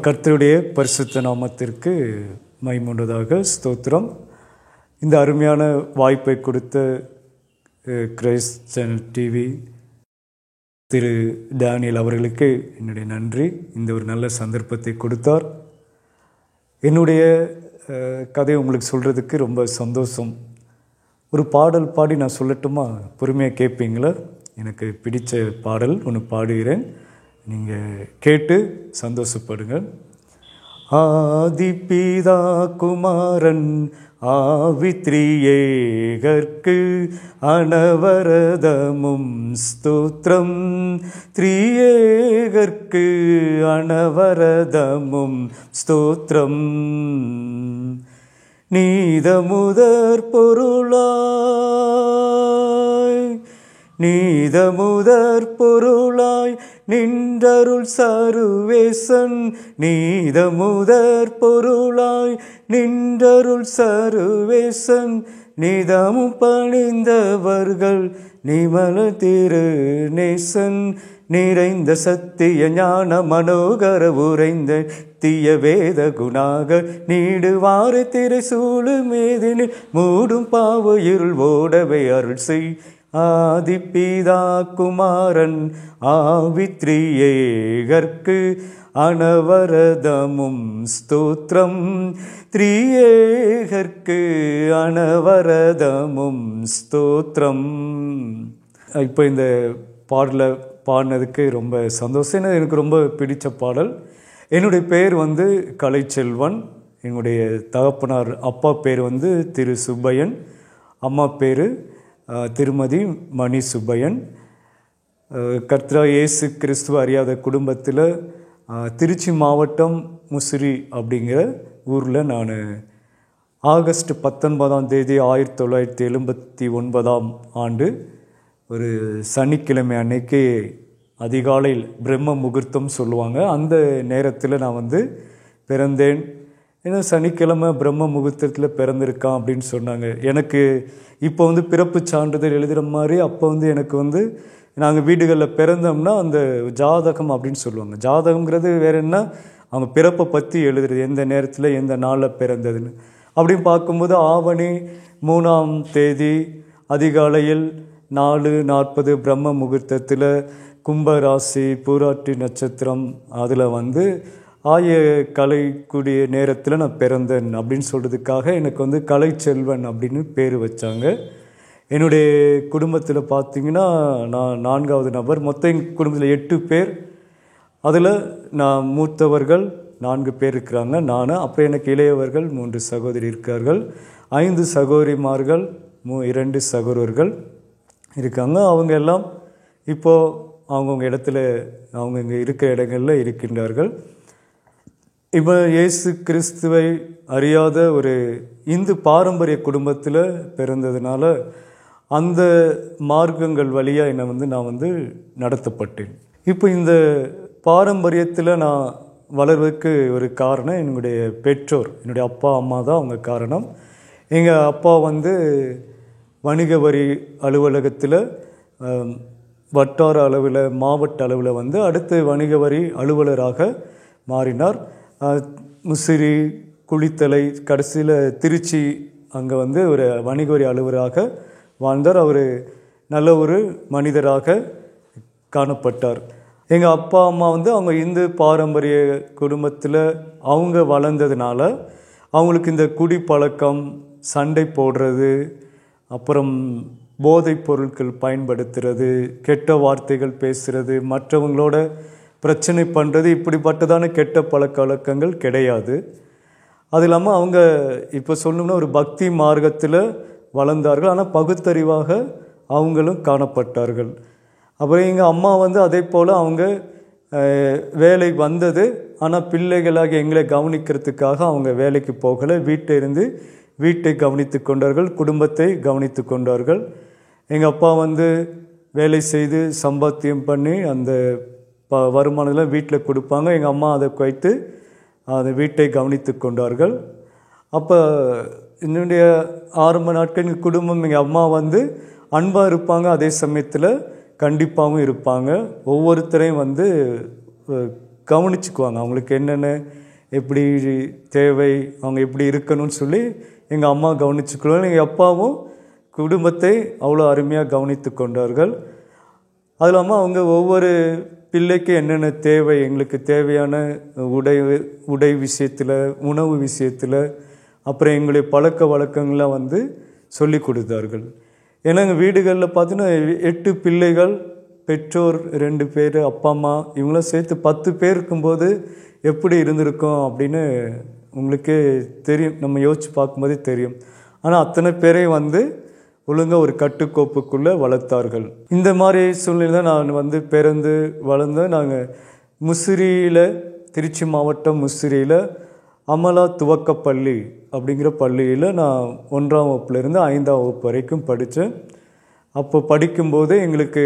கர்த்தருடைய பரிசுத்த நாமத்திற்கு மகிமையுண்டாதாக. ஸ்தோத்திரம். இந்த அருமையான வாய்ப்பை கொடுத்த கிரைஸ்ட் சேனல் டிவி திரு டேனியல் அவர்களுக்கு என்னுடைய நன்றி. இந்த ஒரு நல்ல சந்தர்ப்பத்தை கொடுத்தார். என்னுடைய கதையை உங்களுக்கு சொல்கிறதுக்கு ரொம்ப சந்தோஷம். ஒரு பாடல் பாடி நான் சொல்லட்டுமா? பொறுமையாக கேட்பீங்களா? எனக்கு பிடித்த பாடல் ஒன்று பாடுகிறேன், நீங்கள் கேட்டு சந்தோஷப்படுங்க. ஆதிபிதா குமாரன் ஆவித்ரியேகர்க்கு அனவரதமும் ஸ்தோத்திரம். திரியேகர்க்கு அனவரதமும் ஸ்தோத்திரம். நீதமுதற் பொருளாய் நின்றருள் சருவேசன். நீதமுதற் பொருளாய் நின்றருள் சருவேசன். நிதமும் பணிந்தவர்கள் நிமல திரு நேசன். நிறைந்த சத்திய ஞான மனோகர உறைந்த தீய வேத குணாக நீடுவார திரை சூழு மேதினில் மூடும் பாவ இருள் ஓடவை அருள் செய். ஆதிபிதா குமாரன் ஆவித்ரியேகர்க்கு அனவரதமும் ஸ்தோத்திரம். திரியேகர்க்கு அனவரதமும் ஸ்தோத்திரம். இப்போ இந்த பாடலை பாடினதுக்கு ரொம்ப சந்தோஷம். எனக்கு ரொம்ப பிடித்த பாடல். என்னுடைய பேர் கலைச்செல்வன். என்னுடைய தகப்பனார் அப்பா பேர் திரு சுப்பையன், அம்மா பேர் திருமதி மணி சுப்பையன். கர்த்தராகிய இயேசு கிறிஸ்துவ அறியாத குடும்பத்தில் திருச்சி மாவட்டம் முசிறி அப்படிங்கிற ஊரில் நான் ஆகஸ்ட் 19 1979 ஆண்டு ஒரு சனிக்கிழமை அன்னைக்கு அதிகாலையில் பிரம்ம முகூர்த்தம் சொல்லுவாங்க. அந்த நேரத்தில் நான் பிறந்தேன். ஏன்னா சனிக்கிழமை பிரம்ம முகூர்த்தத்தில் பிறந்திருக்கான் அப்படின்னு சொன்னாங்க. எனக்கு இப்போ பிறப்பு சான்றிதழ் எழுதுகிற மாதிரி அப்போ எனக்கு நாங்கள் வீடுகளில் பிறந்தோம்னா அந்த ஜாதகம் அப்படின்னு சொல்லுவாங்க. ஜாதகங்கிறது வேறு என்ன, அவங்க பிறப்பை பற்றி எழுதுறது, எந்த நேரத்தில் எந்த நாளில் பிறந்ததுன்னு. அப்படின்னு பார்க்கும்போது ஆவணி 3 அதிகாலையில் 4:40 பிரம்ம முகூர்த்தத்தில் கும்பராசி பூராட்டி நட்சத்திரம் அதில் ஆய கலைக்கூடிய நேரத்தில் நான் பிறந்தேன் அப்படின்னு சொல்கிறதுக்காக எனக்கு கலைச்செல்வன் அப்படின்னு பேர் வச்சாங்க. என்னுடைய குடும்பத்தில் பார்த்திங்கன்னா நான் 4வது நபர். மொத்தம் எங்கள் குடும்பத்தில் 8 பேர். அதில் நான் மூத்தவர்கள் 4 பேர் இருக்கிறாங்க, நான். அப்புறம் எனக்கு இளையவர்கள் 3 சகோதரி இருக்கார்கள். 5 சகோதரிமார்கள், 2 சகோதரர்கள் இருக்காங்க. அவங்க எல்லாம் இப்போது அவங்கவுங்க இடத்துல அவங்க இங்கே இருக்கிற இடங்களில் இருக்கின்றார்கள். இப்போ இயேசு கிறிஸ்துவை அறியாத ஒரு இந்து பாரம்பரிய குடும்பத்தில் பிறந்ததுனால அந்த மார்க்கங்கள் வழியாக என்னை நான் நடத்தப்பட்டேன். இப்போ இந்த பாரம்பரியத்தில் நான் வளர்வதற்கு ஒரு காரணம் என்னுடைய பெற்றோர், என்னுடைய அப்பா அம்மா தான் அவங்க காரணம். எங்கள் அப்பா வணிக வரி அலுவலகத்தில் வட்டார அளவில் மாவட்ட அளவில் அடுத்து வணிக வரி அலுவலராக மாறினார். முசிறி, குளித்தலை, கடைசியில் திருச்சி அங்கே ஒரு வணிக வரி அலுவலராக வாழ்ந்தார். அவர் நல்ல ஒரு மனிதராக காணப்பட்டார். எங்கள் அப்பா அம்மா அவங்க இந்து பாரம்பரிய குடும்பத்தில் அவங்க வளர்ந்ததுனால அவங்களுக்கு இந்த குடிப்பழக்கம், சண்டை போடுறது, அப்புறம் போதைப் பொருட்கள் பயன்படுத்துறது, கெட்ட வார்த்தைகள் பேசுகிறது, மற்றவங்களோட பிரச்சனை பண்ணுறது, இப்படிப்பட்டதான கெட்ட பழக்க வழக்கங்கள் கிடையாது. அது இல்லாமல் அவங்க இப்போ சொல்லணும்னா ஒரு பக்தி மார்க்கத்தில் வளர்ந்தார்கள். ஆனால் பகுத்தறிவாக அவங்களும் காணப்பட்டார்கள். அப்புறம் எங்கள் அம்மா அதே போல் அவங்க வேலை வந்தது. ஆனால் பிள்ளைகளாக எங்களை கவனிக்கிறதுக்காக அவங்க வேலைக்கு போகலை. வீட்டை கவனித்து கொண்டார்கள், குடும்பத்தை கவனித்து கொண்டார்கள். எங்கள் அப்பா வேலை செய்து சம்பாத்தியம் பண்ணி அந்த வருமானத்தில் வீட்டில் கொடுப்பாங்க. எங்கள் அம்மா அதை வைத்து அந்த வீட்டை கவனித்து கொண்டார்கள். அப்போ என்னுடைய ஆரம்ப நாட்கள் எங்கள் குடும்பம், எங்கள் அம்மா அன்பாக இருப்பாங்க, அதே சமயத்தில் கண்டிப்பாகவும் இருப்பாங்க. ஒவ்வொருத்தரையும் கவனிச்சுக்குவாங்க. அவங்களுக்கு என்னென்ன எப்படி தேவை, அவங்க எப்படி இருக்கணும்னு சொல்லி எங்கள் அம்மா கவனிச்சுக்குவாங்க. எங்கள் அப்பாவும் குடும்பத்தை அவ்வளோ அருமையாக கவனித்து கொண்டார்கள். அது இல்லாமல் அவங்க ஒவ்வொரு பிள்ளைக்கு என்னென்ன தேவை, எங்களுக்கு தேவையான உடை விஷயத்தில், உணவு விஷயத்தில், அப்புறம் எங்களுடைய பழக்க வழக்கங்கள்லாம் வந்து சொல்லி கொடுத்தார்கள். ஏன்னா எங்கள் வீடுகளில் பார்த்தீங்கன்னா 8 பிள்ளைகள், பெற்றோர் 2 பேர், அப்பா அம்மா இவங்களாம் சேர்த்து 10 பேர் இருக்கும்போது எப்படி இருந்திருக்கும் அப்படின்னு உங்களுக்கே தெரியும். நம்ம யோசித்து பார்க்கும்போதே தெரியும். ஆனால் அத்தனை பேரையும் வந்து ஒழுங்காக ஒரு கட்டுக்கோப்புக்குள்ளே வளர்த்தார்கள். இந்த மாதிரி சூழ்நிலை தான் நான் வந்து பிறந்து வளர்ந்தேன். நாங்கள் முசிறியில், திருச்சி மாவட்டம் முசிறியில் அமலா துவக்கப்பள்ளி அப்படிங்கிற பள்ளியில் நான் 1ஆம் வகுப்புலேருந்து 5ஆம் வகுப்பு வரைக்கும் படித்தேன். அப்போ படிக்கும்போது எங்களுக்கு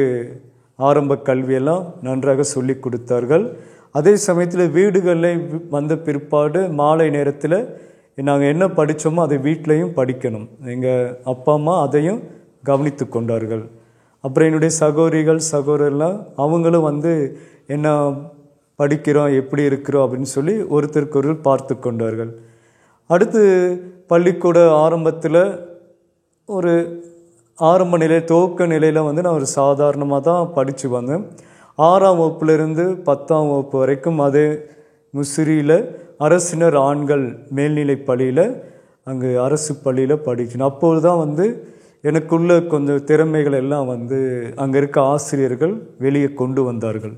ஆரம்ப கல்வியெல்லாம் நன்றாக சொல்லி கொடுத்தார்கள். அதே சமயத்தில் வீடுகளில் வந்த பிற்பாடு மாலை நேரத்தில் நாங்கள் என்ன படித்தோமோ அதை வீட்லேயும் படிக்கணும். எங்கள் அப்பா அம்மா அதையும் கவனித்து கொண்டார்கள். அப்புறம் என்னுடைய சகோதரர்லாம் அவங்களும் வந்து என்ன படிக்கிறோம், எப்படி இருக்கிறோம் அப்படின்னு சொல்லி ஒருத்தருக்கு பார்த்து கொண்டார்கள். அடுத்து பள்ளிக்கூட ஆரம்பத்தில் ஒரு ஆரம்ப நிலை, துவக்க நிலையில் வந்து நான் ஒரு சாதாரணமாக தான் படித்து வந்தேன். 6ஆம் வகுப்புலேருந்து 10ஆம் வகுப்பு வரைக்கும் அதே முசிறியில் அரசினர் ஆண்கள் மேல்நிலை பள்ளியில், அங்கே அரசு பள்ளியில் படிக்கணும். அப்போது தான் வந்து எனக்குள்ள கொஞ்சம் திறமைகள் எல்லாம் வந்து அங்கே இருக்க ஆசிரியர்கள் வெளியே கொண்டு வந்தார்கள்.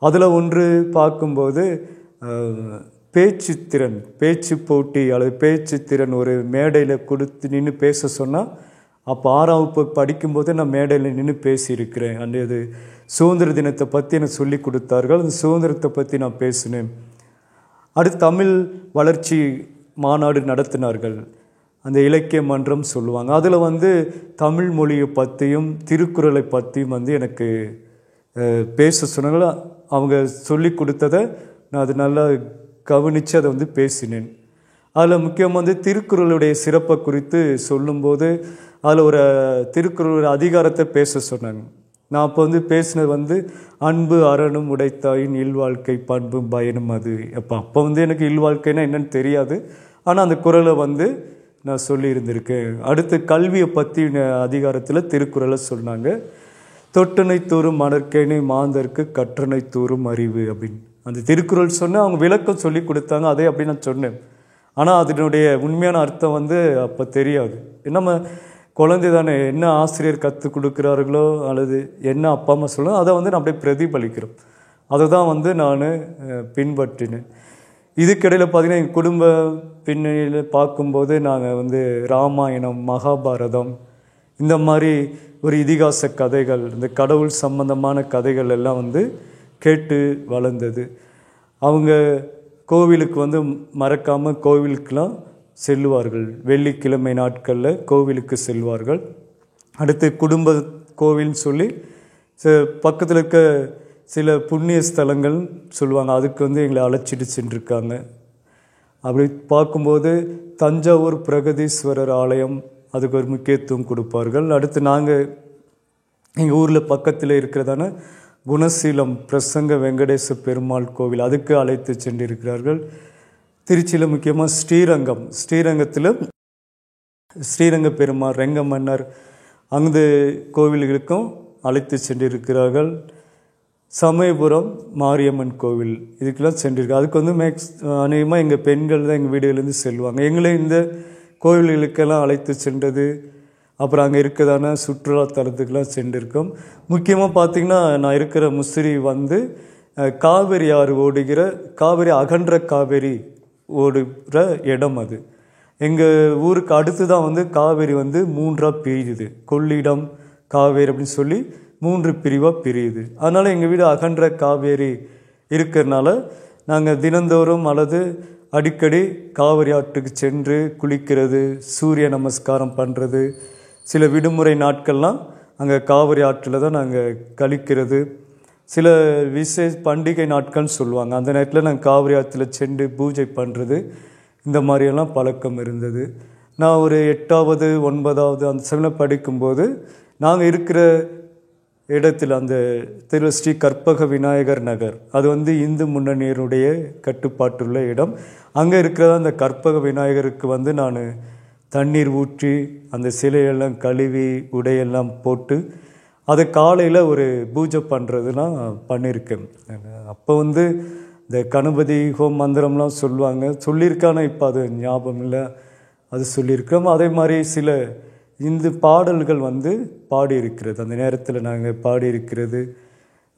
அதில் ஒன்று பார்க்கும்போது பேச்சு போட்டி அல்லது பேச்சு திறன் ஒரு மேடையில் கொடுத்து நின்று பேச சொன்னால், அப்போ 6ஆம் வகுப்பு படிக்கும்போது நான் மேடையில் நின்று பேசியிருக்கிறேன். அன்றைய சுதந்திர தினத்தை பற்றி எனக்கு சொல்லி கொடுத்தார்கள். அந்த சுதந்திரத்தை பற்றி நான் பேசினேன். அடுத்து தமிழ் வளர்ச்சி மாநாடு நடத்தினார்கள். அந்த இலக்கிய மன்றம் சொல்லுவாங்க. அதில் வந்து தமிழ் மொழியை பற்றியும் திருக்குறளை பற்றியும் வந்து எனக்கு பேச சொன்னாங்க. அவங்க சொல்லி கொடுத்ததை நான் அது நல்லா கவனித்து அதை வந்து பேசினேன். அதில் முக்கியமாக வந்து திருக்குறளுடைய சிறப்பை குறித்து சொல்லும்போது அதில் ஒரு திருக்குறளுடைய அதிகாரத்தை பேச சொன்னாங்க. நான் அப்போ வந்து பேசினது வந்து அன்பு அறனும் உடைத்தாயின் இல்வாழ்க்கை பண்பும் பயனும் அது. அப்போ வந்து எனக்கு இல்வாழ்க்கைன்னா என்னன்னு தெரியாது. ஆனால் அந்த குறளை வந்து நான் சொல்லி இருந்திருக்கேன். அடுத்து கல்வியை பற்றி அதிகாரத்தில் திருக்குறளை சொன்னாங்க. தொட்டனை தூறும் மணற்கேணி மாந்தருக்கு கற்றனை தூறும் அறிவு அப்படின்னு அந்த திருக்குறள் சொன்ன அவங்க விளக்கம் சொல்லி கொடுத்தாங்க. அதே அப்படி நான் சொன்னேன். ஆனால் அதனுடைய உண்மையான அர்த்தம் வந்து அப்போ தெரியாது. நம்ம குழந்தை தானே, என்ன ஆசிரியர் கற்றுக் கொடுக்குறார்களோ அல்லது என்ன அப்பா அம்மா சொல்லணும் அதை வந்து நான் அப்படியே பிரதிபலிக்கிறோம். அதை தான் வந்து நான் பின்பற்றினேன். இதுக்கிடையில் பார்த்திங்கன்னா எங்கள் குடும்ப பின்னணியில் பார்க்கும்போது நாங்கள் வந்து ராமாயணம், மகாபாரதம் இந்த மாதிரி ஒரு இதிகாச கதைகள், இந்த கடவுள் சம்பந்தமான கதைகள் எல்லாம் வந்து கேட்டு வளர்ந்தது. அவங்க கோவிலுக்கு வந்து மறக்காமல் கோவிலுக்கெலாம் செல்லுவார்கள். வெள்ளிக்கிழமை நாட்களில் கோவிலுக்கு செல்வார்கள். அடுத்து குடும்ப கோவில்னு சொல்லி பக்கத்தில் இருக்க சில புண்ணிய ஸ்தலங்கள் சொல்லுவாங்க. அதுக்கு வந்து எங்களை அழைச்சிட்டு சென்றிருக்காங்க. அப்படி பார்க்கும்போது தஞ்சாவூர் பிரகதீஸ்வரர் ஆலயம் அதுக்கு ஒரு முக்கியத்துவம் கொடுப்பார்கள். அடுத்து நாங்கள் எங்கள் ஊரில் பக்கத்தில் இருக்கிறதான குணசீலம் பிரசங்க வெங்கடேச பெருமாள் கோவில் அதுக்கு அழைத்து சென்றிருக்கிறார்கள். திருச்சியில் முக்கியமாக ஸ்ரீரங்கத்தில் ஸ்ரீரங்க பெருமாள், ரெங்க மன்னர் அந்த கோவில்களுக்கும் அழைத்து சென்றிருக்கிறார்கள். சமயபுரம் மாரியம்மன் கோவில் இதுக்கெல்லாம் சென்றிருக்கு. அதுக்கு வந்து அநேகமாக எங்கள் பெண்கள் தான் எங்கள் வீடுகளிலேருந்து செல்வாங்க. எங்களை இந்த கோவில்களுக்கெல்லாம் அழைத்து சென்றது. அப்புறம் அங்கே இருக்கிறதான சுற்றுலாத்தலத்துக்கெல்லாம் சென்றிருக்கோம். முக்கியமாக பார்த்திங்கன்னா நான் இருக்கிற முசிறி வந்து காவேரி ஆறு ஓடுகிற காவேரி அகன்ற காவேரி ஓடுகிற இடம். அது எங்கள் ஊருக்கு அடுத்து தான் வந்து காவேரி வந்து 3ஆக பிரியுது. கொள்ளிடம், காவேரி அப்படின்னு சொல்லி 3 பிரிவாக பிரியுது. அதனால் எங்கள் வீடு அகன்ற காவேரி இருக்கிறதுனால நாங்கள் தினந்தோறும் அல்லது அடிக்கடி காவிரி ஆற்றுக்கு சென்று குளிக்கிறது, சூரிய நமஸ்காரம் பண்ணுறது, சில விடுமுறை நாட்கள்லாம் அங்கே காவிரி ஆற்றில் தான் நாங்கள் கழிக்கிறது. சில பண்டிகை நாட்கள்னு சொல்லுவாங்க. அந்த நேரத்தில் நாங்கள் காவிரி ஆற்றில் சென்று பூஜை பண்ணுறது, இந்த மாதிரியெல்லாம் பழக்கம் இருந்தது. நான் ஒரு 8வது 9வது அந்த சமயம் படிக்கும்போது நாங்கள் இருக்கிற இடத்தில் அந்த திரு ஸ்ரீ கற்பக விநாயகர் நகர், அது வந்து இந்து முன்னணியினுடைய கட்டுப்பாட்டுள்ள இடம். அங்கே இருக்கிற அந்த கற்பக விநாயகருக்கு வந்து நான் தண்ணீர் ஊற்றி அந்த சிலையெல்லாம் கழுவி உடையெல்லாம் போட்டு அதை காலையில் ஒரு பூஜை பண்ணுறதுலாம் பண்ணியிருக்கேன். அப்போ வந்து இந்த கணபதி ஹோம் மந்திரம்லாம் சொல்லியிருக்கானே, இப்போ அது ஞாபகம் இல்லை, அது சொல்லியிருக்கோம். அதே மாதிரி சில இந்து பாடல்கள் வந்து பாடியிருக்கிறது, அந்த நேரத்தில் நாங்கள் பாடியிருக்கிறது.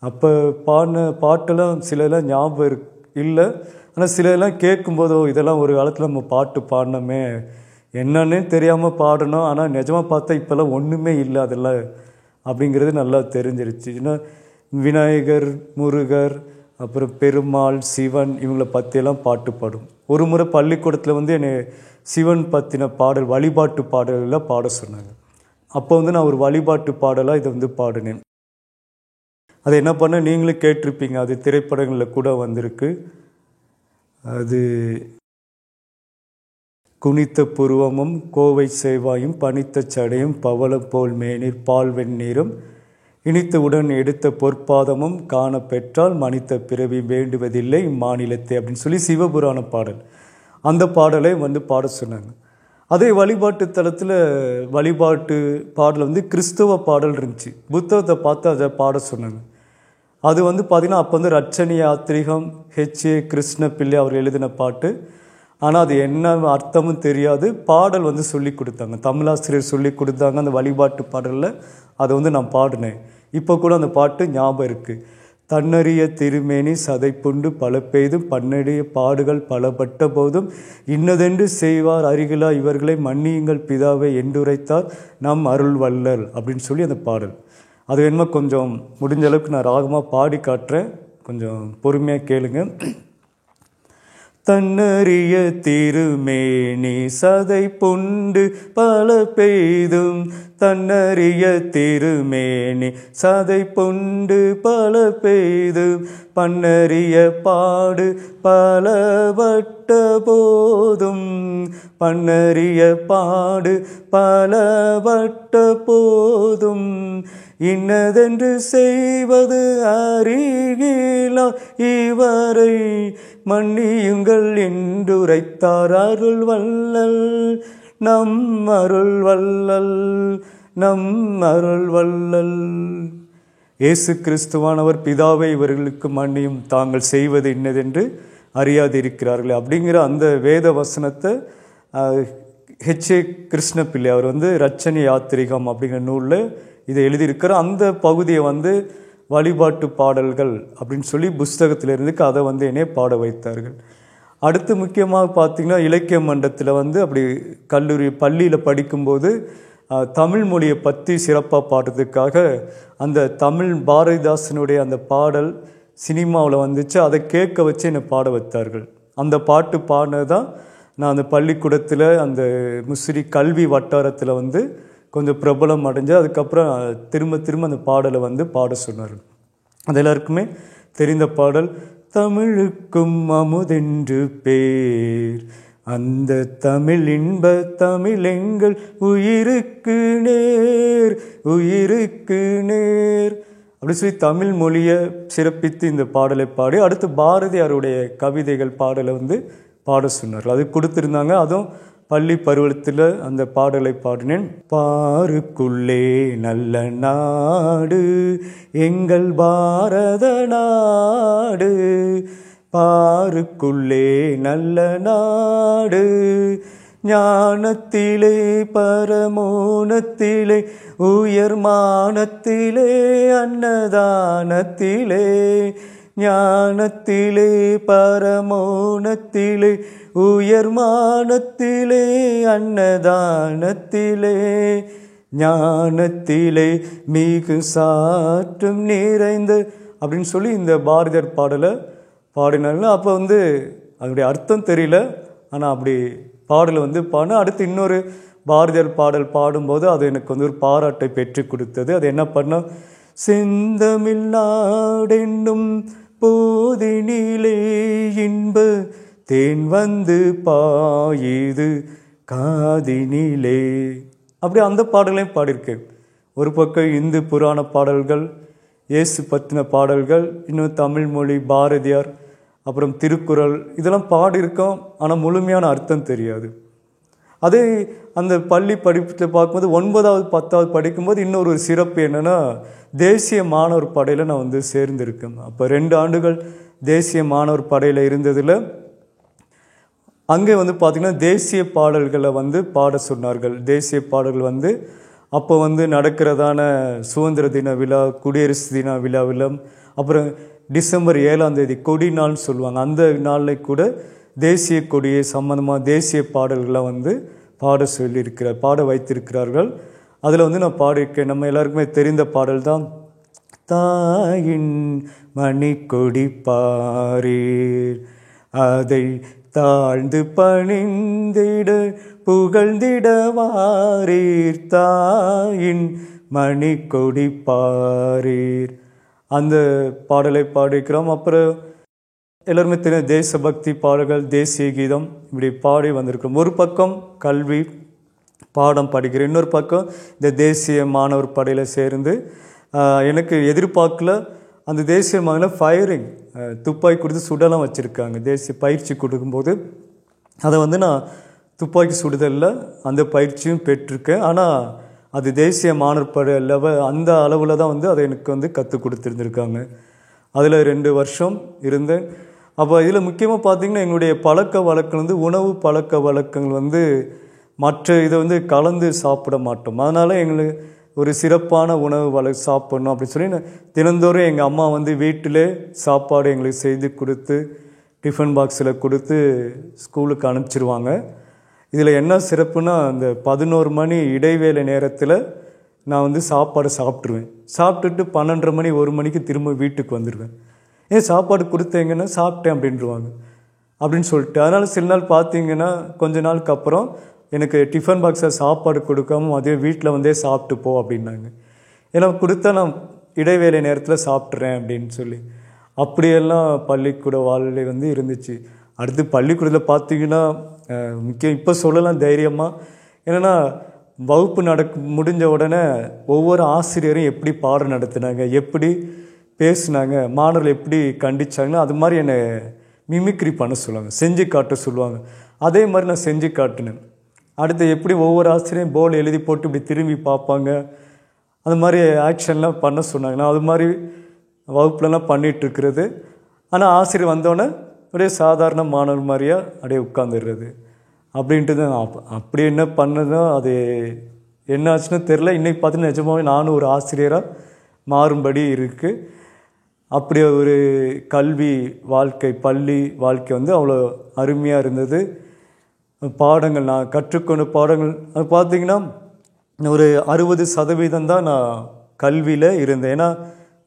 அப்போ பாடின பாட்டெல்லாம் சிலலாம் ஞாபகம் இல்லை, ஆனால் சிலலாம் கேட்கும்போதோ இதெல்லாம் ஒரு காலத்தில் நம்ம பாட்டு பாடினோமே, என்னன்னே தெரியாமல் பாடணும், ஆனால் நிஜமாக பார்த்தா இப்போல்லாம் ஒன்றுமே இல்லை அதெல்லாம் அப்படிங்கிறது நல்லா தெரிஞ்சிருச்சு. ஏன்னா விநாயகர், முருகர், அப்புறம் பெருமாள், சிவன் இவங்களை பற்றியெல்லாம் பாட்டு பாடும். ஒரு முறை பள்ளிக்கூடத்தில் வந்து என்னை சிவன் பற்றின பாடல், வழிபாட்டு பாடலெல்லாம் பாட சொன்னாங்க. அப்போ வந்து நான் ஒரு வழிபாட்டு பாடலாக இதை வந்து பாடினேன். அதை என்ன பண்ண நீங்களும் கேட்டிருப்பீங்க, அது திரைப்படங்களில் கூட வந்திருக்கு. அது குனித்த புருவமும் கோவை சேவாயும் பனித்த சடையும் பவளம் போல் மேனீர் பால் வெந்நீரும் இனித்தவுடன் எடுத்த பொற்பாதமும் காண பெற்றால் மனித பிறவி வேண்டுவதில்லை இம்மாநிலத்தை அப்படின்னு சொல்லி சிவபுராண பாடல். அந்த பாடலை வந்து பாட சொன்னாங்க. அதே வழிபாட்டு தலத்தில் வழிபாட்டு பாடல் வந்து கிறிஸ்தவ பாடல் இருந்துச்சு. புத்தகத்தை பார்த்து அதை பாட சொன்னாங்க. அது வந்து பார்த்திங்கன்னா அப்போ வந்து ரட்சணி யாத்திரிகம் ஹெச்ஏ கிருஷ்ண பிள்ளை அவர் எழுதின பாட்டு. ஆனால் அது என்ன அர்த்தமும் தெரியாது. பாடல் வந்து சொல்லி கொடுத்தாங்க, தமிழாசிரியர் சொல்லி கொடுத்தாங்க. அந்த வழிபாட்டு பாடலில் அதை வந்து நான் பாடினேன். இப்போ கூட அந்த பாட்டு ஞாபகம் இருக்குது. தன்னறிய திருமேனி சதைப்புண்டு பல பெய்தும் பன்னடிய பாடுகள் பலப்பட்ட போதும் இன்னதென்று செய்வார் அருகிலா இவர்களை மன்னியுங்கள் பிதாவை என்றுரைத்தார் நம் அருள் வல்லல் அப்படின்னு சொல்லி அந்த பாடல். அது வேணுமா கொஞ்சம் முடிஞ்ச அளவுக்கு நான் ராகமாக பாடி காட்டுறேன், கொஞ்சம் பொறுமையாக கேளுங்க. தன்னறிய திருமேனி சதை புண்டு பல பெய்தும் தன்னறிய திருமேனி சதை புண்டு பல பெய்தும் பன்னறிய பாடு பலவட்ட போதும் பன்னறிய பாடு பலவட்ட போதும் இன்னதென்று செய்வது அறிகிலா இவரை மன்னியுங்கள் என்றுரைத்தார் அருள் வல்லல் நம் அருள் வல்லல் நம் அருள் வல்லல். இயேசு கிறிஸ்துவானவர் பிதாவை இவர்களுக்கு மன்னியும் தாங்கள் செய்வது இன்னதென்று அறியாதிருக்கிறார்களே அப்படிங்கிற அந்த வேத வசனத்தை ஹெச்ஏ கிருஷ்ண பிள்ளை அவர் வந்து ரட்சணி யாத்திரிகம் அப்படிங்கிற நூலில் இதை எழுதியிருக்கிற அந்த பகுதியை வந்து வழிபாட்டு பாடல்கள் அப்படின்னு சொல்லி புஸ்தகத்திலிருந்து அதை வந்து என்னை பாட வைத்தார்கள். அடுத்து முக்கியமாக பார்த்திங்கன்னா இலக்கிய மன்றத்தில் வந்து அப்படி பள்ளியில் படிக்கும்போது தமிழ் மொழியை பற்றி சிறப்பாக பாடுறதுக்காக அந்த தமிழ் பாரதிதாசனுடைய அந்த பாடல் சினிமாவில் வந்துச்சு, அதை கேட்க வச்சு என்னை பாட வைத்தார்கள். அந்த பாட்டு பாடினது தான் நான் அந்த பள்ளிக்கூடத்தில் அந்த முசிறி கல்வி வட்டாரத்தில் வந்து கொஞ்சம் பிரபலம் அடைஞ்சு அதுக்கப்புறம் திரும்ப அந்த பாடலை வந்து பாட சொன்னார்கள். அது எல்லாருக்குமே தெரிந்த பாடல். தமிழுக்கும் அமுதென்று பேர் அந்த தமிழ் இன்ப தமிழ் எங்கள் உயிருக்கு நேர் உயிருக்கு நேர் அப்படி சொல்லி தமிழ் மொழியை சிறப்பித்து இந்த பாடலை பாடி அடுத்து பாரதியாருடைய கவிதைகள் பாடலை வந்து பாட சொன்னார்கள். அது கொடுத்துருந்தாங்க. அதுவும் பள்ளி பருவத்தில் அந்த பாடலை பாடினேன். பாருக்குள்ளே நல்ல நாடு எங்கள் பாரத நாடு பாருக்குள்ளே நல்ல நாடு ஞானத்திலே பரமோனத்திலே உயர்மானத்திலே அன்னதானத்திலே ஞானத்திலே பரமோனத்திலே உயர்மானத்திலே அன்னதானத்திலே ஞானத்திலே மிகு சாற்றும் நிறைந்த அப்படின்னு சொல்லி இந்த பாரதியார் பாடலை பாடினாங்க. அப்போ வந்து அதனுடைய அர்த்தம் தெரியல, ஆனால் அப்படி பாடலை வந்து பாடினா அடுத்து இன்னொரு பாரதியார் பாடல் பாடும்போது அது எனக்கு வந்து ஒரு பாராட்டை பெற்று கொடுத்தது. அது என்ன பண்ண செந்தமிழ் நாடென்னும் போதினிலே இன்ப தேன் வந்து பாயுது காதினிலே அப்படி அந்த பாடலையும் பாடியிருக்கேன். ஒரு பக்கம் இந்து புராண பாடல்கள், இயேசு பற்றின பாடல்கள், இன்னும் தமிழ் மொழி, பாரதியார், அப்புறம் திருக்குறள், இதெல்லாம் பாடியிருக்கோம். ஆனால் முழுமையான அர்த்தம் தெரியாது. அதே அந்த பள்ளி படிப்பில் பார்க்கும்போது 9வது 10வது படிக்கும்போது இன்னொரு சிறப்பு என்னென்னா, தேசிய மாணவர் படையில் நான் வந்து சேர்ந்திருக்கேன். அப்போ 2 ஆண்டுகள் தேசிய மாணவர் படையில் இருந்ததில் அங்கே வந்து பார்த்திங்கன்னா தேசிய பாடல்களை வந்து பாட சொன்னார்கள். தேசிய பாடல்கள் வந்து அப்போ வந்து நடக்கிறதான சுதந்திர தின விழா, குடியரசு தின விழாவிலும், அப்புறம் டிசம்பர் 7ஆம் தேதி கொடி நாள்னு சொல்லுவாங்க. அந்த நாளில் கூட தேசிய கொடியை சம்பந்தமாக தேசிய பாடல்களை வந்து பாட வைத்திருக்கிறார்கள். அதில் வந்து நான் பாடியிருக்கேன். நம்ம எல்லாருக்குமே தெரிந்த பாடல் தான், தாயின் மணிக்கொடி பாரீர் அதை தாழ்ந்து பணிந்திட புகழ்ந்திட வாரீர், தாயின் மணிக்கொடி பாரீர், அந்த பாடலை பாடிக்கிறோம். அப்புறம் எல்லாருமே தெரியும் தேசபக்தி பாடல்கள், தேசிய கீதம், இப்படி பாடி வந்திருக்கிறோம். ஒரு பக்கம் கல்வி பாடம் படிக்கிறேன், இன்னொரு பக்கம் இந்த தேசிய மாணவர் படையில் சேர்ந்து எனக்கு எதிர்பார்க்கல அந்த தேசிய மாநில ஃபயரிங், துப்பாக்கி கொடுத்து சுடலாம் வச்சுருக்காங்க. தேசிய பயிற்சி கொடுக்கும்போது அதை வந்து நான் துப்பாக்கி சுடுதலில் அந்த பயிற்சியும் பெற்றிருக்கேன். ஆனால் அது தேசிய மாணவர் படை அந்த அளவில் தான் வந்து அதை எனக்கு வந்து கற்றுக் கொடுத்துருந்துருக்காங்க. அதில் 2 வருஷம் இருந்தேன். அப்போ இதில் முக்கியமாக பார்த்திங்கன்னா எங்களுடைய பழக்க வழக்கம் வந்து உணவு பழக்க வழக்கங்கள் வந்து மற்ற இதை வந்து கலந்து சாப்பிட மாட்டோம். அதனால் எங்களுக்கு ஒரு சிறப்பான உணவு சாப்பிட்ணும் அப்படின்னு சொல்லி தினந்தோறும் எங்கள் அம்மா வந்து வீட்டிலே சாப்பாடு எங்களுக்கு செய்து கொடுத்து டிஃபன் பாக்ஸில் கொடுத்து ஸ்கூலுக்கு அனுப்பிச்சிருவாங்க. இதில் என்ன சிறப்புனா, அந்த 11 மணி இடைவேளை நேரத்தில் நான் வந்து சாப்பாடு சாப்பிட்ருவேன். சாப்பிட்டுட்டு 12:30 மணி 1 மணிக்கு திரும்ப வீட்டுக்கு வந்துடுவேன். ஏன் சாப்பாடு கொடுத்தீங்கன்னா சாப்பிட்டேன் அப்படின்ட்டுருவாங்க அப்படின்னு சொல்லிட்டு. அதனால் சில நாள் பார்த்தீங்கன்னா கொஞ்ச நாளுக்கு அப்புறம் எனக்கு டிஃபன் பாக்ஸில் சாப்பாடு கொடுக்காம அதே வீட்டில் வந்தே சாப்பிட்டு போ அப்படின்னாங்க. ஏன்னா கொடுத்தா நான் இடைவேளை நேரத்தில் சாப்பிட்றேன் அப்படின்னு சொல்லி. அப்படியெல்லாம் பள்ளிக்கூட வாழ்க்கை வந்து இருந்துச்சு. அடுத்து பள்ளிக்கூடத்தில் பார்த்தீங்கன்னா முக்கியம் இப்போ சொல்லலாம் தைரியமாக, என்னென்னா வகுப்பு முடிஞ்ச உடனே ஒவ்வொரு ஆசிரியரும் எப்படி பாடம் நடத்துனாங்க, எப்படி பேசுனாங்க, மாணவர்கள் எப்படி கண்டிச்சாங்கன்னா அது மாதிரி என்னை மிமிக்ரி பண்ண சொல்லுவாங்க, செஞ்சு காட்ட சொல்லுவாங்க. அதே மாதிரி நான் செஞ்சு காட்டினேன். அடுத்து எப்படி ஒவ்வொரு ஆசிரியரும் போர்டு எழுதி போட்டு இப்படி திரும்பி பார்ப்பாங்க, அது மாதிரி ஆக்ஷன்லாம் பண்ண சொன்னாங்க. நான் அது மாதிரி வகுப்புலலாம் பண்ணிகிட்ருக்கிறது. ஆனால் ஆசிரியர் வந்தோடனே அப்படியே சாதாரண மாணவர் மாதிரியாக அப்படியே உட்காந்துடுறது அப்படின்ட்டு தான். அப்படி என்ன பண்ணதோ அது என்ன ஆச்சுன்னு தெரில. இன்றைக்கி பார்த்தீங்கன்னா நிஜமாகவே நானும் ஒரு ஆசிரியராக மாறும்படி இருக்குது. அப்படி ஒரு கல்வி வாழ்க்கை, பள்ளி வாழ்க்கை வந்து அவ்வளோ அருமையாக இருந்தது. பாடங்கள் நான் கற்றுக்கொண்ட பாடங்கள் அது பார்த்திங்கன்னா ஒரு 60% தான் நான் கல்வியில் இருந்தேன். ஏன்னா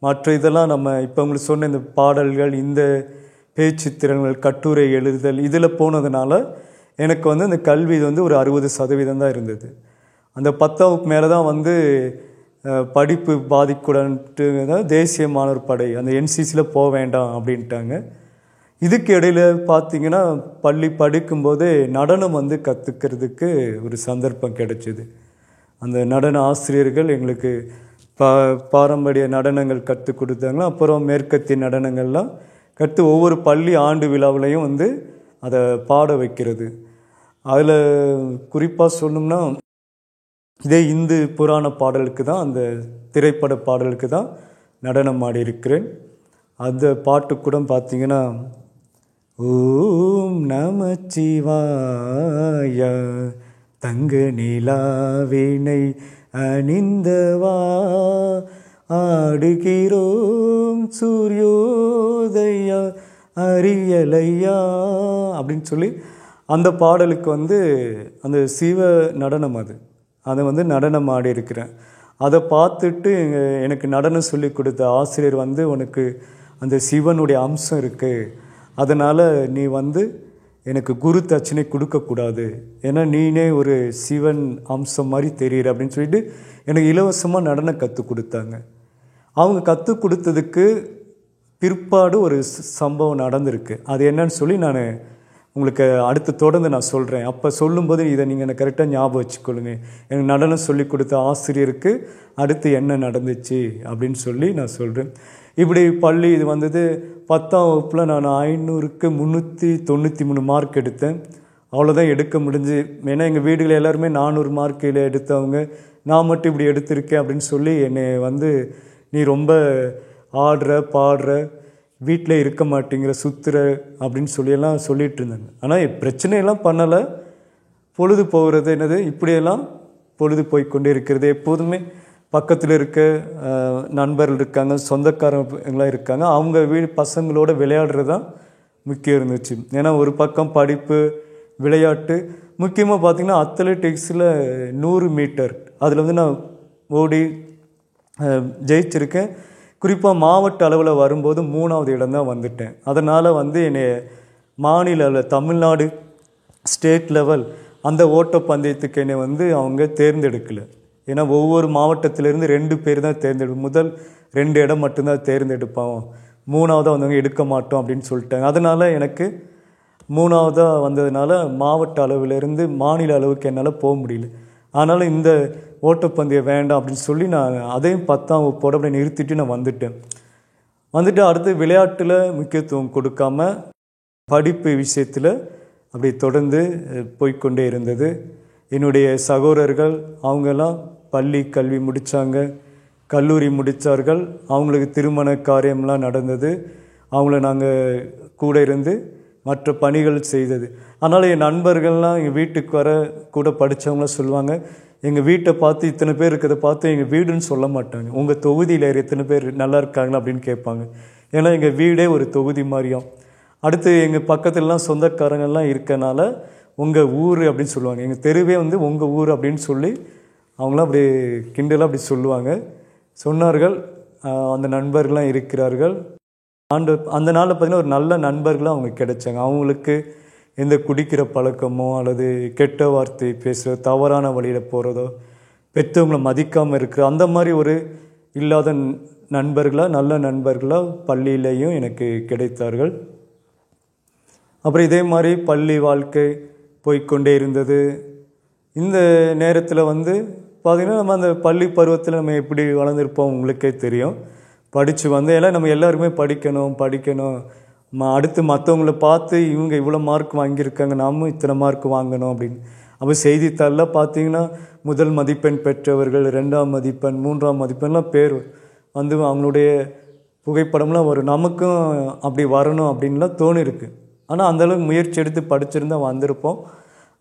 மற்ற இதெல்லாம் நம்ம இப்போ உங்களுக்கு சொன்ன இந்த பாடல்கள், இந்த பேச்சு திறன்கள், கட்டுரை எழுதுதல், இதில் போனதுனால எனக்கு வந்து அந்த கல்வி வந்து ஒரு 60% தான் இருந்தது. அந்த 10th மேலே தான் வந்து படிப்பு பாதிக்கூடன்ட்டு தான் தேசிய மாணவர் படை அந்த என்சிசியில் போக வேண்டாம் அப்படின்ட்டாங்க. இதுக்கு இடையில் பார்த்திங்கன்னா பள்ளி படிக்கும்போதே நடனம் வந்து கற்றுக்கிறதுக்கு ஒரு சந்தர்ப்பம் கிடைச்சிது. அந்த நடன ஆசிரியர்கள் எங்களுக்கு பாரம்பரிய நடனங்கள் கற்றுக் கொடுத்தாங்க. அப்புறம் மேற்கத்திய நடனங்கள்லாம் கற்று ஒவ்வொரு பள்ளி ஆண்டு விழாவிலையும் வந்து அதை பாட வைக்கிறது. அதில் குறிப்பாக சொல்லணும்னா இதே இந்து புராண பாடலுக்கு தான், அந்த திரைப்பட பாடலுக்கு தான் நடனம் ஆடி இருக்கிறேன். அந்த பாட்டு கூட பார்த்திங்கன்னா, ஓம் நமச்சிவாய தங்க நிலாவினை அணிந்தவா ஆடுகிறோம் சூரியோதயா அரியலையா அப்படின்னு சொல்லி அந்த பாடலுக்கு வந்து அந்த சிவ நடனம் அதை வந்து நடனம் ஆடி இருக்கிறேன். அதை பார்த்துட்டு எனக்கு நடனம் சொல்லி கொடுத்த ஆசிரியர் வந்து, உனக்கு அந்த சிவனுடைய அம்சம் இருக்குது, அதனால் நீ வந்து எனக்கு குரு தட்சணை கொடுக்கக்கூடாது, ஏன்னா நீனே ஒரு சிவன் அம்சம் மாதிரி தெரியுற அப்படின்னு சொல்லிட்டு எனக்கு இலவசமாக நடனம் கற்றுக் கொடுத்தாங்க. அவங்க கற்றுக் கொடுத்ததுக்கு பிற்பாடு ஒரு சம்பவம் நடந்திருக்கு. அது என்னன்னு சொல்லி நான் உங்களுக்கு அடுத்து தொடர்ந்து நான் சொல்கிறேன். அப்போ சொல்லும்போது இதை நீங்கள் எனக்கு கரெக்டாக ஞாபகம் வச்சுக்கொள்ளுங்க. எனக்கு நடனம் சொல்லி கொடுத்த ஆசிரியருக்கு அடுத்து என்ன நடந்துச்சு அப்படின்னு சொல்லி நான் சொல்கிறேன். இப்படி பள்ளி இது வந்தது 10ஆம் வகுப்பில் நான் 500க்கு 393 மார்க் எடுத்தேன். அவ்வளோதான் எடுக்க முடிஞ்சு. ஏன்னா எங்கள் வீடுகளில் எல்லாருமே 400 மார்க்கில் எடுத்தவங்க, நான் மட்டும் இப்படி எடுத்திருக்கேன் அப்படின்னு சொல்லி என்னை நீ ரொம்ப ஆடுற பாடுற, வீட்டில் இருக்க மாட்டேங்கிற, சுற்றுற அப்படின்னு சொல்லியெல்லாம் சொல்லிகிட்டு இருந்தாங்க. ஆனால் பிரச்சனையெல்லாம் பண்ணலை. பொழுது போகிறது என்னது, இப்படியெல்லாம் பொழுது போய்கொண்டே இருக்கிறது. எப்போதுமே பக்கத்தில் இருக்க நண்பர்கள் இருக்காங்க, சொந்தக்காரங்களாம் இருக்காங்க, அவங்க வீடு பசங்களோட விளையாடுறது தான் முக்கியம் இருந்துச்சு. ஏன்னா ஒரு பக்கம் படிப்பு, விளையாட்டு, முக்கியமாக பார்த்திங்கன்னா அத்லெட்டிக்ஸில் 100 மீட்டர் அதில் நான் ஓடி ஜெயிச்சிருக்கேன். குறிப்பாக மாவட்ட அளவில் வரும்போது 3வது இடம் தான் வந்துட்டேன். அதனால் என்னை மாநில அளவில் தமிழ்நாடு ஸ்டேட் லெவல் அந்த ஓட்டப்பந்தயத்துக்கு என்னை அவங்க தேர்ந்தெடுக்கலை. ஏன்னா ஒவ்வொரு மாவட்டத்திலேருந்து 2 பேர் தான் தேர்ந்தெடுப்போம். முதல் 2 இடம் மட்டும்தான் தேர்ந்தெடுப்போம், 3வதாக வந்தவங்க எடுக்க மாட்டோம் அப்படின்னு சொல்லிட்டாங்க. அதனால் எனக்கு 3வதாக வந்ததுனால மாவட்ட அளவிலேருந்து மாநில அளவுக்கு என்னால் போக முடியல. அதனால் இந்த ஓட்டப்பந்தயம் வேண்டாம் அப்படின்னு சொல்லி நான் அதையும் 10ஆம் வகுப்போடு அப்படி நிறுத்திட்டு நான் வந்துட்டு அடுத்து விளையாட்டில் முக்கியத்துவம் கொடுக்காம படிப்பு விஷயத்தில் அப்படி தொடர்ந்து போய்கொண்டே இருந்தது. என்னுடைய சகோதரர்கள் அவங்கெல்லாம் பள்ளி கல்வி முடித்தாங்க, கல்லூரி முடித்தார்கள். அவங்களுக்கு திருமண காரியம்லாம் நடந்தது. அவங்கள நாங்கள் கூட இருந்து மற்ற பணிகள் செய்தது. அதனால் என் நண்பர்கள்லாம் எங்கள் வீட்டுக்கு வர கூட படித்தவங்களாம் சொல்லுவாங்க, எங்கள் வீட்டை பார்த்து இத்தனை பேர் இருக்கிறத பார்த்து எங்கள் வீடுன்னு சொல்ல மாட்டாங்க, உங்கள் தொகுதியில் எத்தனை பேர் நல்லா இருக்காங்களா அப்படின்னு கேட்பாங்க. ஏன்னா எங்கள் வீடே ஒரு தொகுதி மாதிரியும். அடுத்து எங்கள் பக்கத்துலலாம் சொந்தக்காரங்கள்லாம் இருக்கனால உங்கள் ஊர் அப்படின்னு சொல்லுவாங்க. எங்கள் தெருவே உங்கள் ஊர் அப்படின்னு சொல்லி அவங்களாம் அப்படி கிண்டலாக அப்படி சொல்லுவாங்க. சொன்னார்கள். அந்த நண்பர்கள்லாம் இருக்கிறார்கள். அந்த நாளில் பார்த்திங்கன்னா ஒரு நல்ல நண்பர்களாக அவங்க கிடைச்சாங்க. அவங்களுக்கு எந்த குடிக்கிற பழக்கமோ அல்லது கெட்ட வார்த்தை பேசுகிறதோ, தவறான வழியில் போகிறதோ, பெற்றவங்களை மதிக்காமல் இருக்கிற அந்த மாதிரி ஒரு இல்லாத நண்பர்களாக, நல்ல நண்பர்களாக பள்ளியிலையும் எனக்கு கிடைத்தார்கள். அப்புறம் இதே மாதிரி பள்ளி வாழ்க்கை போய்கொண்டே இருந்தது. இந்த நேரத்தில் பார்த்திங்கன்னா நம்ம அந்த பள்ளி பருவத்தில் நம்ம எப்படி வளர்ந்துருப்போம் உங்களுக்கே தெரியும். படித்து எல்லாம் நம்ம எல்லாருமே படிக்கணும், அடுத்து மற்றவங்கள பார்த்து இவங்க இவ்வளோ மார்க் வாங்கியிருக்காங்க, நாமும் இத்தனை மார்க் வாங்கணும் அப்படின்னு. அப்போ செய்தித்தாளில் பார்த்திங்கன்னா முதல் மதிப்பெண் பெற்றவர்கள், 2ஆம் மதிப்பெண், 3ஆம் மதிப்பெண்லாம் பேர் அவங்களுடைய புகைப்படம்லாம் வரும். நமக்கும் அப்படி வரணும் அப்படின்லாம் தோணிருக்கு. ஆனால் அந்தளவுக்கு முயற்சி எடுத்து படிச்சிருந்தால் வந்திருப்போம்.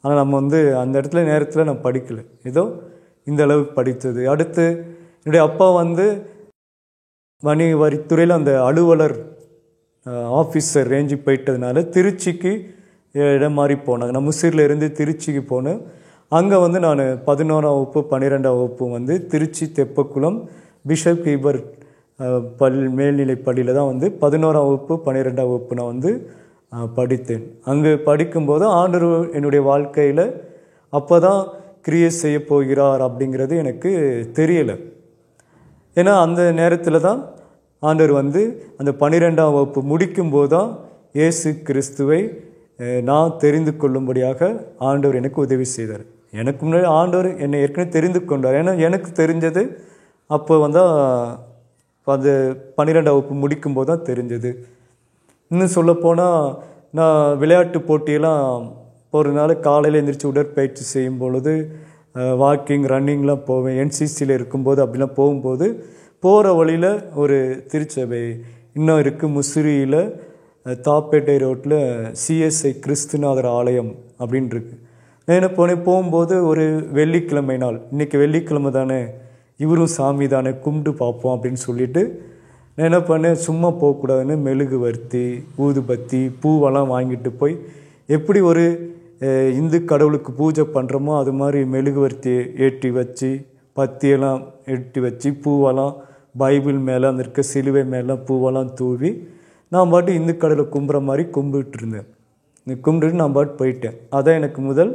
ஆனால் நம்ம அந்த இடத்துல நேரத்தில் நான் படிக்கலை, ஏதோ இந்த அளவுக்கு படித்தது. அடுத்து என்னுடைய அப்பா வணிக வரித்துறையில் அந்த அலுவலர் ஆஃபீஸர் ரேஞ்சுக்கு போயிட்டதுனால திருச்சிக்கு இடம் மாறி போனாங்க. நான் முசிறில் இருந்து திருச்சிக்கு போனேன். அங்கே நான் 11ஆம் வகுப்பு 12ஆம் வகுப்பு திருச்சி தெப்பக்குளம் பிஷப் ஹீபர் மேல்நிலை பள்ளியில் தான் 11ஆம் வகுப்பு 12ஆம் வகுப்பு நான் படித்தேன். அங்கே படிக்கும்போது ஆண்டவர் என்னுடைய வாழ்க்கையில் அப்போ தான் கிரியை செய்ய போகிறார் அப்படிங்கிறது எனக்கு தெரியலை. ஏன்னா அந்த நேரத்தில் தான் ஆண்டவர் அந்த 12ஆம் வகுப்பு முடிக்கும்போது தான் இயேசு கிறிஸ்துவை நான் தெரிந்து கொள்ளும்படியாக ஆண்டவர் எனக்கு உதவி செய்தார். எனக்கு முன்னாடி ஆண்டவர் என்னை ஏற்கனவே தெரிந்து கொண்டார். ஏன்னா எனக்கு தெரிஞ்சது அப்போ அந்த 12ஆம் வகுப்பு முடிக்கும்போது தான் தெரிஞ்சது. இன்னும் சொல்லப்போனால் நான் விளையாட்டு போட்டியெல்லாம் போகிறதுனால காலையில் எழுந்திரிச்சு உடற்பயிற்சி செய்யும் பொழுது வாக்கிங், ரன்னிங்லாம் போவேன். என்சிசியில் இருக்கும்போது அப்படிலாம் போகும்போது போகிற வழியில் ஒரு திருச்சபை இன்னும் இருக்குது, முசிறியில் தாப்பேட்டை ரோட்டில் சிஎஸ்ஐ கிறிஸ்துநாதர் ஆலயம் அப்படின்னு இருக்கு. நான் என்ன போகும்போது ஒரு வெள்ளிக்கிழமை நாள், இன்றைக்கி வெள்ளிக்கிழமை தானே, இவரும் சாமி தானே, கும்பிட்டு பார்ப்போம் அப்படின்னு சொல்லிவிட்டு நான் என்ன பண்ணேன், சும்மா போகக்கூடாதுன்னு மெழுகுவர்த்தி, ஊதுபத்தி, பூவெல்லாம் வாங்கிட்டு போய் எப்படி ஒரு இந்து கடவுளுக்கு பூஜை பண்ணுறோமோ அது மாதிரி மெழுகுவர்த்தி ஏற்றி வச்சு, பத்தியெல்லாம் ஏற்றி வச்சு, பூவெல்லாம் பைபிள் மேலே அந்த இருக்க சிலுவை மேலே பூவெல்லாம் தூவி நான் பாட்டு இந்து கடவுளை கும்புற மாதிரி கும்பிட்டு இருந்தேன். கும்பிட்டுட்டு நான் பாட்டு போயிட்டேன். அதான் எனக்கு முதல்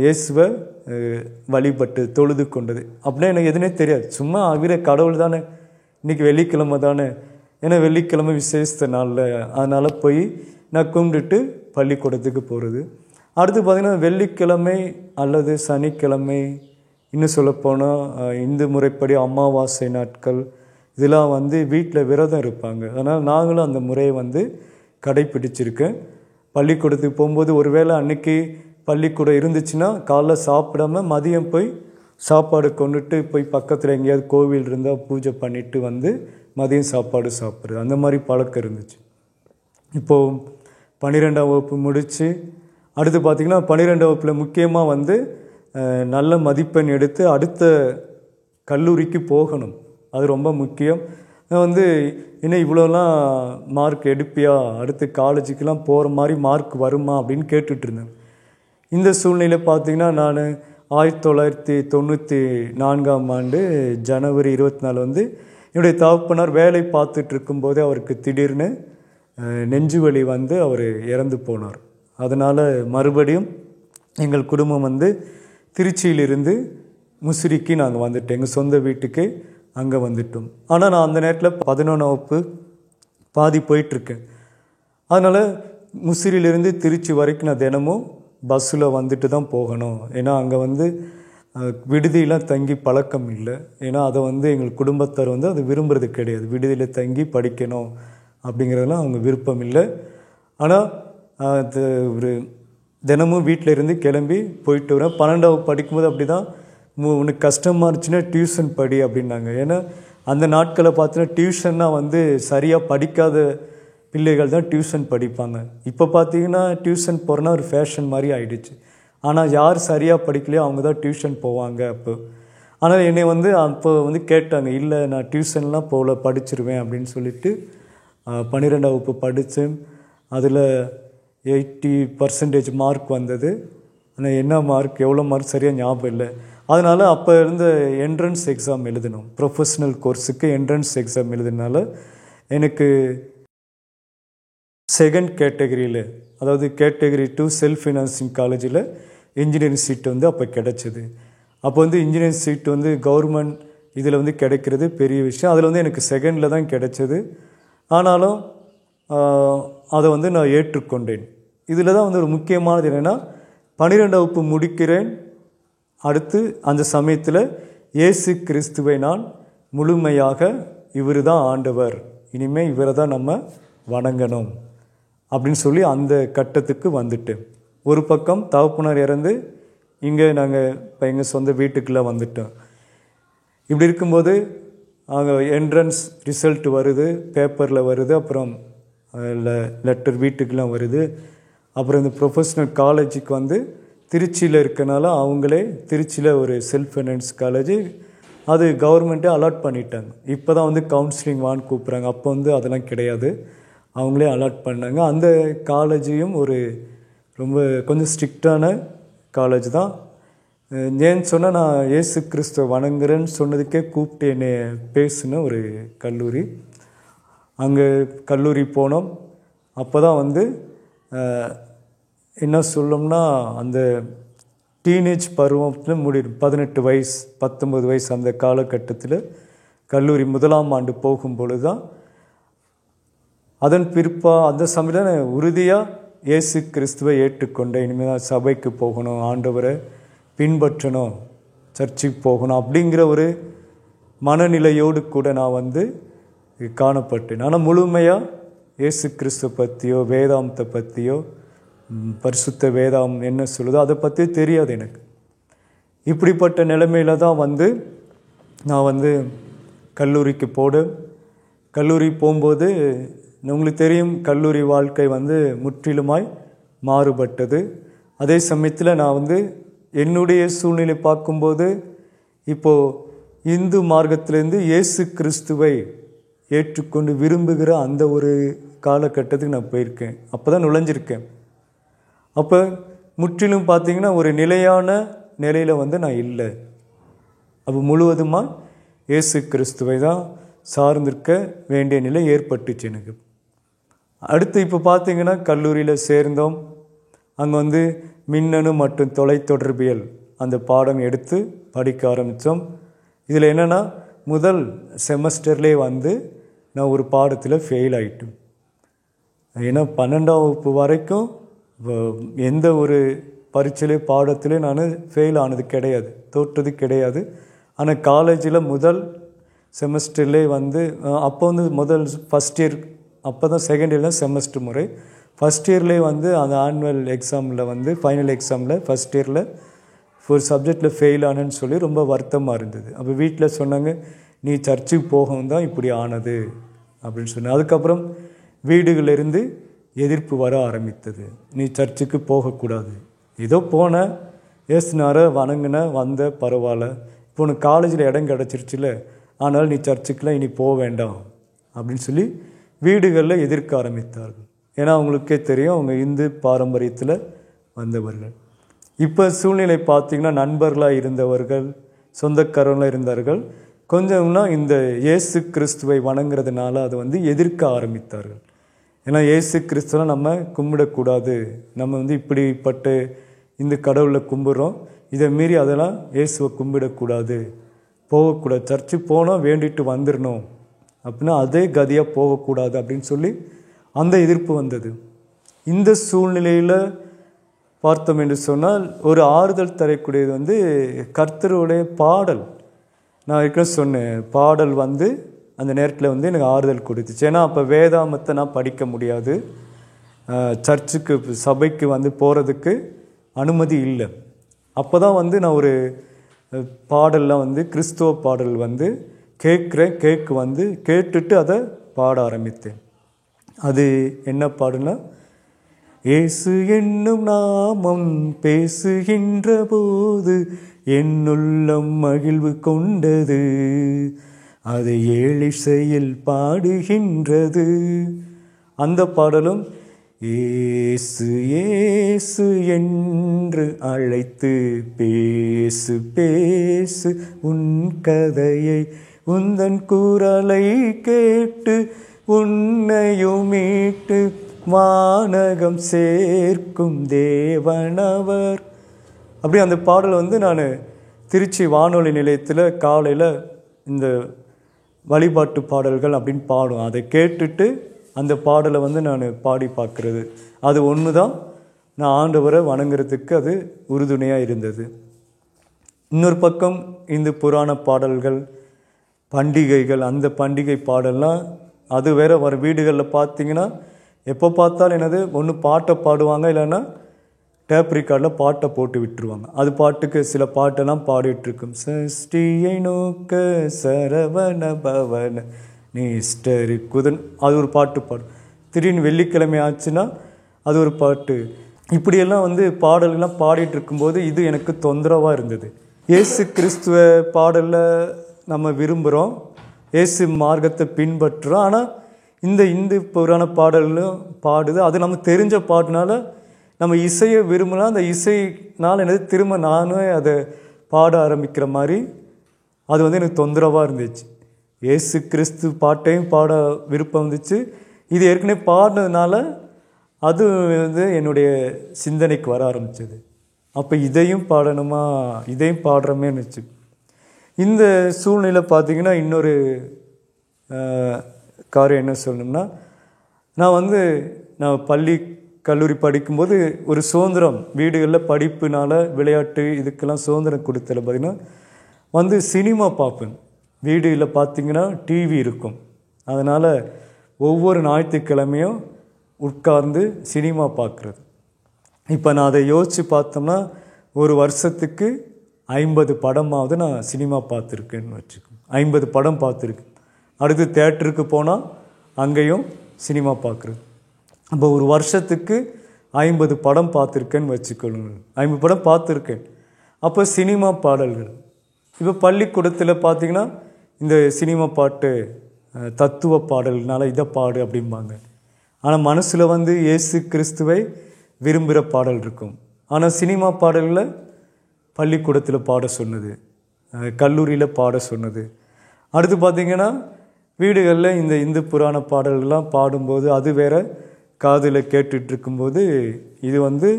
இயேசுவை வழிபட்டு தொழுது கொண்டது. அப்படின்னா எனக்கு எதுனே தெரியாது. சும்மா அவரே கடவுள் தானே, இன்றைக்கி வெள்ளிக்கிழமை தானே, ஏன்னா வெள்ளிக்கிழமை விசேஷத்த நாளில், அதனால் போய் நான் கும்பிட்டுட்டு பள்ளிக்கூடத்துக்கு போகிறது. அடுத்து பார்த்திங்கன்னா வெள்ளிக்கிழமை அல்லது சனிக்கிழமை, இன்னும் சொல்லப்போனால் இந்து முறைப்படி அமாவாசை நாட்கள் இதெல்லாம் வந்து வீட்டில் விரதம் இருப்பாங்க. அதனால் நாங்களும் அந்த முறையை வந்து கடைப்பிடிச்சிருக்கேன். பள்ளிக்கூடத்துக்கு போகும்போது ஒருவேளை அன்றைக்கி பள்ளிக்கூடம் இருந்துச்சுன்னா காலைல சாப்பிடாம மதியம் போய் சாப்பாடு கொண்டுட்டு போய் பக்கத்தில் எங்கேயாவது கோவில் இருந்தால் பூஜை பண்ணிவிட்டு வந்து மதியம் சாப்பாடு சாப்பிட்றது, அந்த மாதிரி பழக்கம் இருந்துச்சு. இப்போது 12ஆம் வகுப்பு முடித்து அடுத்து பார்த்திங்கன்னா 12ஆம் வகுப்பில் முக்கியமாக வந்து நல்ல மதிப்பெண் எடுத்து அடுத்த கல்லூரிக்கு போகணும். அது ரொம்ப முக்கியம். நான் வந்து இன்னும் இவ்வளோலாம் மார்க் எடுப்பியா, அடுத்து காலேஜுக்கெலாம் போகிற மாதிரி மார்க் வருமா அப்படின்னு கேட்டுட்ருந்தேன். இந்த சூழ்நிலை பார்த்திங்கன்னா நான் 1994ஆம் ஆண்டு ஜனவரி 24 வந்து என்னுடைய தகப்பனார் வேலை பார்த்துட்டு இருக்கும்போதே அவருக்கு திடீர்னு நெஞ்சு வலி வந்து அவர் இறந்து போனார். அதனால் மறுபடியும் எங்கள் குடும்பம் வந்து திருச்சியிலிருந்து முசிறிக்கு நாங்கள் வந்துட்டோம், எங்கள் சொந்த வீட்டுக்கு அங்கே வந்துட்டோம். ஆனால் நான் அந்த நேரத்தில் 11ஆம் வகுப்பு பாதி போயிட்டுருக்கேன். அதனால் முசிறியிலிருந்து திருச்சி வரைக்கும் நான் தினமும் பஸ்ஸில் வந்துட்டு தான் போகணும். ஏன்னா அங்கே வந்து விடுதியெலாம் தங்கி பழக்கம் இல்லை. ஏன்னா அதை வந்து எங்கள் குடும்பத்தார் வந்து அது விரும்புறது கிடையாது, விடுதியில் தங்கி படிக்கணும் அப்படிங்கிறதெல்லாம் அவங்க விருப்பம் இல்லை. ஆனால் அது ஒரு தினமும் வீட்டில் இருந்து கிளம்பி போயிட்டு வரேன். 12ஆவது படிக்கும்போது அப்படி தான், உனக்கு கஷ்டமாக இருந்துச்சுன்னா டியூஷன் படி அப்படின்னாங்க. ஏன்னா அந்த நாட்களை பார்த்தீங்கன்னா டியூஷன்னா வந்து சரியாக படிக்காத பிள்ளைகள் தான் டியூஷன் படிப்பாங்க. இப்போ பார்த்தீங்கன்னா டியூஷன் போகிறனா ஒரு ஃபேஷன் மாதிரி ஆகிடுச்சு. ஆனால் யார் சரியாக படிக்கலையோ அவங்க தான் டியூஷன் போவாங்க அப்போ. ஆனால் என்னை வந்து அப்போ வந்து கேட்டாங்க, இல்லை நான் டியூஷன்லாம் போகல, படிச்சிருவேன் அப்படின்னு சொல்லிட்டு 12ஆம் வகுப்பு படித்தேன். அதில் 80% மார்க் வந்தது. ஆனால் என்ன மார்க், எவ்வளோ மார்க் சரியாக ஞாபகம் இல்லை. அதனால் அப்போ இருந்த என்ட்ரன்ஸ் எக்ஸாம் எழுதணும், ப்ரொஃபஷ்னல் கோர்ஸுக்கு என்ட்ரன்ஸ் எக்ஸாம் எழுதுனால எனக்கு செகண்ட் கேட்டகரியில், அதாவது கேட்டகரி 2 செல்ஃப் ஃபினான்சிங் காலேஜில் இன்ஜினியரிங் சீட்டு வந்து அப்போ கிடச்சிது. அப்போ வந்து இன்ஜினியரிங் சீட்டு வந்து கவர்மெண்ட் இதில் வந்து கிடைக்கிறது பெரிய விஷயம். அதில் வந்து எனக்கு செகண்டில் தான் கிடைச்சது. ஆனாலும் அதை வந்து நான் ஏற்றுக்கொண்டேன். இதில் தான் வந்து ஒரு முக்கியமானது என்னென்னா, 12ஆம் வகுப்பு முடிக்கிறேன். அடுத்து அந்த சமயத்தில் இயேசு கிறிஸ்துவை நான் முழுமையாக இவர் தான் ஆண்டவர், இனிமேல் இவரை தான் நம்ம வணங்கணும் அப்படின்னு சொல்லி அந்த கட்டத்துக்கு வந்துட்டேன். ஒரு பக்கம் தகப்பனார் இறந்து இங்கே நாங்கள் இப்போ எங்கள் சொந்த வீட்டுக்குள்ளே வந்துட்டோம். இப்படி இருக்கும்போது அங்கே என்ட்ரன்ஸ் ரிசல்ட் வருது, பேப்பரில் வருது, அப்புறம் லெட்டர் வீட்டுக்கெலாம் வருது. அப்புறம் இந்த ப்ரொஃபஷ்னல் காலேஜுக்கு வந்து திருச்சியில் இருக்கனால அவங்களே திருச்சியில் ஒரு செல்ஃப் ஃபைனான்ஸ் காலேஜ் அது கவர்மெண்ட்டே அலாட் பண்ணிட்டாங்க. இப்போ தான் வந்து கவுன்சிலிங் வான்னு கூப்பிட்றாங்க. அப்போ வந்து அதெல்லாம் கிடையாது, அவங்களே அலாட் பண்ணாங்க. அந்த காலேஜையும் ஒரு ரொம்ப கொஞ்சம் ஸ்ட்ரிக்டான காலேஜ் தான். ஏன்னு சொன்னால் நான் இயேசு கிறிஸ்துவ வணங்குறேன்னு சொன்னதுக்கே கூப்பிட்டு என்னை பேசின ஒரு கல்லூரி. அங்கே கல்லூரி போனோம். அப்போ தான் வந்து என்ன சொல்லணும்னா, அந்த டீனேஜ் பருவத்தில் 18 வயசு 19 வயசு அந்த காலகட்டத்தில் கல்லூரி 1ஆம் ஆண்டு போகும்பொழுது தான் அதன் அந்த சமயத்தில் உறுதியாக இயேசு கிறிஸ்துவை ஏற்றுக்கொண்டேன். இனிமேல் தான் சபைக்கு போகணும், ஆண்டவரை பின்பற்றணும், சர்ச்சுக்கு போகணும் அப்படிங்கிற ஒரு மனநிலையோடு கூட நான் வந்து காணப்பட்டேன். ஆனால் முழுமையாக இயேசு கிறிஸ்துவ பற்றியோ வேதாந்தத்தை பற்றியோ பரிசுத்த வேதாம் என்ன சொல்லுதோ அதை பற்றி தெரியாது எனக்கு. இப்படிப்பட்ட நிலைமையில தான் வந்து நான் வந்து கல்லூரிக்கு கல்லூரி போகும்போது உங்களுக்கு தெரியும், கல்லூரி வாழ்க்கை வந்து முற்றிலுமாய் மாறுபட்டது. அதே சமயத்தில் நான் வந்து என்னுடைய சூழ்நிலை பார்க்கும்போது இப்போது இந்து மார்க்கத்திலேருந்து இயேசு கிறிஸ்துவை ஏற்றுக்கொண்டு விரும்புகிற அந்த ஒரு காலகட்டத்துக்கு நான் போயிருக்கேன். அப்போ தான் நுழைஞ்சிருக்கேன். அப்போ முற்றிலும் பார்த்திங்கன்னா ஒரு நிலையான நிலையில் வந்து நான் இல்லை. அப்போ முழுவதுமாக இயேசு கிறிஸ்துவை தான் சார்ந்திருக்க வேண்டிய நிலை ஏற்பட்டுச்சு எனக்கு. அடுத்து இப்போ பார்த்திங்கன்னா கல்லூரியில் சேர்ந்தோம். அங்கே வந்து மின்னணு மற்றும் தொலைத்தொடர்பியல் அந்த பாடம் எடுத்து படிக்க ஆரம்பித்தோம். இதில் என்னென்னா, முதல் செமஸ்டர்லேயே வந்து நான் ஒரு பாடத்தில் ஃபெயில் ஆகிட்டேன். ஏன்னா 12ஆம் வகுப்பு வரைக்கும் எந்த ஒரு பரீட்சையிலே பாடத்திலே நான் ஃபெயில் ஆனது கிடையாது, தோற்றது கிடையாது. ஆனால் காலேஜில் முதல் செமஸ்டர்லே வந்து அப்போ வந்து முதல் ஃபஸ்ட் இயர், அப்போ தான் செகண்ட் இயர்லாம் செமஸ்டர் முறை. ஃபஸ்ட் இயர்லேயே வந்து அந்த ஆனுவல் எக்ஸாமில் வந்து ஃபைனல் எக்ஸாமில் ஃபஸ்ட் இயரில் ஒரு சப்ஜெக்டில் ஃபெயில் ஆனேன்னு சொல்லி ரொம்ப வருத்தமாக இருந்தது. அப்போ வீட்டில் சொன்னாங்க, நீ சர்ச்சுக்கு போகவும் தான் இப்படி ஆனது அப்படின்னு சொன்னேன். அதுக்கப்புறம் வீடுகளிலிருந்து எதிர்ப்பு வர ஆரம்பித்தது. நீ சர்ச்சுக்கு போகக்கூடாது, ஏதோ போன ஏசுனார வணங்கின வந்த பரவாயில்ல, இப்போ உனக்கு காலேஜில் இடம் கிடச்சிருச்சுல, ஆனால் நீ சர்ச்சுக்கெலாம் இனி போக வேண்டாம் அப்படின்னு சொல்லி வீடுகளில் எதிர்க்க ஆரம்பித்தார்கள். ஏன்னா அவங்களுக்கே தெரியும் அவங்க இந்து பாரம்பரியத்தில் வந்தவர்கள். இப்போ சூழ்நிலை பார்த்திங்கன்னா நண்பர்களாக இருந்தவர்கள், சொந்தக்காரங்களாக இருந்தார்கள், கொஞ்சம்னா இந்த இயேசு கிறிஸ்துவை வணங்குறதுனால அதை வந்து எதிர்க்க ஆரம்பித்தார்கள். ஏன்னா இயேசு கிறிஸ்துவெலாம் நம்ம கும்பிடக்கூடாது, நம்ம வந்து இப்படிப்பட்ட இந்த கடவுளை கும்பிட்றோம், இதை மீறி அதெல்லாம் இயேசுவை கும்பிடக்கூடாது, போகக்கூடாது, சர்ச்சு போனால் வேண்டிட்டு வந்துடணும் அப்படின்னா அதே கதியாக போகக்கூடாது அப்படின்னு சொல்லி அந்த எதிர்ப்பு வந்தது. இந்த சூழ்நிலையில் பார்த்தோம் என்று சொன்னால் ஒரு ஆறுதல் தரக்கூடியது வந்து கர்த்தருடைய பாடல். நான் ஏற்கனவே சொன்னேன், பாடல் வந்து அந்த நேரத்தில் வந்து எனக்கு ஆறுதல் கொடுத்துச்சு. ஏன்னா அப்போ வேதாமத்தை நான் படிக்க முடியாது, சர்ச்சுக்கு சபைக்கு வந்து போகிறதுக்கு அனுமதி இல்லை. அப்போ தான் வந்து நான் ஒரு பாடலில் வந்து கிறிஸ்துவ பாடல் வந்து கேட்டுட்டு அதை பாட ஆரம்பித்தேன். அது என்ன பாடுனா, இயேசு என்னும் நாமம் பேசுகின்ற போது என்னுள்ளம் மகிழ்வு கொண்டது, அதை ஏழிசையில் பாடுகின்றது. அந்த பாடலும் இயேசு இயேசு என்று அழைத்து பேசு பேசு உன் கதையை, உந்தன் குரலை கேட்டு உன்னையும் மீட்டு வானகம் சேர்க்கும் தேவனவர். அப்படி அந்த பாடல் வந்து நான் திருச்சி வானொலி நிலையத்தில் காலையில் இந்த வழிபாட்டு பாடல்கள் அப்படின்னு பாடுவோம். அதை கேட்டுட்டு அந்த பாடலை வந்து நான் பாடி பார்க்குறது, அது ஒன்று தான் நான் ஆண்டவரை வணங்குறதுக்கு அது உறுதுணையாக இருந்தது. இன்னொரு பக்கம் இந்த புராண பாடல்கள், பண்டிகைகள், அந்த பண்டிகை பாடல்லாம் அது வேறு வர வீடுகளில் பார்த்திங்கன்னா எப்போ பார்த்தாலும் என்னது ஒன்று பாட்டை பாடுவாங்க, இல்லைன்னா டேப் ரெக்கார்டில் பாட்டை போட்டு விட்டுருவாங்க. அது பாட்டுக்கு சில பாட்டெல்லாம் பாடிட்டுருக்கும். சஷ்டியை நோக்க சரவண பவன நீஸ்டரு குதன், அது ஒரு பாட்டு பாடும். திடீர்னு வெள்ளிக்கிழமை ஆச்சுன்னா அது ஒரு பாட்டு. இப்படியெல்லாம் வந்து பாடல்கள்லாம் பாடிட்டு இருக்கும்போது இது எனக்கு தொந்தரவாக இருந்தது. இயேசு கிறிஸ்துவ பாடலில் நம்ம விரும்புகிறோம், இயேசு மார்க்கத்தை பின்பற்றுறோம். ஆனால் இந்த இந்து புராண பாடல்களும் பாடுது, அது நம்ம தெரிஞ்ச பாட்டுனால நம்ம இசையை விரும்பலாம். அந்த இசைனால் என்னது திரும்ப நானே அதை பாட ஆரம்பிக்கிற மாதிரி அது வந்து எனக்கு தொந்தரவாக இருந்துச்சு. இயேசு கிறிஸ்து பாட்டையும் பாட விருப்பம் இருந்துச்சு, இது ஏற்கனவே பாடினதுனால அது வந்து என்னுடைய சிந்தனைக்கு வர ஆரம்பிச்சது. அப்போ இதையும் பாடணுமா, இதையும் பாடுறோமேன்னு வச்சு. இந்த சூழ்நிலை பார்த்திங்கன்னா இன்னொரு காரியம் என்ன சொல்லணும்னா, நான் பள்ளி கல்லூரி படிக்கும்போது ஒரு சுதந்திரம், வீடுகளில் படிப்புனால் விளையாட்டு இதுக்கெல்லாம் சுதந்திரம் கொடுத்தல பார்த்திங்கன்னா வந்து சினிமா பார்ப்பேன். வீடுகளில் பார்த்திங்கன்னா டிவி இருக்கும், அதனால் ஒவ்வொரு ஞாயிற்றுக்கிழமையும் உட்கார்ந்து சினிமா பார்க்குறது. இப்போ நான் அதை யோசித்து பார்த்தோம்னா ஒரு வருஷத்துக்கு 50 படமாவது நான் சினிமா பார்த்துருக்கேன்னு வச்சுக்கோங்க. 50 படம் பார்த்துருக்கேன். அடுத்து தேட்டருக்கு போனால் அங்கேயும் சினிமா பார்க்குறது. அப்போ ஒரு வருஷத்துக்கு 50 படம் பார்த்துருக்கேன்னு வச்சுக்கொள்ளுங்க. 50 படம் பார்த்துருக்கேன். அப்போ சினிமா பாடல்கள் இப்போ பள்ளிக்கூடத்தில் பார்த்திங்கன்னா இந்த சினிமா பாட்டு தத்துவ பாடல்னால இதை பாடு அப்படிம்பாங்க. ஆனால் மனசில் வந்து இயேசு கிறிஸ்துவை விரும்புகிற பாடல் இருக்கும். ஆனால் சினிமா பாடலில் பள்ளிக்கூடத்தில் பாட சொன்னது, கல்லூரியில் பாட சொன்னது. அடுத்து பார்த்திங்கன்னா வீடுகளில் இந்த இந்து புராண பாடல்கள்லாம் பாடும்போது அது வேறு காதில் கேட்டுட்ருக்கும்போது இது வந்து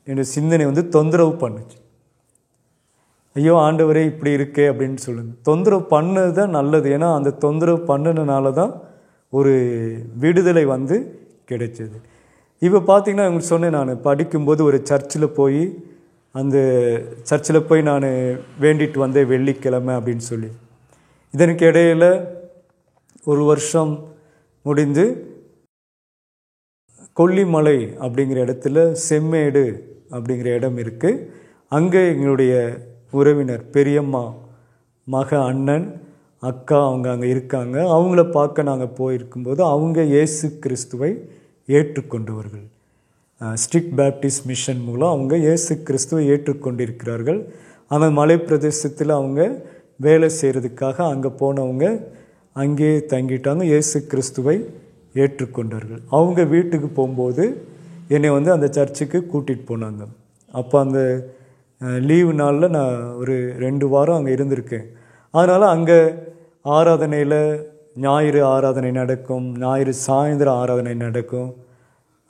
என்னோடய சிந்தனை வந்து தொந்தரவு பண்ணுச்சு. ஐயோ ஆண்டவரே இப்படி இருக்கே அப்படின்னு சொல்லுங்க. தொந்தரவு பண்ணது தான் நல்லது. ஏன்னா அந்த தொந்தரவு பண்ணினால தான் ஒரு விடுதலை வந்து கிடைச்சது. இப்போ பார்த்தீங்கன்னா உங்களுக்கு சொன்னேன், நான் படிக்கும்போது ஒரு சர்ச்சில் போய் அந்த சர்ச்சில் போய் நான் வேண்டிட்டு வந்தேன் வெள்ளிக்கிழமை அப்படின்னு சொல்லி. இதற்கு இடையில் ஒரு வருஷம் முடிந்து கொல்லிமலை அப்படிங்கிற இடத்துல செம்மேடு அப்படிங்கிற இடம் இருக்குது. அங்கே எங்களுடைய உறவினர் பெரியம்மா மக அண்ணன் அக்கா அவங்க அங்கே இருக்காங்க. அவங்கள பார்க்க நாங்கள் போயிருக்கும்போது அவங்க இயேசு கிறிஸ்துவை ஏற்றுக்கொண்டவர்கள். ஸ்ட்ரிக்ட் பேப்டிஸ்ட் மிஷன் மூலம் அவங்க இயேசு கிறிஸ்துவை ஏற்றுக்கொண்டிருக்கிறார்கள். அந்த மலை பிரதேசத்தில் அவங்க வேலை செய்கிறதுக்காக அங்கே போனவங்க அங்கேயே தங்கிட்டாங்க. இயேசு கிறிஸ்துவை ஏற்றுக்கொண்டார்கள். அவங்க வீட்டுக்கு போகும்போது என்னை வந்து அந்த சர்ச்சுக்கு கூட்டிகிட்டு போனாங்க. அப்போ அந்த லீவு நாளில் நான் ஒரு 2 வாரம் அங்கே இருந்திருக்கேன். அதனால் அங்கே ஆராதனையில் ஞாயிறு ஆராதனை நடக்கும், ஞாயிறு சாயந்தரம் ஆராதனை நடக்கும்,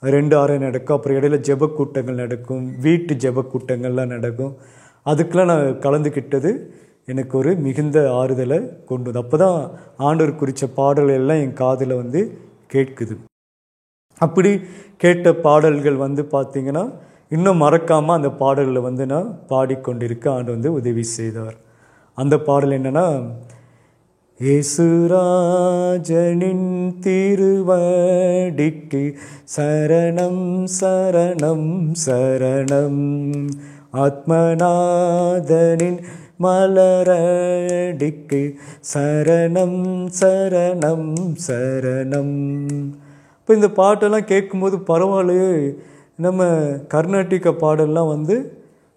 2 ஆராதனை நடக்கும். அப்புறம் இடையில ஜெப கூட்டங்கள் நடக்கும், வீட்டு ஜெப கூட்டங்கள்லாம் நடக்கும். அதுக்கெலாம் நான் கலந்துக்கிட்டது எனக்கு ஒரு மிகுந்த ஆறுதலை கொண்டு வந்து, அப்போ தான் ஆண்டவர் குறித்த பாடல்கள் எல்லாம் என் காதில் வந்து கேட்குது. அப்படி கேட்ட பாடல்கள் வந்து பார்த்திங்கன்னா இன்னும் மறக்காமல் அந்த பாடலில் வந்து நான் பாடிக்கொண்டிருக்க ஆண்டு வந்து உதவி செய்தார். அந்த பாடல் என்னென்னா, ஏசுராஜனின் திருவடிக்கு சரணம் சரணம் சரணம், ஆத்மநாதனின் மலரடிக்கு சரணம் சரணம் சரணம். இப்போ இந்த பாட்டெல்லாம் கேட்கும்போது பரவாயில்லையே, நம்ம கர்நாடிக பாடல்லாம் வந்து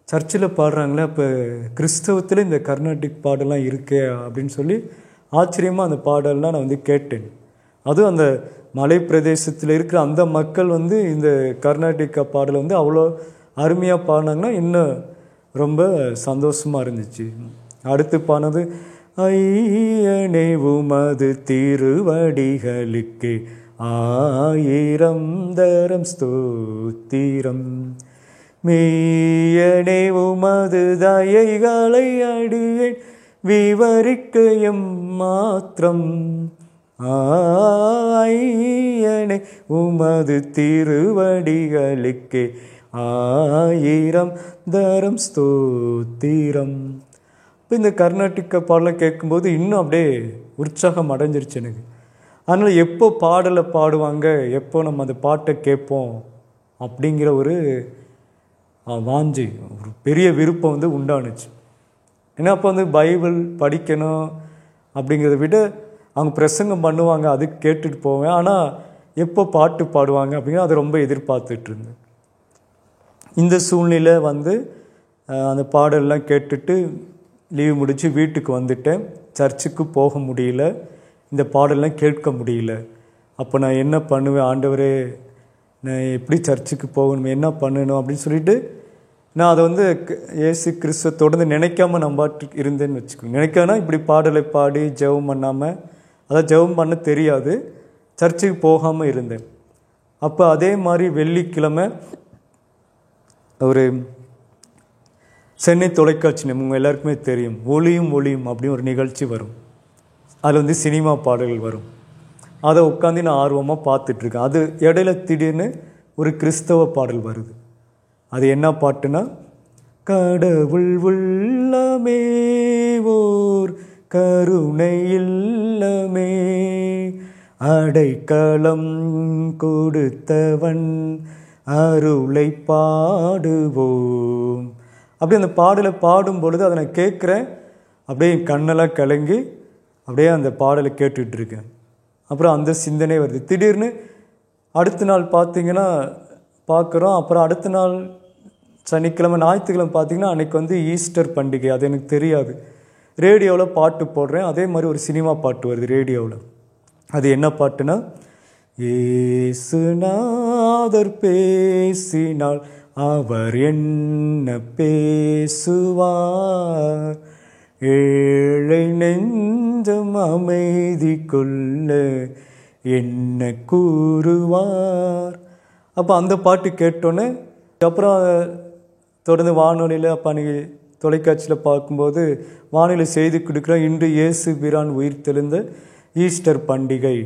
சர்ச்சில் பாடுறாங்களே, இப்போ கிறிஸ்தவத்தில் இந்த கர்நாடிக் பாடலாம் இருக்கே அப்படின்னு சொல்லி ஆச்சரியமாக அந்த பாடல்லாம் நான் வந்து கேட்டேன். அதுவும் அந்த மலை பிரதேசத்தில் இருக்கிற அந்த மக்கள் வந்து இந்த கர்நாடிக பாடலை வந்து அவ்வளோ அருமையாக பாடினாங்கன்னா இன்னும் ரொம்ப சந்தோஷமாக இருந்துச்சு. அடுத்து பாடினது, ஐயனே உமது திருவடிகளுக்கு 1000 தரம் ஸ்தோத்திரம், மெய்யனே உமது தயைகளை அடியேன் விவரிக்க எம்மாத்திரம், ஐயனே உமது திருவடிகளுக்கு 1000 தரம் ஸ்தோத்திரம். இப்போ இந்த கர்நாடிக பாடலை கேட்கும்போது இன்னும் அப்படியே உற்சாகம் அடைஞ்சிருச்சு எனக்கு. அதனால் எப்போ பாடலை பாடுவாங்க, எப்போ நம்ம அந்த பாட்டை கேட்போம் அப்படிங்கிற ஒரு வாஞ்சி, ஒரு பெரிய விருப்பம் வந்து உண்டானுச்சு. ஏன்னா அப்போ வந்து பைபிள் படிக்கணும் அப்படிங்கிறத விட அவங்க பிரசங்கம் பண்ணுவாங்க, அது கேட்டுட்டு போவேன். ஆனால் எப்போ பாட்டு பாடுவாங்க அப்படிங்கிற அதை ரொம்ப எதிர்பார்த்துட்டு இருந்தேன். இந்த சூழ்நிலை வந்து அந்த பாடல்லாம் கேட்டுட்டு லீவ் முடித்து வீட்டுக்கு வந்துட்டேன். சர்ச்சுக்கு போக முடியல, இந்த பாடல்லாம் கேட்க முடியல. அப்போ நான் என்ன பண்ணுவேன், ஆண்டவரே நான் எப்படி சர்ச்சுக்கு போகணும், என்ன பண்ணணும் அப்படின்னு சொல்லிட்டு நான் அதை வந்து இயேசு கிறிஸ்துவ தொடர்ந்து நினைக்காம நான் பாட்டு இருந்தேன்னு வச்சுக்கோங்க. நினைக்கானா இப்படி பாடலை பாடி ஜெபம் பண்ணாமல், அதான் ஜெபம் பண்ண தெரியாது, சர்ச்சுக்கு போகாமல் இருந்தேன். அப்போ அதே மாதிரி வெள்ளிக்கிழமை ஒரு சென்னை தொலைக்காட்சி உங்கள் எல்லாருக்குமே தெரியும், ஒளியும் ஒளியும் அப்படின்னு ஒரு நிகழ்ச்சி வரும். அதில் வந்து சினிமா பாடல்கள் வரும். அதை உட்காந்து நான் ஆர்வமாக பார்த்துட்ருக்கேன். அது இடையில திடீர்னு ஒரு கிறிஸ்தவ பாடல் வருது. அது என்ன பாட்டுன்னா, கடவுள் உள்ளமே ஓர் கருணை இல்லமே, அடைக்கலம் கொடுத்தவன் அருளை பாடுவோம். அப்படியே அந்த பாடலை பாடும் பொழுது அதை நான் கேட்குறேன், அப்படியே கண்ணெல்லாம் கலங்கி அப்படியே அந்த பாடலை கேட்டுட்ருக்கேன். அப்புறம் அந்த சிந்தனை வருது. திடீர்னு அடுத்த நாள் பார்த்திங்கன்னா பார்க்குறோம். அப்புறம் அடுத்த நாள் சனிக்கிழமை ஞாயிற்றுக்கிழமை பார்த்திங்கன்னா அன்றைக்கி வந்து ஈஸ்டர் பண்டிகை. அது எனக்கு தெரியாது. ரேடியோவில் பாட்டு போடுறேன், அதே மாதிரி ஒரு சினிமா பாட்டு வருது ரேடியோவில். அது என்ன பாட்டுன்னா, இயேசுநாதர் பேசினால் அவர் என்ன பேசுவார், ஏழை நெஞ்சம் அமைதி கொள்ள என்ன கூறுவார். அப்போ அந்த பாட்டு கேட்டோன்னே அப்புறம் தொடர்ந்து வானொலியில் அப்போ அன்றைக்கி தொலைக்காட்சியில் பார்க்கும்போது வானொலி செய்தி கொடுக்குறோம், இன்று இயேசு பிரான் உயிர் தெழுந்த ஈஸ்டர் பண்டிகை,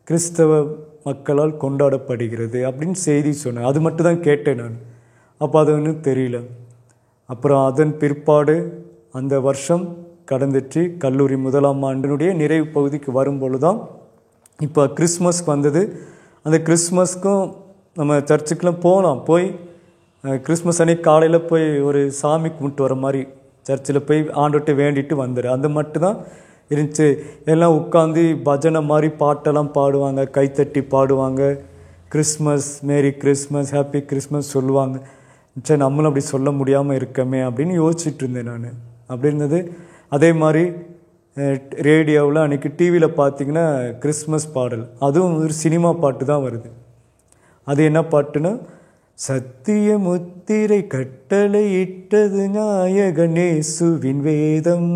கிறிஸ்தவ மக்களால் கொண்டாடப்படுகிறது அப்படின்னு செய்தி சொன்னேன். அது மட்டும் தான் கேட்டேன் நான். அப்போ அது ஒன்றும் தெரியல. அப்புறம் அதன் பிற்பாடு அந்த வருஷம் கடந்துச்சு. கல்லூரி 1ஆம் ஆண்டினுடைய நிறைவு பகுதிக்கு வரும்பொழுது தான் இப்போ கிறிஸ்மஸ்க்கு வந்தது. அந்த கிறிஸ்மஸ்க்கும் நம்ம சர்ச்சுக்கெலாம் போகலாம். போய் கிறிஸ்மஸ் அன்னைக்கு காலையில் போய் ஒரு சாமி கும்பிட்டு வர மாதிரி சர்ச்சில் போய் ஆண்டவர்கிட்ட வேண்டிட்டு வந்துடு. அது மட்டும்தான் இருந்துச்சு. எல்லாம் உட்காந்து பஜனை மாதிரி பாட்டெல்லாம் பாடுவாங்க, கைத்தட்டி பாடுவாங்க, கிறிஸ்மஸ், மேரி கிறிஸ்மஸ், ஹாப்பி கிறிஸ்மஸ் சொல்லுவாங்க. சரி, நம்மளும் அப்படி சொல்ல முடியாமல் இருக்கமே அப்படின்னு யோசிச்சுட்டு இருந்தேன் நான். அப்படி இருந்தது. அதே மாதிரி ரேடியோவில் அன்றைக்கி டிவியில் பார்த்திங்கன்னா கிறிஸ்மஸ் பாடல், அதுவும் ஒரு சினிமா பாட்டு தான் வருது. அது என்ன பாட்டுன்னா, சத்திய முத்திரை கட்டளை இட்டது நாயகன் இயேசுவின் வேதம்,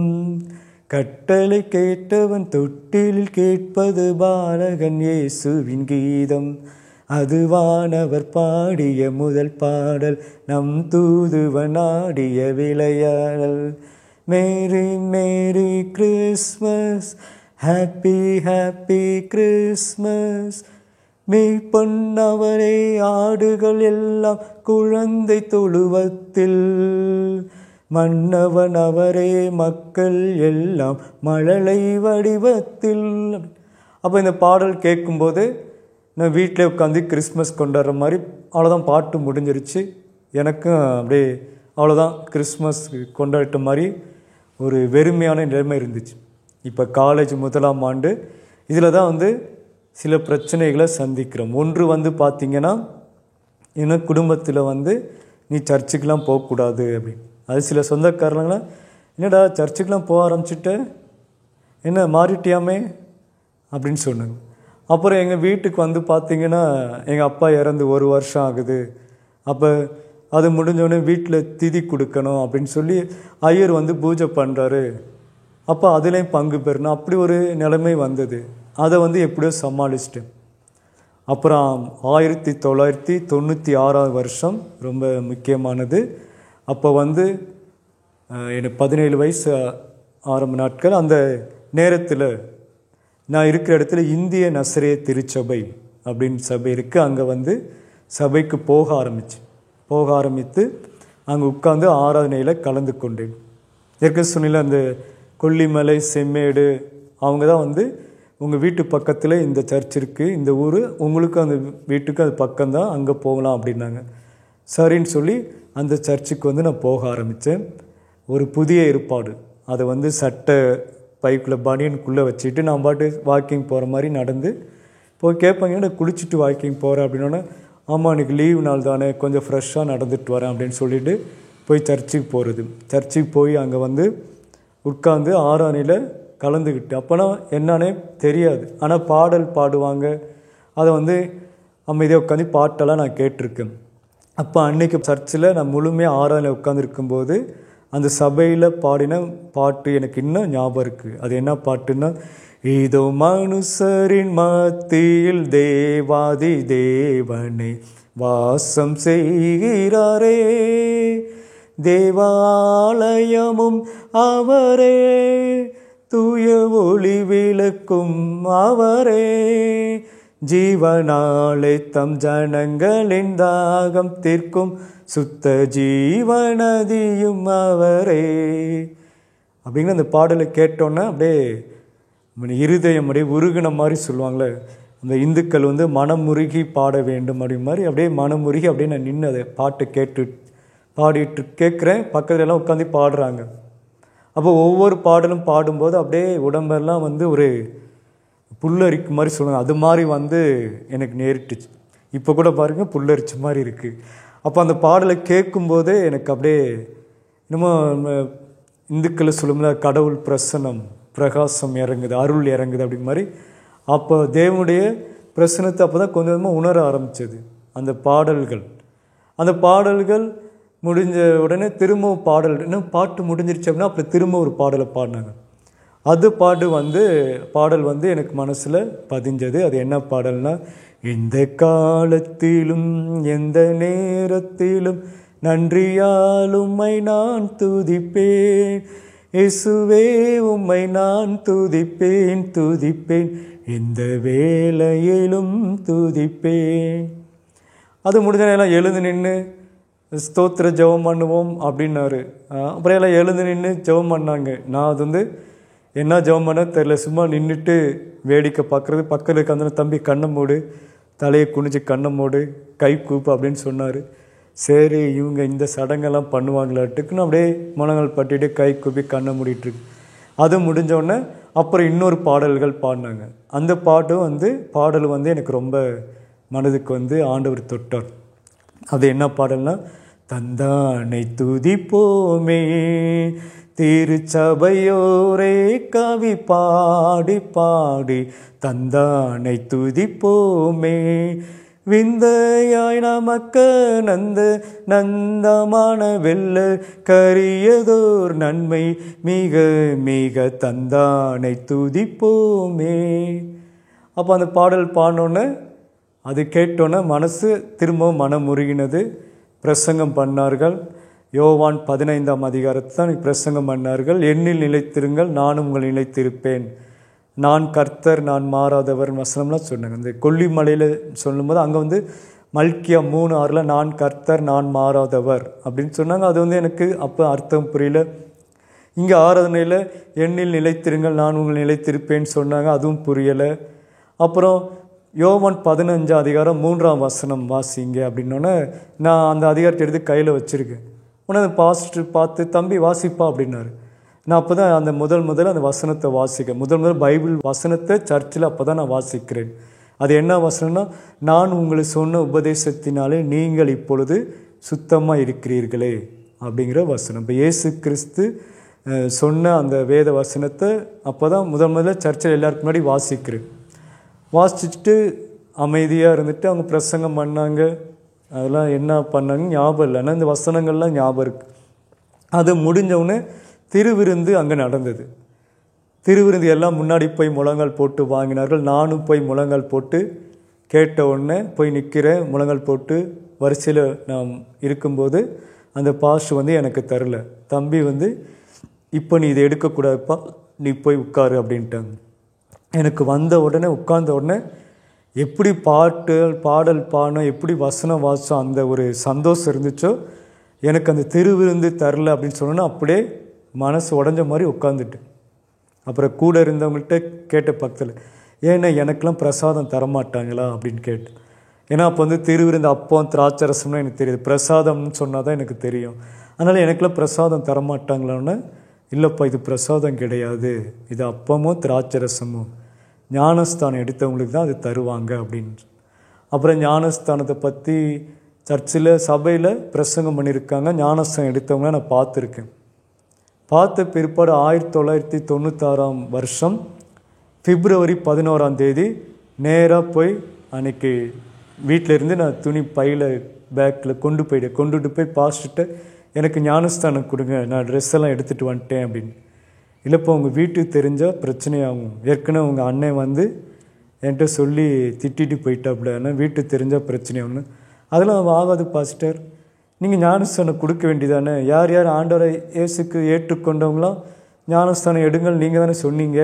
கட்டளை கேட்டவன் தொட்டிலில் கேட்பது பாலகன் இயேசுவின் கீதம், அது வானவர் பாடிய முதல் பாடல், நம் தூதுவன் ஆடிய விளையாடல், merry merry Christmas, happy happy Christmas, மெய்ப்பொன்னவரே ஆடுகள் எல்லாம் குழந்தை தொழுவத்தில், மன்னவன் அவரே மக்கள் எல்லாம் மழலை வடிவத்தில். அப்போ இந்த பாடல் கேட்கும்போது நான் வீட்டில் உட்காந்து கிறிஸ்மஸ் கொண்டாடுற மாதிரி அவ்வளோதான், பாட்டு முடிஞ்சிருச்சு. எனக்கும் அப்படியே அவ்வளோதான், கிறிஸ்மஸ் கொண்டாடிட்ட மாதிரி ஒரு வெறுமையான நிலைமை இருந்துச்சு. இப்போ காலேஜ் 1ஆம் ஆண்டு, இதில் தான் சில பிரச்சனைகளை சந்திக்கிறோம். ஒன்று பார்த்திங்கன்னா, இன்னும் குடும்பத்தில் நீ சர்ச்சுக்கெலாம் போகக்கூடாது அப்படின்னு. அது சில சொந்தக்காரங்களாம், என்னடா சர்ச்சுக்கெலாம் போக ஆரம்பிச்சுட்ட, என்ன மாறிட்டியாமே அப்படின்னு சொன்னாங்க. அப்புறம் எங்கள் வீட்டுக்கு பார்த்திங்கன்னா, எங்கள் அப்பா இறந்து 1 வருஷம் ஆகுது. அப்போ அது முடிஞ்சோடனே வீட்டில் திதி கொடுக்கணும் அப்படின்னு சொல்லி ஐயர் பூஜை பண்ணுறாரு. அப்போ அதுலேயும் பங்கு பெறணும். அப்படி ஒரு நிலைமை வந்தது. அதை எப்படியோ சமாளிச்சிட்டேன். அப்புறம் 1996 வருஷம் ரொம்ப முக்கியமானது. அப்போ எனக்கு 17 வயசு ஆரம்ப நாட்கள். அந்த நேரத்தில் நான் இருக்கிற இடத்துல இந்திய நசரே திருச்சபை அப்படின்னு சபை இருக்குது. அங்கே சபைக்கு போக ஆரம்பித்து அங்கே உட்கார்ந்து ஆராதனையில் கலந்து கொண்டேன். ஏற்கனவே சொன்ன அந்த கொல்லிமலை, செம்மேடு, அவங்க தான் உங்கள் வீட்டு பக்கத்தில் இந்த சர்ச் இருக்குது, இந்த ஊர் உங்களுக்கு அந்த வீட்டுக்கு அது பக்கம்தான், அங்கே போகலாம் அப்படின்னாங்க. சரின்னு சொல்லி அந்த சர்ச்சுக்கு நான் போக ஆரம்பித்தேன். ஒரு புதிய ஏற்பாடு. அதை சட்டை பைக்குள்ளே பனியனுக்குள்ளே வச்சுட்டு நான் பாட்டு வாக்கிங் போகிற மாதிரி நடந்து போய் கேட்பாங்க, குளிச்சுட்டு வாக்கிங் போகிறேன் அப்படின்னோடனே, ஆமாம் இன்றைக்கி லீவ் நாள் தானே, கொஞ்சம் ஃப்ரெஷ்ஷாக நடந்துட்டு வரேன் அப்படின்னு சொல்லிவிட்டு போய் சர்ச்சுக்கு போகிறது. சர்ச்சுக்கு போய் அங்கே உட்காந்து ஆராதனையில் கலந்துக்கிட்டு, அப்போனா என்னன்னே தெரியாது, ஆனால் பாடல் பாடுவாங்க. அதை அமைதியாக உட்காந்து பாட்டெல்லாம் நான் கேட்டிருக்கேன். அப்போ அன்றைக்கி சர்ச்சில் நான் முழுமையாக ஆராதனையில் உட்காந்துருக்கும்போது அந்த சபையில் பாடின பாட்டு எனக்கு இன்னும் ஞாபகம் இருக்குது. அது என்ன பாட்டுன்னா, இதோ மனுஷரின் மத்தியில் தேவாதி தேவனே வாசம் செய்கிறாரே, தேவாலயமும் அவரே, தூய ஒளி விளக்கும் அவரே, ஜீவனாலே தம் ஜனங்களின் தாகம் தீர்க்கும் சுத்த ஜீவநதியும் அவரே அப்படிங்கிற அந்த பாடலை கேட்டோன்னே அப்படியே இருதயம் அப்படியே உருகின மாதிரி சொல்லுவாங்களே, அந்த இந்துக்கள் மனமுருகி பாட வேண்டும் அப்படி மாதிரி அப்படியே மனமுருகி அப்படியே நான் நின்று அதை பாட்டு பாடிட்டு கேட்குறேன். பக்கத்துலலாம் உட்காந்து பாடுறாங்க. அப்போ ஒவ்வொரு பாடலும் பாடும்போது அப்படியே உடம்பெல்லாம் ஒரு புல்லரிக்கு மாதிரி சொல்லுவாங்க, அது மாதிரி எனக்கு நேரிட்டுச்சு. இப்போ கூட பாருங்கள் புல்லரிச்ச மாதிரி இருக்குது. அப்போ அந்த பாடலை கேட்கும்போதே எனக்கு அப்படியே இன்னமும் இந்துக்களை சொல்லும்போது கடவுள் பிரசன்னம், பிரகாசம் இறங்குது, அருள் இறங்குது அப்படிங்கிற மாதிரி. அப்போ தேவனுடைய பிரசனத்தை அப்போ தான் கொஞ்சம் கொஞ்சமாக உணர ஆரம்பித்தது. அந்த பாடல்கள் முடிஞ்ச உடனே திரும்ப பாடல், இன்னும் பாட்டு முடிஞ்சிருச்சு அப்படின்னா அப்போ திரும்ப ஒரு பாடலை பாடினாங்க. அது பாடல் எனக்கு மனசில் பதிஞ்சது. அது என்ன பாடல்னா, இந்த காலத்திலும் எந்த நேரத்திலும் நன்றியால் உம்மை நான் துதிப்பேன், இயேசுவே உம்மை நான் துதிப்பேன் துதிப்பேன், இந்த வேளையிலும் துதிப்பேன். அது முடிஞ்ச எல்லாம் எழுந்து நின்று ஸ்தோத்திர ஜெபம் பண்ணுவோம் அப்படின்னாரு. அப்புறம் எல்லாம் எழுந்து நின்று ஜெபம் பண்ணாங்க. நான் அது வந்து என்ன ஜெபம் பண்ண தெரில, சும்மா நின்றுட்டு வேடிக்கை பார்க்குறது. பக்கத்தில் இருக்க தம்பி கண்ணை மூடு, தலையை குனிஞ்சு கண்ணை மூடு, கை கூப்பு அப்படின்னு சொன்னார். சரி இவங்க இந்த சடங்கெல்லாம் பண்ணுவாங்களாட்டுக்குன்னு அப்படியே முழங்கால் பட்டிட்டு கை கூப்பி கண்ணை மூடிட்டுருக்கு. அது முடிஞ்சோடனே அப்புறம் இன்னொரு பாடல்கள் பாடினாங்க. அந்த பாடல் வந்து எனக்கு ரொம்ப மனதுக்கு வந்து ஆண்டவர் தொட்டார். அது என்ன பாடல்னா, தந்தானை துதிப்போமே திருச்சபையோரே கவி பாடி பாடி, தந்தானை துதிப்போமே விந்தையாய் நமக்கு நந்தமான வெள்ள கரியதோர் நன்மை மிக மிக, தந்தானை துதிப்போமே. அப்போ அந்த பாடல் பாடினோன்னே, அது கேட்டோன்னே மனசு திரும்பவும் மனம் முருகினது. பிரசங்கம் பண்ணார்கள். யோவான் 15ஆம் அதிகாரத்தை தான் பிரசங்கம் பண்ணார்கள். என்னில் நிலைத்திருங்கள், நானும் உங்கள் நிலைத்திருப்பேன், நான் கர்த்தர், நான் மாறாதவர் வசனம்லாம் சொன்னாங்க. இந்த கொல்லிமலையில் சொல்லும்போது அங்கே வந்து மல்கியா 3:6 நான் கர்த்தர் நான் மாறாதவர் அப்படின்னு சொன்னாங்க. அது வந்து எனக்கு அப்போ அர்த்தம் புரியல. இங்கே ஆராதனையில் என்னில் நிலைத்திருங்கள், நான் உங்கள் நிலைத்திருப்பேன்னு சொன்னாங்க. அதுவும் புரியலை. அப்புறம் யோவான் 15ஆம் அதிகாரம் 3ஆம் வசனம் வாசிங்க அப்படின்னோடனே நான் அந்த அதிகாரத்தை எடுத்து கையில் வச்சுருக்கேன். உடனே அந்த பாஸ்டர் பார்த்து, தம்பி வாசிப்பா அப்படின்னாரு. நான் அப்போ தான் அந்த முதல் அந்த வசனத்தை வாசிக்கிறேன். முதல் பைபிள் வசனத்தை சர்ச்சில் அப்போ தான் நான் வாசிக்கிறேன். அது என்ன வசனம்னா, நான் உங்களுக்கு சொன்ன உபதேசத்தினாலே நீங்கள் இப்பொழுது சுத்தமாக இருக்கிறீர்களே அப்படிங்கிற வசனம். இப்போ இயேசு கிறிஸ்து சொன்ன அந்த வேத வசனத்தை அப்போ தான் முதல்ல சர்ச்சில் எல்லாருக்கும் முன்னாடி வாசிக்கிறேன். வாசிச்சுட்டு அமைதியாக இருந்துட்டு அவங்க பிரசங்கம் பண்ணாங்க. அதெல்லாம் என்ன பண்ணாங்க ஞாபகம் இல்லை, ஆனால் இந்த வசனங்கள்லாம் ஞாபகம் இருக்குது. அது முடிஞ்சவுடனே திருவிருந்து அங்கே நடந்தது. திருவிருந்து எல்லாம் முன்னாடி போய் முழங்கால் போட்டு வாங்கினார்கள். நானும் போய் முழங்கால் போட்டு கேட்ட உடனே போய் நிற்கிறேன். முழங்கால் போட்டு வரிசையில் நான் இருக்கும்போது அந்த பாஸ்டர் வந்து எனக்கு தரல. தம்பி வந்து, இப்போ நீ இதை எடுக்கக்கூடாதுப்பா, நீ போய் உட்காரு அப்படின்ட்டாங்க. எனக்கு வந்த உடனே உட்கார்ந்த உடனே எப்படி பாடல் பாடணும், எப்படி வசனம் வாசம், அந்த ஒரு சந்தோஷம் இருந்துச்சோ. எனக்கு அந்த திருவிருந்து தரல அப்படின்னு சொன்னோன்னா அப்படியே மனசு உடஞ்ச மாதிரி உட்காந்துட்டு. அப்புறம் கூட இருந்தவங்கள்ட்ட கேட்ட பக்கத்தில், ஏன்னா எனக்கெலாம் பிரசாதம் தரமாட்டாங்களா அப்படின்னு கேட்டேன். ஏன்னா அப்போ வந்து திருவிருந்து அப்பம் திராட்சரசம்னா எனக்கு தெரியுது, பிரசாதம்னு சொன்னால் தான் எனக்கு தெரியும். அதனால் எனக்கெலாம் பிரசாதம் தரமாட்டாங்களான்னு, இல்லைப்பா இது பிரசாதம் கிடையாது, இது அப்பமும் திராட்சரசமும், ஞானஸ்தானம் எடுத்தவங்களுக்கு தான் அது தருவாங்க அப்படின்னு. அப்புறம் ஞானஸ்தானத்தை பற்றி சர்ச்சில் சபையில் பிரசங்கம் பண்ணியிருக்காங்க. ஞானஸ்தானம் எடுத்தவங்கள நான் பார்த்துருக்கேன். பார்த்த பிற்பாடு 1996ஆம் வருஷம் பிப்ரவரி 11ஆம் தேதி நேராக போய் அன்றைக்கி வீட்டிலேருந்து நான் துணி பையில் பேக்கில் கொண்டுட்டு போய் பாஸ்ட்டு, எனக்கு ஞானஸ்தானம் கொடுங்க, நான் ட்ரெஸ் எல்லாம் எடுத்துகிட்டு வந்துட்டேன் அப்படின்னு. இல்லைப்போ உங்கள் வீட்டுக்கு தெரிஞ்சால் பிரச்சனையாகும், ஏற்கனவே உங்கள் அண்ணன் வந்து என்கிட்ட சொல்லி திட்டிட்டு போயிட்டாப்புல, ஆனால் வீட்டுக்கு தெரிஞ்சால் பிரச்சனையாகும்னு. அதெல்லாம் ஆகாது பாஸ்டர், நீங்கள் ஞானஸ்தானம் கொடுக்க வேண்டியதானே, யார் யார் ஆண்டவரை இயேசுக்கு ஏற்றுக்கொண்டவங்களாம் ஞானஸ்தானம் எடுங்கள் நீங்கள் தானே சொன்னீங்க,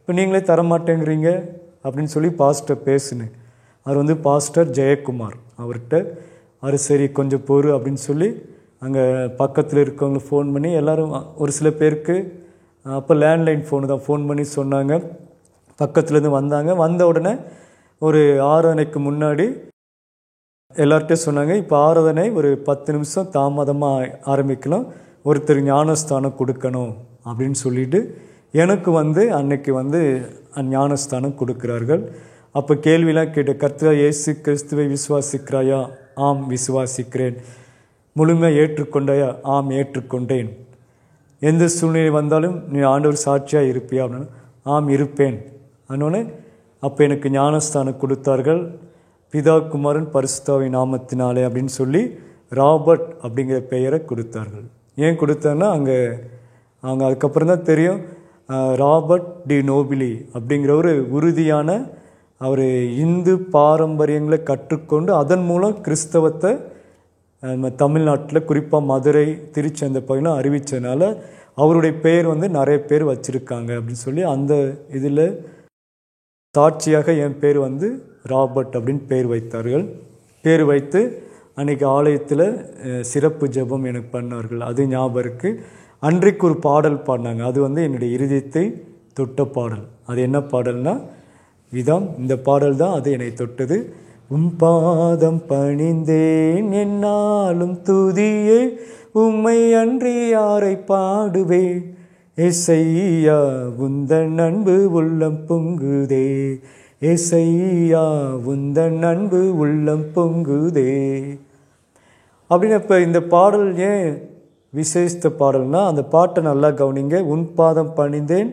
இப்போ நீங்களே தரமாட்டேங்கிறீங்க அப்படின்னு சொல்லி பாஸ்டர் பேசுனேன். அவர் வந்து பாஸ்டர் ஜெயக்குமார், அவர்கிட்ட அவர் சரி கொஞ்சம் பொறு அப்படின்னு சொல்லி அங்கே பக்கத்தில் இருக்கவங்க ஃபோன் பண்ணி எல்லோரும், ஒரு சில பேருக்கு அப்போ லேண்ட்லைன் ஃபோனு தான், ஃபோன் பண்ணி சொன்னாங்க. பக்கத்துலேருந்து வந்தாங்க. வந்த உடனே ஒரு ஆராதனைக்கு முன்னாடி எல்லார்கிட்டையும் சொன்னாங்க, இப்போ ஆராதனை ஒரு 10 நிமிஷம் தாமதமாக ஆரம்பிக்கலாம், ஒருத்தர் ஞானஸ்தானம் கொடுக்கணும் அப்படின்னு சொல்லிட்டு எனக்கு வந்து அன்னைக்கு வந்து ஞானஸ்தானம் கொடுக்குறார்கள். அப்போ கேள்வியெலாம் கேட்ட, கர்த்தர் இயேசு கிறிஸ்துவை விசுவாசிக்கிறாயா? ஆம் விசுவாசிக்கிறேன். முழுமையாக ஏற்றுக்கொண்டாயா? ஆம் ஏற்றுக்கொண்டேன். எந்த சூழ்நிலை வந்தாலும் நீ ஆண்டவர் சாட்சியாக இருப்பியா அப்படின்னு. ஆம் இருப்பேன். அதனோடனே அப்போ எனக்கு ஞானஸ்தானம் கொடுத்தார்கள். பிதா குமாரன் பரிசுத்தாவின் நாமத்தினாலே அப்படின்னு சொல்லி ராபர்ட் அப்படிங்கிற பெயரை கொடுத்தார்கள். ஏன் கொடுத்தாங்கன்னா அவங்க அதுக்கப்புறம் தான் தெரியும், ராபர்ட் டி நோபிலி அப்படிங்கிற ஒரு உறுதியான அவர் இந்து பாரம்பரியங்களை கற்றுக்கொண்டு அதன் மூலம் கிறிஸ்தவத்தை தமிழ்நாட்டில் குறிப்பாக மதுரை, திருச்சி அந்த பகுதியில் அறிவித்ததுனால அவருடைய பெயர் வந்து நிறைய பேர் வச்சுருக்காங்க அப்படின்னு சொல்லி அந்த இதில் சாட்சியாக என் பேர் வந்து ராபர்ட் அப்படின்னு பேர் வைத்தார்கள். பேர் வைத்து அன்றைக்கி ஆலயத்தில் சிறப்பு ஜெபம் எனக்கு பண்ணார்கள். அது ஞாபகம் இருக்குது. அன்றைக்கு ஒரு பாடல் பாடினாங்க. அது வந்து என்னுடைய இருதயத்தை தொட்ட பாடல். அது என்ன பாடல்னா இதான், இந்த பாடல் தான் அது என்னை தொட்டது. உம் பாதம் பணிந்தேன் என்னாலும் துதியே, உம்மை அன்றி யாரை பாடுவேன், ஏசையா உந்தன் அன்பு உள்ளம் பொங்குதே, ஏசையா உந்தன் அன்பு உள்ளம் பொங்குதே அப்படின்னு. இப்போ இந்த பாடல் ஏன் விசேஷித்த பாடல்னா, அந்த பாட்டை நல்லா கவனிங்க. உன் பாதம் பணிந்தேன்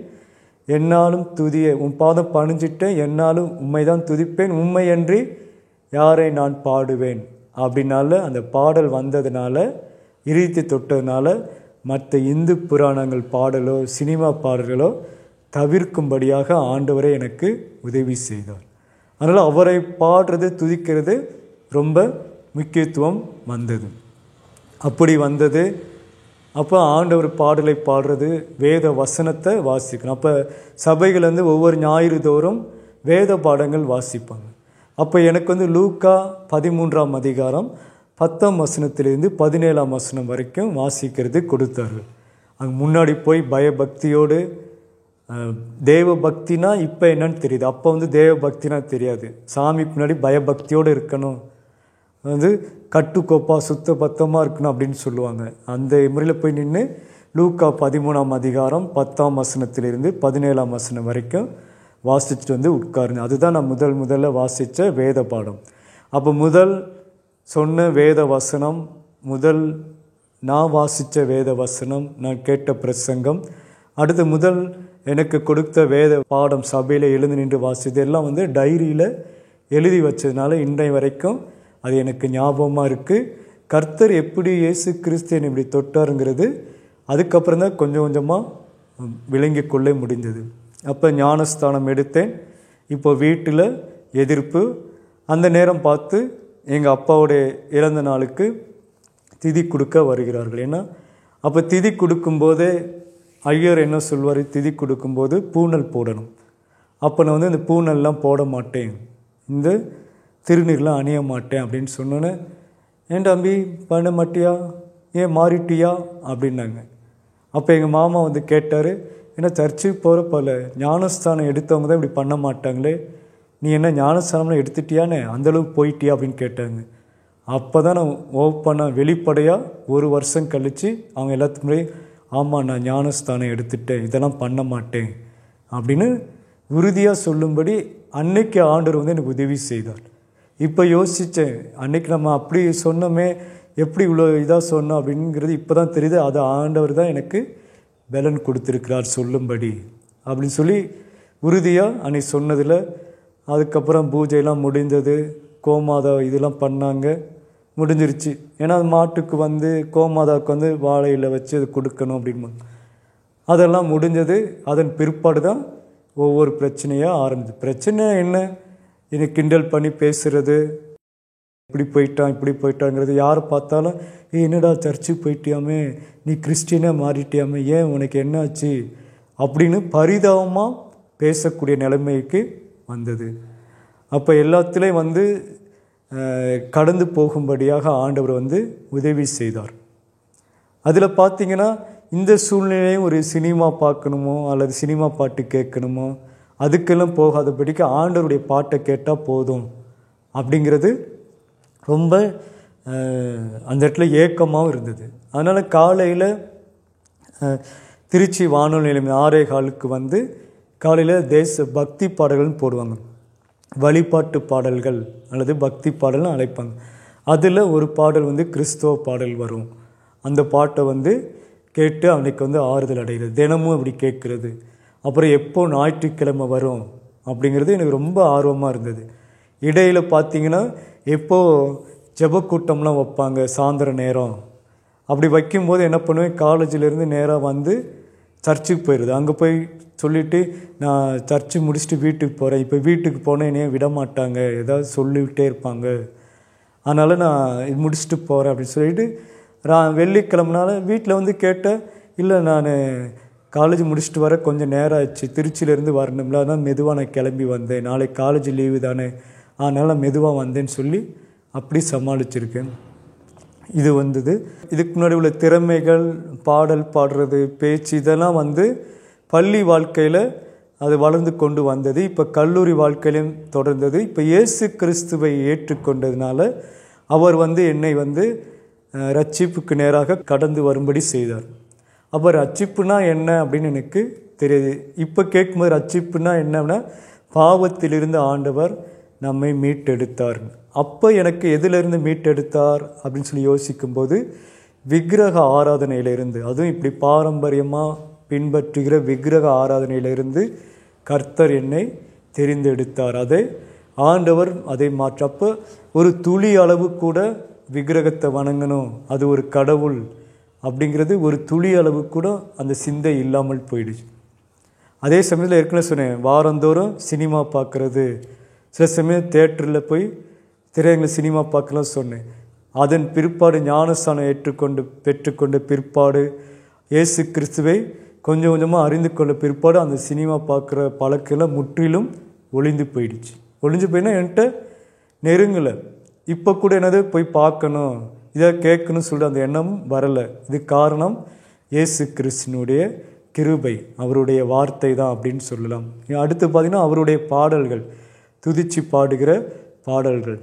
என்னாலும் துதியே, உன் பாதம் பணிஞ்சிட்டேன் என்னாலும் உண்மை தான் துதிப்பேன், உண்மையன்றி யாரை நான் பாடுவேன் அப்படின்னால அந்த பாடல் வந்ததுனால, இறுதி தொட்டதுனால மற்ற இந்து புராணங்கள் பாடலோ சினிமா பாடல்களோ தவிர்க்கும்படியாக ஆண்டவரே எனக்கு உதவி செய்தார். அதனால் அவரை பாடுறது துதிக்கிறது ரொம்ப முக்கியத்துவம் வந்தது. அப்படி வந்தது. அப்போ ஆண்டவர் பாடலை பாடுறது, வேத வசனத்தை வாசிக்கணும். அப்போ சபைகள் வந்து ஒவ்வொரு ஞாயிறு தோறும் வேத பாடங்கள் வாசிப்பாங்க. அப்போ எனக்கு வந்து லூக்கா 13ஆம் அதிகாரம் 10ஆம் வசனத்திலிருந்து 17ஆம் வசனம் வரைக்கும் வாசிக்கிறது கொடுத்தார்கள். அங்கே முன்னாடி போய் பயபக்தியோடு, தேவ பக்தினா இப்போ என்னன்னு தெரியுது, அப்போ வந்து தேவ பக்தினா தெரியாது. சாமி பின்னாடி பயபக்தியோடு இருக்கணும், வந்து கட்டுக்கோப்பா சுத்த பத்தமாக இருக்கணும் அப்படின்னு சொல்லுவாங்க. அந்த முறையில் போய் நின்று லூக்கா 13ஆம் அதிகாரம் 10ஆம் வசனத்திலிருந்து 17ஆம் வசனம் வரைக்கும் வாசிச்சுட்டு வந்து உட்காருங்க. அதுதான் நான் முதல்ல வாசித்த வேத பாடம். அப்போ முதல் சொன்ன வேத வசனம், நான் வாசித்த வேத வசனம், நான் கேட்ட பிரசங்கம், அடுத்து எனக்கு கொடுத்த வேத பாடம் சபையில் எழுந்து நின்று வாசித்தது எல்லாம் வந்து டைரியில் எழுதி வச்சதுனால இன்றைய வரைக்கும் அது எனக்கு ஞாபகமாக இருக்குது. கர்த்தர் எப்படி இயேசு கிறிஸ்து இப்படி தொட்டாருங்கிறது அதுக்கப்புறம் தான் கொஞ்சம் கொஞ்சமாக விளங்கி கொள்ள முடிந்தது. அப்போ ஞானஸ்தானம் எடுத்தேன். இப்போ வீட்டில் எதிர்ப்பு. அந்த நேரம் பார்த்து எங்கள் அப்பாவுடைய இறந்த நாளுக்கு திதி கொடுக்க வருகிறார்கள். ஏன்னா அப்போ திதி கொடுக்கும்போதே ஐயர் என்ன சொல்வார், திதி கொடுக்கும்போது பூனல் போடணும். அப்போ நான் வந்து இந்த பூனல்லாம் போட மாட்டேன், இந்த திருநீர்லாம் அணிய மாட்டேன் அப்படின்னு சொன்னோன்னே, ஏன் தம்பி பண்ண மாட்டியா, ஏன் மாறிட்டியா அப்படின்னாங்க. அப்போ எங்கள் மாமா வந்து கேட்டார், ஏன்னா சர்ச்சுக்கு போகிற பல ஞானஸ்தானம் எடுத்தவங்க தான் இப்படி பண்ண மாட்டாங்களே, நீ என்ன ஞானஸ்தானம்லாம் எடுத்துட்டியானே, அந்தளவுக்கு போயிட்டியா அப்படின்னு கேட்டாங்க. அப்போ தான் நான் ஓப்பனாக வெளிப்படையாக ஒரு வருஷம் கழித்து அவங்க எல்லாத்துக்குமே, ஆமாம் நான் ஞானஸ்தானம் எடுத்துட்டேன், இதெல்லாம் பண்ண மாட்டேன் அப்படின்னு உறுதியாக சொல்லும்படி அன்னைக்கு ஆண்டவர் வந்து எனக்கு உதவி செய்தார். இப்போ யோசித்தேன், அன்னைக்கு நம்ம அப்படி சொன்னோமே, எப்படி இவ்வளோ இதாக சொன்னோம் அப்படிங்கிறது இப்போ தான் தெரியுது. அது ஆண்டவர் தான் எனக்கு பலன் கொடுத்துருக்கிறார் சொல்லும்படி அப்படின்னு சொல்லி உறுதியாக அன்னைக்கு சொன்னதில். அதுக்கப்புறம் பூஜையெல்லாம் முடிந்தது, கோமாதா இதெல்லாம் பண்ணாங்க, முடிஞ்சிருச்சு. ஏன்னா அது மாட்டுக்கு வந்து கோமாதாவுக்கு வந்து வாழையில் வச்சு அது கொடுக்கணும் அப்படின்னு அதெல்லாம் முடிஞ்சது. அதன் பிற்பாடு தான் ஒவ்வொரு பிரச்சனையாக ஆரம்பிச்சு. பிரச்சனை என்ன, என்னை கிண்டல் பண்ணி பேசுகிறது, இப்படி போயிட்டாங்கிறது, யாரை பார்த்தாலும் என்னடா சர்ச்சுக்கு போயிட்டியாமே, நீ கிறிஸ்டினாக மாறிட்டியாமே, ஏன் உனக்கு என்னாச்சு அப்படின்னு பரிதாபமாக பேசக்கூடிய நிலைமைக்கு வந்தது. அப்போ எல்லாத்துலேயும் வந்து கடந்து போகும்படியாக ஆண்டவர் வந்து உதவி செய்தார். அதில் பார்த்திங்கன்னா இந்த சூழ்நிலையும் ஒரு சினிமா பார்க்கணுமோ அல்லது சினிமா பாட்டு கேட்கணுமோ அதுக்கெல்லாம் போகாதபடிக்கு ஆண்டவருடைய பாட்டை கேட்டால் போதும் அப்படிங்கிறது ரொம்ப அந்த இடத்துல ஏக்கமாகவும் இருந்தது. அதனால் காலையில் திருச்சி வானொலி நிலையம் 6:15 வந்து காலையில் தேச பக்தி பாடல்கள்னு போடுவாங்க, வழிபாட்டு பாடல்கள் அல்லது பக்தி பாடல்னு அழைப்பாங்க. அதில் ஒரு பாடல் வந்து கிறிஸ்தவ பாடல் வரும். அந்த பாட்டை வந்து கேட்டு அவனுக்கு வந்து ஆறுதல் அடைகிறது, தினமும் அப்படி கேட்குறது. அப்புறம் எப்போ ஞாயிற்றுக்கிழமை வரும் அப்படிங்கிறது எனக்கு ரொம்ப ஆர்வமாக இருந்தது. இடையில் பார்த்திங்கன்னா எப்போது ஜெபக்கூட்டம்லாம் வைப்பாங்க சாயந்தர நேரம், அப்படி வைக்கும்போது என்ன பண்ணுவேன், காலேஜிலேருந்து நேராக வந்து சர்ச்சுக்கு போயிடுது. அங்கே போய் சொல்லிவிட்டு நான் சர்ச்சு முடிச்சுட்டு வீட்டுக்கு போகிறேன், இப்போ வீட்டுக்கு போனேன் என்னையே விட மாட்டாங்க, ஏதாவது சொல்லிக்கிட்டே இருப்பாங்க, அதனால் நான் இது முடிச்சுட்டு போகிறேன் அப்படின்னு சொல்லிட்டு வெள்ளிக்கிழமனால வீட்டில் வந்து கேட்டேன், இல்லை நான் காலேஜ் முடிச்சுட்டு வர கொஞ்சம் நேரம் ஆச்சு, திருச்சியிலேருந்து வரணும்ல, அதான் மெதுவாக நான் கிளம்பி வந்தேன், நாளைக்கு காலேஜ் லீவு தானே, அதனால் மெதுவாக வந்தேன்னு சொல்லி அப்படி சமாளிச்சிருக்கேன். இது வந்தது. இதுக்கு முன்னாடி உள்ள திறமைகள், பாடல் பாடுறது, பேச்சு, இதெல்லாம் பள்ளி வாழ்க்கையில் அது வளர்ந்து கொண்டு வந்தது. இப்போ கல்லூரி வாழ்க்கையிலும் தொடர்ந்தது. இப்போ இயேசு கிறிஸ்துவை ஏற்றுக்கொண்டதுனால அவர் என்னை ரட்சிப்புக்கு நேராக கடந்து வரும்படி செய்தார். அப்போ ரட்சிப்புனா என்ன அப்படின்னு எனக்கு தெரியுது. இப்போ கேட்கும்போது ரட்சிப்புனா என்னன்னா, பாவத்திலிருந்து ஆண்டவர் நம்மை மீட்டெடுத்தார். அப்போ எனக்கு எதிலிருந்து மீட்டெடுத்தார் அப்படின்னு சொல்லி யோசிக்கும்போது, விக்கிரக ஆராதனையிலிருந்து, அதுவும் இப்படி பாரம்பரியமாக பின்பற்றுகிற விக்கிரக ஆராதனையிலிருந்து கர்த்தர் என்னை தெரிந்தெடுத்தார். அதை ஆண்டவர் அதை மாற்ற. அப்போ ஒரு துளி அளவு கூட விக்கிரகத்தை வணங்கணும், அது ஒரு கடவுள் அப்படிங்கிறது ஒரு துளி அளவு கூட அந்த சிந்தை இல்லாமல் போயிடுச்சு. அதே சமயத்தில் ஏற்கனவே சொன்னேன், வாரந்தோறும் சினிமா பார்க்குறது, சில சமயம் தேட்டரில் போய் திரையரங்கில் சினிமா பார்க்கலாம் சொன்னேன். அதன் பிற்பாடு ஞானஸ்தானம் பெற்றுக்கொண்ட பிற்பாடு இயேசு கிறிஸ்துவை கொஞ்சம் கொஞ்சமாக அறிந்து கொண்ட பிற்பாடு அந்த சினிமா பார்க்குற பழக்கெல்லாம் முற்றிலும் ஒளிந்து போயிடுச்சு. ஒளிஞ்சு போயின்னா என்கிட்ட நெருங்கலை. இப்போ கூட என்னது போய் பார்க்கணும், இதை கேட்கணும்னு சொல்லிட்டு அந்த எண்ணம் வரலை. இது காரணம் இயேசு கிறிஸ்துனுடைய கிருபை, அவருடைய வார்த்தை தான் அப்படின்னு சொல்லலாம். அடுத்து பார்த்திங்கன்னா அவருடைய பாடல்கள், துதிச்சு பாடுகிற பாடல்கள்.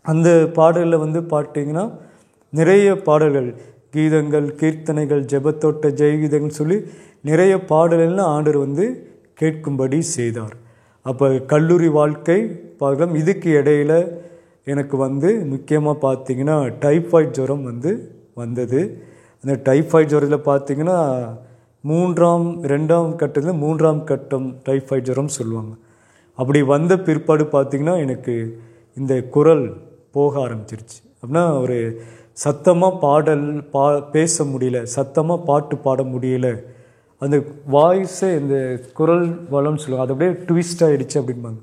அந்த பாடலில் பார்த்தீங்கன்னா நிறைய பாடல்கள், கீதங்கள், கீர்த்தனைகள், ஜெபத்தோட்ட ஜெயகீதங்கள் சொல்லி நிறைய பாடல்கள்லாம் ஆண்டவர் கேட்கும்படி செய்தார். அப்போ கல்லூரி வாழ்க்கை பார்க்கலாம். இதுக்கு இடையில் எனக்கு முக்கியமாக பார்த்திங்கன்னா டைஃபாய்டு ஜுரம் வந்தது. அந்த டைஃபாய்டு ஜுரத்தில் பார்த்திங்கன்னா 2ஆம் கட்டத்தில் 3ஆம் கட்டம் டைஃபாய்டு ஜுரம் சொல்லுவாங்க. அப்படி வந்த பிற்பாடு பார்த்திங்கன்னா எனக்கு இந்த குரல் போக ஆரம்பிச்சிருச்சு. அப்படின்னா ஒரு சத்தமாக பேச முடியல, சத்தமாக பாட்டு பாட முடியல, அந்த வாய்ஸை இந்த குரல் வளம்னு சொல்லுவாங்க, அது அப்படியே ட்விஸ்ட் ஆகிடுச்சு அப்படின்பாங்க.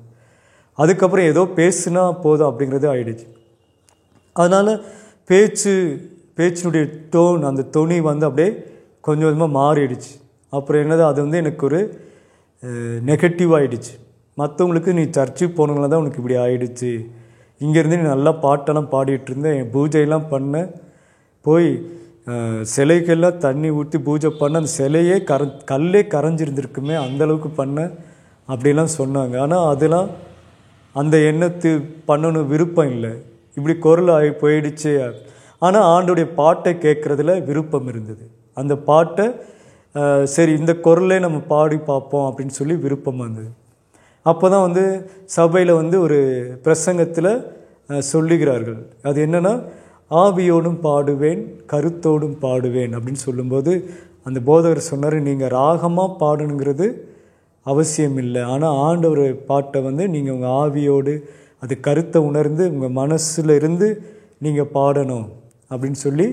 அதுக்கப்புறம் ஏதோ பேசுனா போதும் அப்படிங்கிறது ஆகிடுச்சு. அதனால் பேச்சினுடைய டோன், அந்த தொனி அப்படியே கொஞ்சம் கொஞ்சமாக மாறிடுச்சு. அப்புறம் என்னது, அது எனக்கு ஒரு நெகட்டிவ் ஆகிடுச்சு. மற்றவங்களுக்கு நீ சர்ச்சுக்கு போனவங்களாம் தான் உனக்கு இப்படி ஆகிடுச்சு, இங்கேருந்து நீ நல்லா பாட்டெல்லாம் பாடிட்டு இருந்தேன், பூஜையெல்லாம் பண்ண போய் சிலைக்கெல்லாம் தண்ணி ஊற்றி பூஜை பண்ண அந்த சிலையே கல்லே கரைஞ்சிருந்துருக்குமே அந்தளவுக்கு பண்ண அப்படிலாம் சொன்னாங்க. ஆனால் அதெல்லாம் அந்த எண்ணத்து பண்ணணும் விருப்பம் இல்லை, இப்படி குரல் ஆகி போயிடுச்சு. ஆனால் ஆண்டோடைய பாட்டை கேட்குறதுல விருப்பம் இருந்தது. அந்த பாட்டை சரி இந்த குரலே நம்ம பாடி பார்ப்போம் அப்படின்னு சொல்லி விருப்பம் வந்தது. அப்போ தான் சபையில் ஒரு பிரசங்கத்தில் சொல்லுகிறார்கள், அது என்னென்னா ஆவியோடும் பாடுவேன் கருத்தோடும் பாடுவேன் அப்படின்னு சொல்லும்போது அந்த போதகர் சொன்னார், நீங்கள் ராகமாக பாடணுங்கிறது அவசியம் இல்லை, ஆனால் ஆண்டவர் பாட்டை நீங்கள் உங்கள் ஆவியோடு அது கருத்தை உணர்ந்து உங்கள் மனசில் இருந்து நீங்கள் பாடணும் அப்படின்னு சொல்லி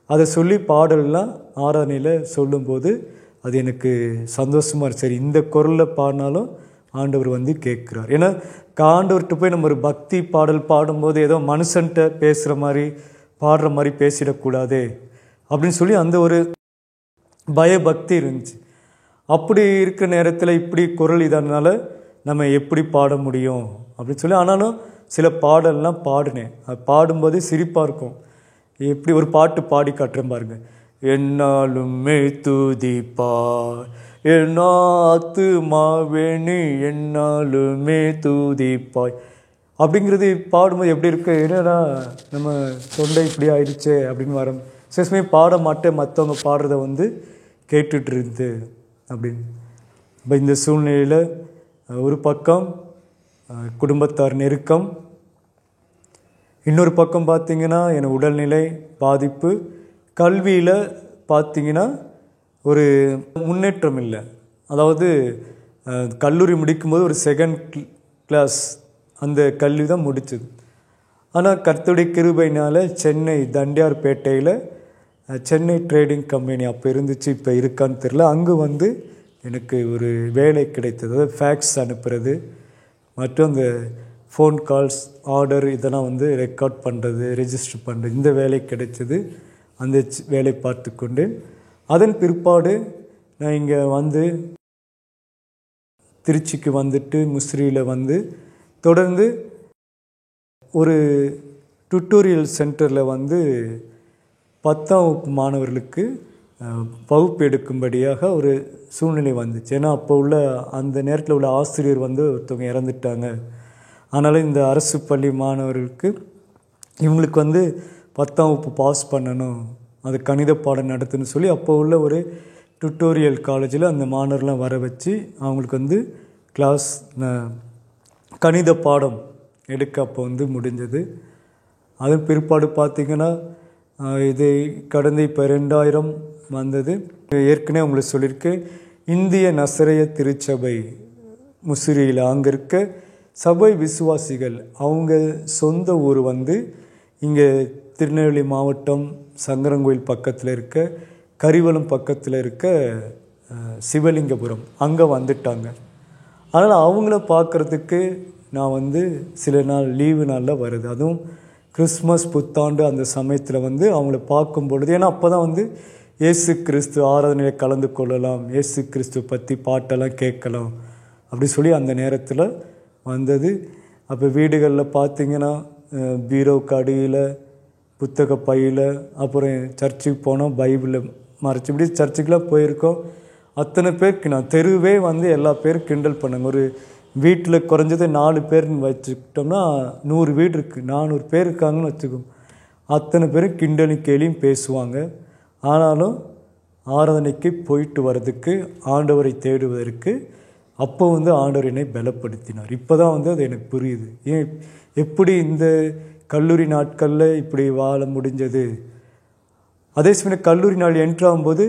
அதை சொல்லி பாடலாம் ஆராதனையில் சொல்லும்போது அது எனக்கு சந்தோஷமாக இருக்கு. சரி இந்த குரலில் பாடினாலும் ஆண்டவர் கேட்குறார். ஏன்னா ஆண்டவர்கிட்ட போய் நம்ம ஒரு பக்தி பாடல் பாடும்போது ஏதோ மனுஷன்கிட்ட பேசுகிற மாதிரி பாடுற மாதிரி பேசிடக்கூடாதே அப்படின்னு சொல்லி அந்த ஒரு பயபக்தி இருந்துச்சு. அப்படி இருக்க நேரத்தில் இப்படி குரல் இதனால நம்ம எப்படி பாட முடியும் அப்படின்னு சொல்லி, ஆனாலும் சில பாடல்லாம் பாடினேன். அது பாடும்போது சிரிப்பாக இருக்கும். எப்படி ஒரு பாட்டு பாடி காட்டுறேன் பாருங்க, என்னாலுமே துதிப்பார் என் ஆத்துமாவே நீ என்னாலுமே துதிப்பாய் அப்படிங்கிறது பாடும்போது எப்படி இருக்கு, என்னடா நம்ம தொண்டை இப்படி ஆயிடுச்சே அப்படின்னு வரோம். சிலமே பாட மாட்டேன், மற்றவங்க பாடுறத கேட்டுட்டு இருந்து அப்படின்னு. இப்போ இந்த சூழ்நிலையில் ஒரு பக்கம் குடும்பத்தார் நெருக்கம், இன்னொரு பக்கம் பார்த்திங்கன்னா என் உடல்நிலை பாதிப்பு, கல்வியில் பார்த்திங்கன்னா ஒரு முன்னேற்றம் இல்லை. அதாவது கல்லூரி முடிக்கும்போது ஒரு 2nd கிளாஸ் அந்த கல்வி தான் முடிச்சது. ஆனால் கர்த்தருடைய கிருபையினால் சென்னை தண்டியார்பேட்டையில் சென்னை ட்ரேடிங் கம்பெனி அப்போ இருந்துச்சு, இப்போ இருக்கான்னு தெரில, அங்கே எனக்கு ஒரு வேலை கிடைத்தது. அதாவது ஃபேக்ஸ் அனுப்புறது மற்றும் அந்த ஃபோன் கால்ஸ் ஆர்டர் இதெல்லாம் ரெக்கார்ட் பண்ணுறது ரெஜிஸ்டர் பண்ணுறது, இந்த வேலை கிடைச்சது. அந்த வேலை பார்த்து கொண்டு அதன் பிற்பாடு நான் இங்கே வந்து திருச்சிக்கு வந்துட்டு முசிறியில் வந்து தொடர்ந்து ஒரு டுட்டோரியல் சென்டரில் வந்து 10ஆம் வகுப்பு மாணவர்களுக்கு வகுப்பு எடுக்கும்படியாக ஒரு சூழ்நிலை வந்துச்சு. ஏன்னா அப்போ உள்ள அந்த நேரத்தில் உள்ள ஆசிரியர் வந்து ஒருத்தவங்க இறந்துட்டாங்க. அதனால் இந்த அரசு பள்ளி மாணவர்களுக்கு இவங்களுக்கு வந்து 10ஆம் வகுப்பு பாஸ் பண்ணணும், அது கணித பாடம் நடத்துன்னு சொல்லி அப்போ உள்ள ஒரு டுட்டோரியல் காலேஜில் அந்த மாணவர்லாம் வர வச்சு அவங்களுக்கு வந்து கிளாஸ் கணித பாடம் எடுக்க அப்போ வந்து முடிஞ்சது. அதன் பிற்பாடு பார்த்திங்கன்னா இது கடந்த இப்போ 2000 வந்தது. ஏற்கனவே உங்களுக்கு சொல்லியிருக்கேன், இந்திய நசரேய திருச்சபை முசிறியில் அங்கே இருக்க சபை விசுவாசிகள் அவங்க சொந்த ஊர் வந்து இங்கே திருநெல்வேலி மாவட்டம் சங்கரங்கோயில் பக்கத்தில் இருக்க கரிவலம் பக்கத்தில் இருக்க சிவலிங்கபுரம் அங்கே வந்துட்டாங்க. அதனால் அவங்கள பார்க்குறதுக்கு நான் வந்து சில நாள் லீவு நாளில் வருது. அதுவும் கிறிஸ்மஸ் புத்தாண்டு அந்த சமயத்தில் வந்து அவங்கள பார்க்கும் பொழுது, ஏன்னா அப்போ தான் வந்து இயேசு கிறிஸ்து ஆராதனையை கலந்து கொள்ளலாம், இயேசு கிறிஸ்து பற்றி பாட்டெல்லாம் கேட்கலாம் அப்படி சொல்லி அந்த நேரத்தில் வந்தது. அப்போ வீடுகளில் பார்த்திங்கன்னா பீரோவுக்கு அடியில் புத்தக பையில், அப்புறம் சர்ச்சுக்கு போனோம் பைபிளை மறைச்சி இப்படி சர்ச்சுக்கெலாம் போயிருக்கோம். அத்தனை பேருக்கு நான் தெருவே வந்து எல்லா பேரும் கிண்டல் பண்ணாங்க. ஒரு வீட்டில் குறைஞ்சது 4 பேர்னு வச்சுக்கிட்டோம்னா 100 வீடு இருக்குது, 400 பேர் இருக்காங்கன்னு வச்சுக்கோங்க. அத்தனை பேரும் கிண்டலும் கேலியும் பேசுவாங்க. ஆனாலும் ஆராதனைக்கு போயிட்டு வர்றதுக்கு, ஆண்டவரை தேடுவதற்கு அப்போ வந்து ஆண்டவர் என்னை பலப்படுத்தினார். இப்போ தான் வந்து அது எனக்கு புரியுது, ஏன் எப்படி இந்த கல்லூரி நாட்களில் இப்படி வாழ முடிஞ்சது. அதே சமயம் கல்லூரி நாள் என்ட்ராகும்போது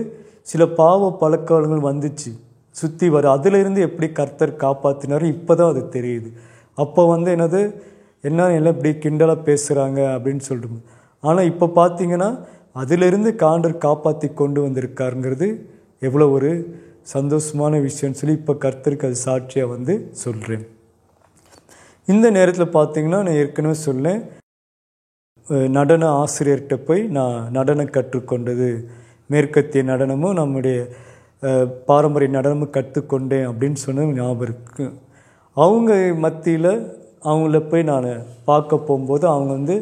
சில பாவ பழக்கங்கள் வந்துச்சு சுற்றி வர, அதிலிருந்து எப்படி கர்த்தர் காப்பாற்றினார் இப்போ தான் அது தெரியுது. அப்போ வந்து என்னது என்ன எல்லாம் இப்படி கிண்டலாக பேசுகிறாங்க அப்படின்னு சொல்லிட்டு, ஆனால் இப்போ பார்த்தீங்கன்னா அதிலிருந்து ஆண்டவர் காப்பாற்றி கொண்டு வந்திருக்காருங்கிறது எவ்வளோ ஒரு சந்தோஷமான விஷயம்னு சொல்லி இப்போ கர்த்தருக்கு அது சாட்சியாக வந்து சொல்கிறேன். இந்த நேரத்தில் பார்த்தீங்கன்னா நான் ஏற்கனவே சொன்னேன், நடன ஆசிரியர்கிட்ட போய் நான் நடனம் கற்றுக்கொண்டது, மேற்கத்திய நடனமும் நம்முடைய பாரம்பரிய நடனமும் கற்றுக்கொண்டேன் அப்படின்னு சொன்னது ஞாபகம் இருக்குது. அவங்க மத்தியில் அவங்கள போய் நான் பார்க்க போகும்போது அவங்க வந்து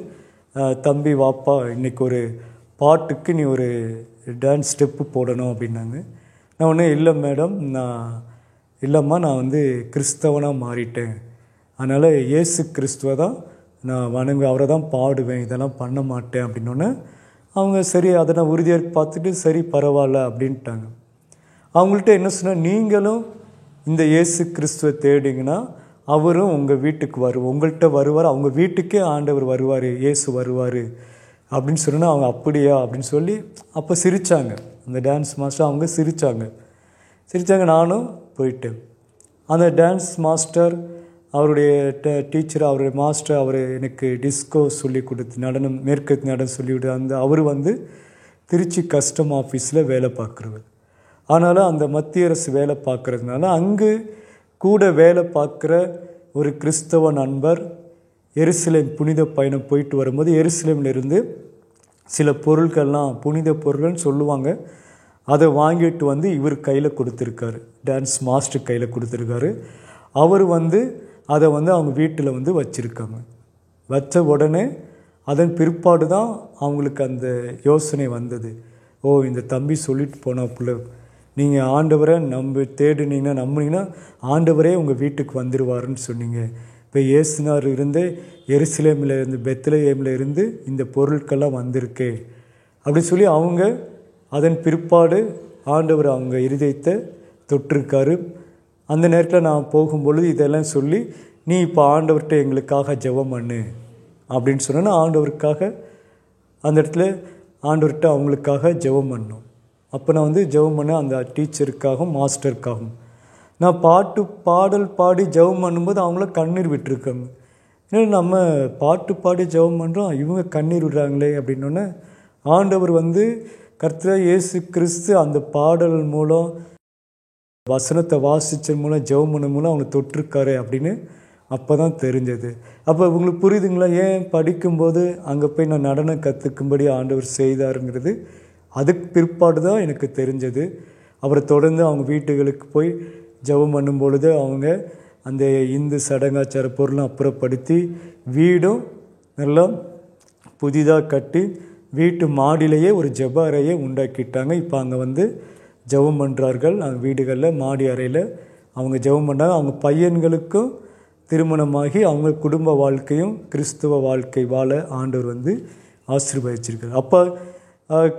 தம்பி வாப்பா இன்றைக்கி ஒரு பாட்டுக்கு நீ ஒரு டான்ஸ் ஸ்டெப்பு போடணும் அப்படின்னாங்க. நான் ஒன்று இல்லை மேடம், இல்லைம்மா நான் வந்து கிறிஸ்தவனாக மாறிட்டேன், அதனால் இயேசு கிறிஸ்துவை தான் நான் அவரை தான் பாடுவேன், இதெல்லாம் பண்ண மாட்டேன் அப்படின்னோடனே அவங்க சரி அதை நான் உறுதியாக பார்த்துட்டு சரி பரவாயில்ல அப்படின்ட்டாங்க. அவங்கள்ட்ட என்ன சொன்னால், நீங்களும் இந்த இயேசு கிறிஸ்துவை தேடிங்கன்னா அவரும் உங்கள் வீட்டுக்கு உங்கள்கிட்ட வருவார், அவங்க வீட்டுக்கே ஆண்டவர் வருவார், இயேசு வருவார் அப்படின்னு சொன்னால் அவங்க அப்படியா அப்படின்னு சொல்லி அப்போ சிரித்தாங்க. அந்த டான்ஸ் மாஸ்டர் அவங்க சிரித்தாங்க. நானும் போயிட்டேன். அந்த டான்ஸ் மாஸ்டர் அவருடைய டீச்சர், அவருடைய மாஸ்டர், அவர் எனக்கு டிஸ்கோ சொல்லி கொடுத்து நடனம் மேற்கத்திய நடனம் சொல்லி கொடுத்து அவர் வந்து திருச்சி கஸ்டம் ஆஃபீஸில் வேலை பார்க்குறவர். ஆனாலும் அந்த மத்திய அரசு வேலை பார்க்குறதுனால அங்கு கூட வேலை பார்க்குற ஒரு கிறிஸ்தவ நண்பர் எருசலேம் புனித பயணம் போயிட்டு வரும்போது எருசலேமிலிருந்து சில பொருட்கள்லாம் புனித பொருள்கள்னு சொல்லுவாங்க, அதை வாங்கிட்டு வந்து இவர் கையில் கொடுத்துருக்காரு, டான்ஸ் மாஸ்டர் கையில் கொடுத்துருக்காரு. அவர் வந்து அதை வந்து அவங்க வீட்டில் வந்து வச்சுருக்காங்க. வச்ச உடனே அதன் பிற்பாடு தான் அவங்களுக்கு அந்த யோசனை வந்தது, ஓ இந்த தம்பி சொல்லிட்டு போனாப்புல, நீங்கள் ஆண்டவரை தேடினீங்கன்னா நம்பினீங்கன்னா ஆண்டவரே உங்கள் வீட்டுக்கு வந்துடுவாருன்னு சொன்னீங்க. இப்போ இயேசுனார் இருந்து எருசலேமில் இருந்து பெத்லஹேமில் இருந்து இந்த பொருட்கள்லாம் வந்திருக்கு அப்படின்னு சொல்லி அவங்க அதன் பிற்பாடு ஆண்டவர் அவங்க இருதயத்தை தொட்டிருக்காரு. அந்த நேரத்தில் நான் போகும்பொழுது இதெல்லாம் சொல்லி, நீ இப்போ ஆண்டவர்கிட்ட எங்களுக்காக ஜெபம் பண்ணு அப்படின்னு சொன்னேன்னா ஆண்டவருக்காக அந்த இடத்துல ஆண்டவர்கிட்ட அவங்களுக்காக ஜெபம் பண்ணோம். அப்போ நான் வந்து ஜெபம் பண்ண அந்த டீச்சருக்காகவும் மாஸ்டருக்காகவும் நான் பாடல் பாடி ஜெபம் பண்ணும்போது அவங்கள கண்ணீர் விட்டுருக்காங்க. ஏன்னா நம்ம பாட்டு பாடி ஜெபம் பண்ணுறோம், இவங்க கண்ணீர் விடுறாங்களே அப்படின்னோடனே ஆண்டவர் வந்து கர்த்தர் இயேசு கிறிஸ்து அந்த பாடல் மூலம் வசனத்தை வாசித்த மூலம் ஜெபம் பண்ண மூலம் அவங்க தொட்டிருக்காரு அப்படின்னு அப்போ தான் தெரிஞ்சது. அப்போ உங்களுக்கு புரியுதுங்களா, ஏன் படிக்கும்போது அங்கே போய் நான் நடனம் கற்றுக்கும்படி ஆண்டவர் செய்தாருங்கிறது அதுக்கு பிற்பாடு தான் எனக்கு தெரிஞ்சது. அப்புறம் தொடர்ந்து அவங்க வீட்டுகளுக்கு போய் ஜெபம் பண்ணும் பொழுது அவங்க அந்த இந்து சடங்காச்சார பொருளும் அப்புறப்படுத்தி வீடும் நல்லா புதிதாக கட்டி வீட்டு மாடியிலேயே ஒரு ஜெப அறையை உண்டாக்கிட்டாங்க. இப்போ அங்கே ஜெபம் பண்ணுறார்கள். அவங்க வீடுகளில் மாடி அறையில் அவங்க ஜெபம் பண்ணுறாங்க. அவங்க பையன்களுக்கும் திருமணமாகி அவங்க குடும்ப வாழ்க்கையும் கிறிஸ்துவ வாழ்க்கை வாழ ஆண்டவர் ஆசீர்வதிச்சிருக்கார். அப்போ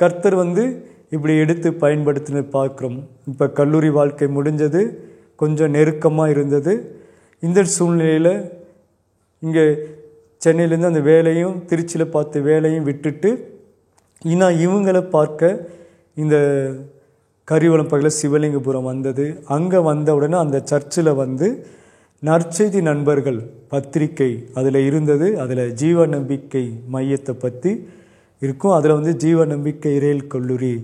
கர்த்தர் இப்படி எடுத்து பயன்படுத்தின பார்க்குறோம். இப்போ கல்லூரி வாழ்க்கை முடிஞ்சது, கொஞ்சம் நெருக்கமாக இருந்தது. இந்த சூழ்நிலையில் இங்கே சென்னையிலேருந்து அந்த வேலையும் திருச்சியில் பார்த்த வேலையும் விட்டுட்டு இன்னும் இவங்களை பார்க்க இந்த கரிவலம் பக்கத்தில் சிவலிங்கபுரம் வந்தது. அங்கே வந்த உடனே அந்த சர்ச்சில் நற்செய்தி நண்பர்கள் பத்திரிக்கை அதில் இருந்தது. அதில் ஜீவ நம்பிக்கை மையத்தை பற்றி இருக்கும். அதில் ஜீவ நம்பிக்கை இறையியல் கல்லூரி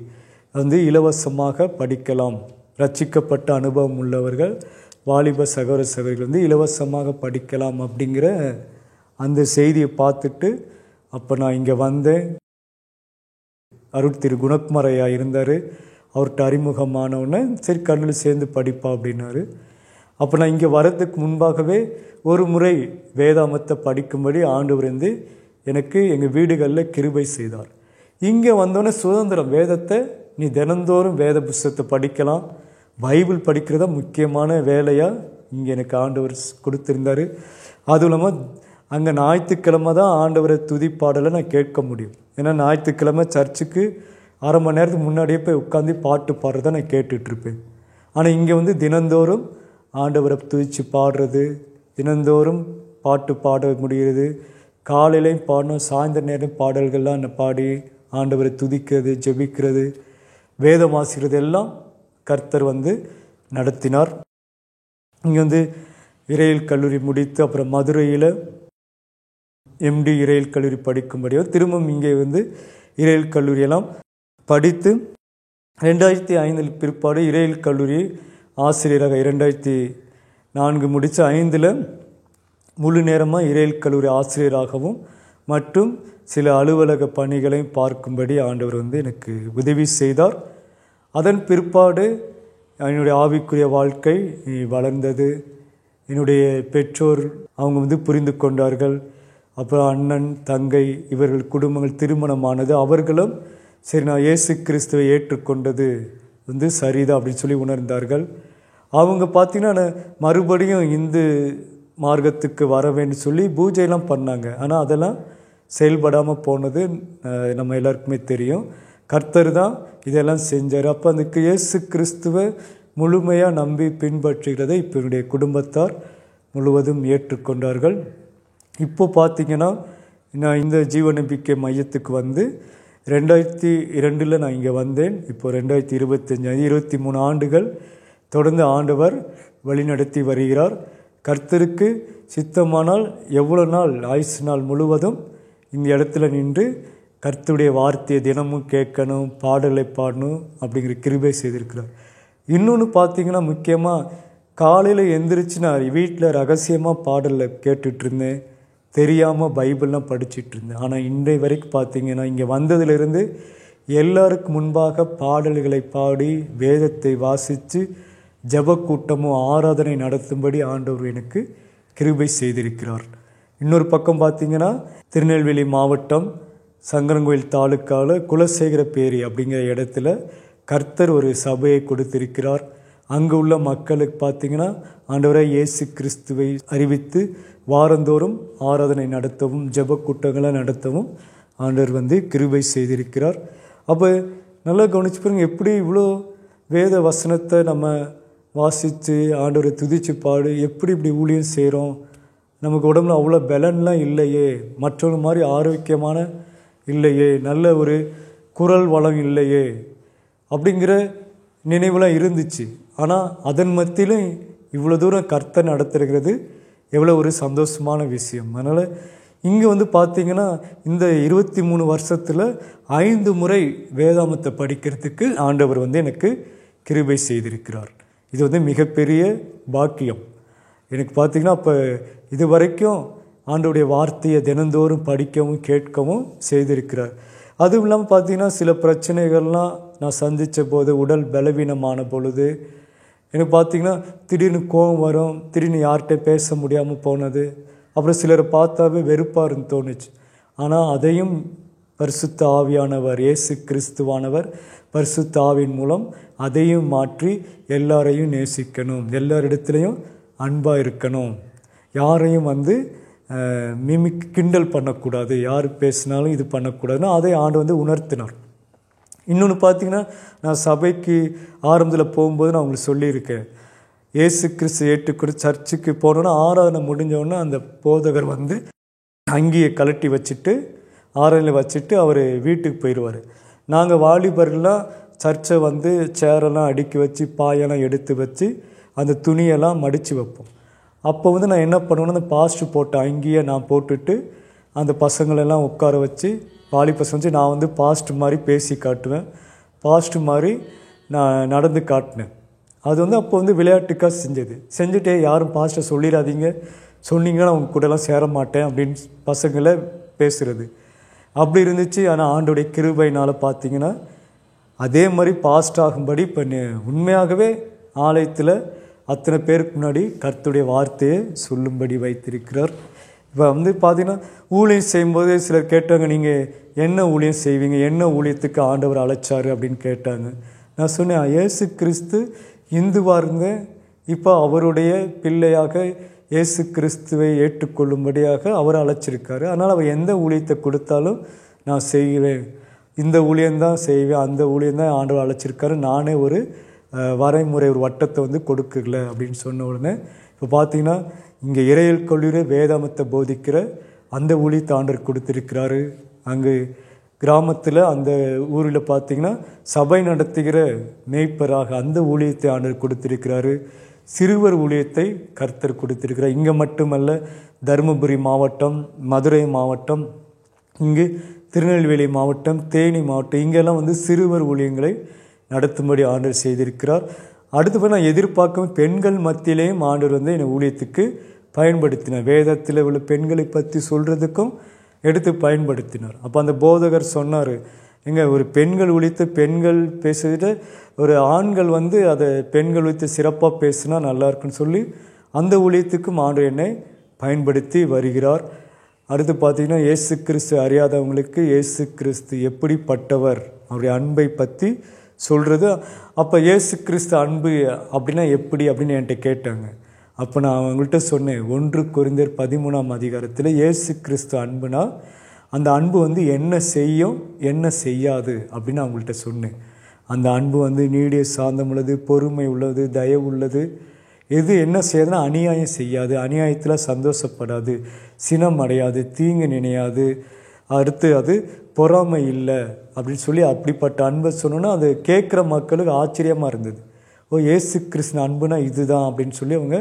இலவசமாக படிக்கலாம், ரட்சிக்கப்பட்ட அனுபவம் உள்ளவர்கள் வாலிப சகோதர சகோதரிகள் இலவசமாக படிக்கலாம் அப்படிங்கிற அந்த செய்தியை பார்த்துட்டு அப்போ நான் இங்கே வந்தேன். அருள் திரு குணக்குமரையா இருந்தார். அவர்கிட்ட அறிமுகமானவுடனே சரி கண்ணில் சேர்ந்து படிப்பா அப்படின்னாரு. அப்போ நான் இங்கே வரதுக்கு முன்பாகவே ஒரு முறை வேதாமத்தை படிக்கும்படி ஆண்டவர் எனக்கு எங்கள் வீடுகளில் கிருபை செய்தார். இங்கே வந்தோடனே சுதந்திரம், வேதத்தை நீ தினந்தோறும் வேத புஸ்தகத்தை படிக்கலாம், பைபிள் படிக்கிறதா முக்கியமான வேலையாக இங்கே எனக்கு ஆண்டவர் கொடுத்துருந்தார். அதுவும் இல்லாமல் அங்கே ஞாயிற்றுக்கிழமை தான் ஆண்டவரை துதிப்பாடலை நான் கேட்க முடியும். ஏன்னா ஞாயிற்றுக்கிழமை சர்ச்சுக்கு அரை மணி நேரத்துக்கு முன்னாடியே போய் உட்காந்து பாட்டு பாடுறதை நான் கேட்டுட்ருப்பேன். ஆனால் இங்கே தினந்தோறும் ஆண்டவரை துதித்து பாடுறது, தினந்தோறும் பாட்டு பாட முடிகிறது. காலையிலையும் பாடணும், சாயந்தர நேரம் பாடல்கள்லாம் பாடி ஆண்டவரை துதிக்கிறது, ஜெபிக்கிறது, வேதம் வாசிக்கிறது எல்லாம் கர்த்தர் நடத்தினார். இங்கே இறையியல் கல்லூரி முடித்து அப்புறம் மதுரையில் எம்டி இறையியல் கல்லூரி படிக்கும்படியோ திரும்பவும் இங்கே இறையியல் கல்லூரியெல்லாம் படித்து 2005 பிற்பாடு இறையியல் கல்லூரி ஆசிரியராக 2004 முடித்து 5 முழு நேரமாக இறையியல் கல்லூரி ஆசிரியராகவும் மற்றும் சில அலுவலக பணிகளையும் பார்க்கும்படி ஆண்டவர் எனக்கு உதவி செய்தார். அதன் பிற்பாடு என்னுடைய ஆவிக்குரிய வாழ்க்கை வளர்ந்தது. என்னுடைய பெற்றோர் அவங்க புரிந்து கொண்டார்கள். அப்புறம் அண்ணன் தங்கை இவர்கள் குடும்பங்கள் திருமணமானது. அவர்களும் சரி நான் இயேசு கிறிஸ்துவை ஏற்றுக்கொண்டது சரிதான் அப்படின்னு சொல்லி உணர்ந்தார்கள். அவங்க பார்த்திங்கன்னா மறுபடியும் இந்து மார்க்கத்துக்கு வர வேண்டும் சொல்லி பூஜையெல்லாம் பண்ணாங்க. ஆனால் அதெல்லாம் செயல்படாமல் போனது நம்ம எல்லாருக்குமே தெரியும். கர்த்தர் தான் இதெல்லாம் செஞ்சார். அப்போ அதுக்கு இயேசு கிறிஸ்துவை முழுமையாக நம்பி பின்பற்றுகிறதை இப்போ என்னுடைய குடும்பத்தார் முழுவதும் ஏற்றுக்கொண்டார்கள். இப்போ பார்த்திங்கன்னா நான் இந்த ஜீவ நம்பிக்கை மையத்துக்கு 2002 நான் இங்கே வந்தேன். இப்போ 2025 23 ஆண்டுகள் தொடர்ந்து ஆண்டவர் வழிநடத்தி வருகிறார். கர்த்தருக்கு சித்தமானால் எவ்வளோ நாள் ஆயுசு நாள் முழுவதும் இந்த இடத்துல நின்று கர்த்தருடைய வார்த்தையை தினமும் கேட்கணும், பாடலை பாடணும் அப்படிங்கிற கிருபை செய்திருக்கிறார். இன்னொன்று பார்த்திங்கன்னா முக்கியமாக காலையில் எந்திரிச்சு நான் வீட்டில் ரகசியமாக பாடலில் கேட்டுட்ருந்தேன், தெரியாமல் பைபிள்லாம் படிச்சுட்டு இருந்தேன். ஆனால் இன்றைய வரைக்கும் பார்த்திங்கன்னா இங்கே வந்ததிலிருந்து எல்லாருக்கும் முன்பாக பாடல்களை பாடி வேதத்தை வாசித்து ஜப கூட்டமும் ஆராதனை நடத்தும்படி ஆண்டவர் எனக்கு கிருபை செய்திருக்கிறார். இன்னொரு பக்கம் பார்த்திங்கன்னா திருநெல்வேலி மாவட்டம் சங்கரங்கோயில் தாலுக்காவில் குலசேகரப்பேரி அப்படிங்கிற இடத்துல கர்த்தர் ஒரு சபையை கொடுத்திருக்கிறார். அங்கே உள்ள மக்களுக்கு பார்த்திங்கன்னா ஆண்டவரை இயேசு கிறிஸ்துவை அறிவித்து வாரந்தோறும் ஆராதனை நடத்தவும் ஜப கூட்டங்களை நடத்தவும் ஆண்டவர் கிருபை செய்திருக்கிறார். அப்போ நல்லா கவனிச்சு பாருங்க, எப்படி இவ்வளோ வேத வசனத்தை நம்ம வாசித்து ஆண்டவரை துதிச்சு பாடு எப்படி இப்படி ஊழியம் செய்கிறோம், நமக்கு உடம்புல அவ்வளோ பலன்லாம் இல்லையே, மற்றவங்க மாதிரி ஆரோக்கியமான இல்லையே, நல்ல ஒரு குரல் வளம் இல்லையே அப்படிங்கிற நினைவுலாம் இருந்துச்சு. ஆனால் அதன் மத்தியிலும் இவ்வளோ தூரம் கர்த்தர் நடத்துகிறது எவ்வளோ ஒரு சந்தோஷமான விஷயம். அதனால் இங்கே பார்த்திங்கன்னா இந்த 23 வருஷத்தில் 5 முறை வேதாமத்தை படிக்கிறதுக்கு ஆண்டவர் எனக்கு கிருபை செய்திருக்கிறார். இது மிகப்பெரிய பாக்கியம் எனக்கு. பார்த்திங்கன்னா அப்போ இது வரைக்கும் ஆண்டவருடைய வார்த்தையை தினந்தோறும் படிக்கவும் கேட்கவும் செய்திருக்கிறார். அதுவும் இல்லாமல் பார்த்தீங்கன்னா சில பிரச்சனைகள்லாம் நான் சந்தித்த போது, உடல் பலவீனமான பொழுது எனக்கு பார்த்திங்கன்னா திடீர்னு கோபம் வரும், திடீர்னு யார்கிட்ட பேச முடியாமல் போனது, அப்புறம் சிலரை பார்த்தாவே வெறுப்பாக இருந்து தோணுச்சு. ஆனால் அதையும் பரிசுத்த ஆவியானவர், இயேசு கிறிஸ்துவானவர் பரிசுத்த ஆவியின் மூலம் அதையும் மாற்றி எல்லாரையும் நேசிக்கணும், எல்லாரிடத்துலையும் அன்பாக இருக்கணும், யாரையும் கிண்டல் பண்ணக்கூடாது, யார் பேசினாலும் இது பண்ணக்கூடாதுன்னு அதை ஆண்டு உணர்த்தினார். இன்னொன்று பார்த்திங்கன்னா, நான் சபைக்கு ஆரம்பத்தில் போகும்போது நான் உங்களுக்கு சொல்லியிருக்கேன், இயேசு கிறிஸ்து ஏற்றுக்கூட சர்ச்சுக்கு போனோன்னா ஆராதனை முடிஞ்சோடனே அந்த போதகர் அங்கேயே கழட்டி வச்சுட்டு ஆராதனை வச்சுட்டு அவர் வீட்டுக்கு போயிடுவார். நாங்கள் வாலிபர்கள்லாம் சர்ச்சை சேரெல்லாம் அடுக்கி வச்சு பாயெல்லாம் எடுத்து வச்சு அந்த துணியெல்லாம் மடித்து வைப்போம். அப்போ நான் என்ன பண்ணுவேன்னா, அந்த பாஸ்ட் போட்ட அங்கேயே நான் போட்டுட்டு அந்த பசங்களெல்லாம் உட்கார வச்சு, வாலி பசங்க வச்சு நான் பாஸ்ட் மாதிரி பேசி காட்டுவேன், பாஸ்ட் மாதிரி நான் நடந்து காட்டினேன். அது அப்போ விளையாட்டுக்காக செஞ்சுட்டு யாரும் பாஸ்ட்டை சொல்லிடாதீங்க, சொன்னீங்கன்னா அவங்க கூடலாம் சேர மாட்டேன் அப்படின்னு பசங்களை பேசுகிறது அப்படி இருந்துச்சு. ஆனால் ஆண்டோடைய கிருபையினால் பார்த்திங்கன்னா அதே மாதிரி பாஸ்ட் ஆகும்படி உண்மையாகவே ஆலயத்தில் அத்தனை பேருக்கு முன்னாடி கர்த்தருடைய வார்த்தையை சொல்லும்படி வைத்திருக்கிறார். இப்போ பார்த்திங்கன்னா ஊழியம் செய்யும்போது சிலர் கேட்டாங்க, நீங்கள் என்ன ஊழியம் செய்வீங்க, என்ன ஊழியத்துக்கு ஆண்டவர் அழைச்சார் அப்படின்னு கேட்டாங்க. நான் சொன்னேன், இயேசு கிறிஸ்து இந்துவாக இருந்தேன், இப்போ அவருடைய பிள்ளையாக இயேசு கிறிஸ்துவை ஏற்றுக்கொள்ளும்படியாக அவர் அழைச்சிருக்காரு. அதனால் அவர் எந்த ஊழியத்தை கொடுத்தாலும் நான் செய்வேன், இந்த ஊழியந்தான் செய்வேன், அந்த ஊழியந்தான் ஆண்டவர் அழைச்சிருக்காரு, நானே ஒரு வரைமுறை ஒரு வட்டத்தை கொடுக்கல அப்படின்னு சொன்ன உடனே இப்போ பார்த்திங்கன்னா இங்கே இறையல் கல்லூரி வேதாமத்தை போதிக்கிற அந்த ஊழியத்தை ஆண்டவர் கொடுத்துருக்கிறாரு. அங்கு கிராமத்தில் அந்த ஊரில் பார்த்திங்கன்னா சபை நடத்துகிற மேய்ப்பராக அந்த ஊழியத்தை ஆண்டவர் கொடுத்துருக்கிறாரு. சிறுவர் ஊழியத்தை கர்த்தர் கொடுத்திருக்கிறார். இங்கே மட்டுமல்ல, தருமபுரி மாவட்டம், மதுரை மாவட்டம், இங்கு திருநெல்வேலி மாவட்டம், தேனி மாவட்டம், இங்கெல்லாம் சிறுவர் ஊழியங்களை நடத்தும்படி ஆண்டவர் செய்திருக்கிறார். அடுத்து நான் எதிர்பார்க்கும் பெண்கள் மத்தியிலேயும் ஆண்டவர் என்னை ஊழியத்துக்கு பயன்படுத்தினார். வேதத்தில் உள்ள பெண்களை பற்றி சொல்கிறதுக்கும் எடுத்து பயன்படுத்தினார். அப்போ அந்த போதகர் சொன்னார், ஒரு பெண்கள் ஊழியத்தை பெண்கள் பேசுகிற ஒரு ஆண்கள் அதை பெண்கள் ஊழியத்தை சிறப்பாக பேசுனா நல்லாயிருக்குன்னு சொல்லி அந்த ஊழியத்துக்கும் ஆண்டவர் என்னை பயன்படுத்தி வருகிறார். அடுத்து பார்த்திங்கன்னா, இயேசு கிறிஸ்து அறியாதவங்களுக்கு இயேசு கிறிஸ்து எப்படிப்பட்டவர், அவருடைய அன்பை பற்றி சொல்கிறது. அப்போ இயேசு கிறிஸ்து அன்பு அப்படின்னா எப்படி அப்படின்னு என்கிட்ட கேட்டாங்க. அப்போ நான் அவங்கள்ட்ட சொன்னேன், 1 கொரிந்தியர் 13ஆம் அதிகாரத்தில் இயேசு கிறிஸ்து அன்புனா அந்த அன்பு என்ன செய்யும் என்ன செய்யாது அப்படின்னு அவங்கள்ட்ட சொன்னேன். அந்த அன்பு நீடிய சாந்தம் உள்ளது, பொறுமை உள்ளது, தயவு உள்ளது, எது என்ன செய்யாதுன்னா அநியாயம் செய்யாது, அநியாயத்தில் சந்தோஷப்படாது, சினம் அடையாது, தீங்கு நினையாது, அடுத்து அது பொறாமை இல்லை அப்படின்னு சொல்லி அப்படிப்பட்ட அன்பை சொன்னோன்னா அது கேட்குற மக்களுக்கு ஆச்சரியமாக இருந்தது. இயேசு கிறிஸ்து அன்புனா இதுதான் அப்படின்னு சொல்லி அவங்க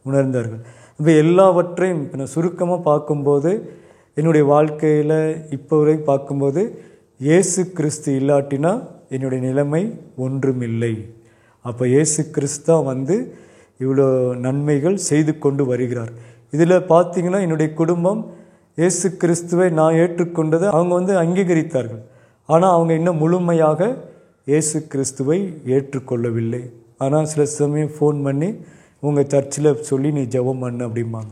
உணர்ந்தார்கள். இப்போ எல்லாவற்றையும் இப்போ நான் சுருக்கமாக பார்க்கும்போது என்னுடைய வாழ்க்கையில் இப்போ வரை பார்க்கும்போது இயேசு கிறிஸ்து இல்லாட்டினா என்னுடைய நிலைமை ஒன்றுமில்லை. அப்போ இயேசு கிறிஸ்து தான் இவ்வளோ நன்மைகள் செய்து கொண்டு வருகிறார். இதில் பார்த்திங்கன்னா என்னுடைய குடும்பம் இயேசு கிறிஸ்துவை நான் ஏற்றுக்கொண்டதை அவங்க அங்கீகரித்தார்கள். ஆனால் அவங்க இன்னும் முழுமையாக இயேசு கிறிஸ்துவை ஏற்றுக்கொள்ளவில்லை. ஆனால் சில சமயம் ஃபோன் பண்ணி உங்கள் சர்ச்சில் சொல்லி நீ ஜெபம் பண்ணு அப்படிம்பாங்க.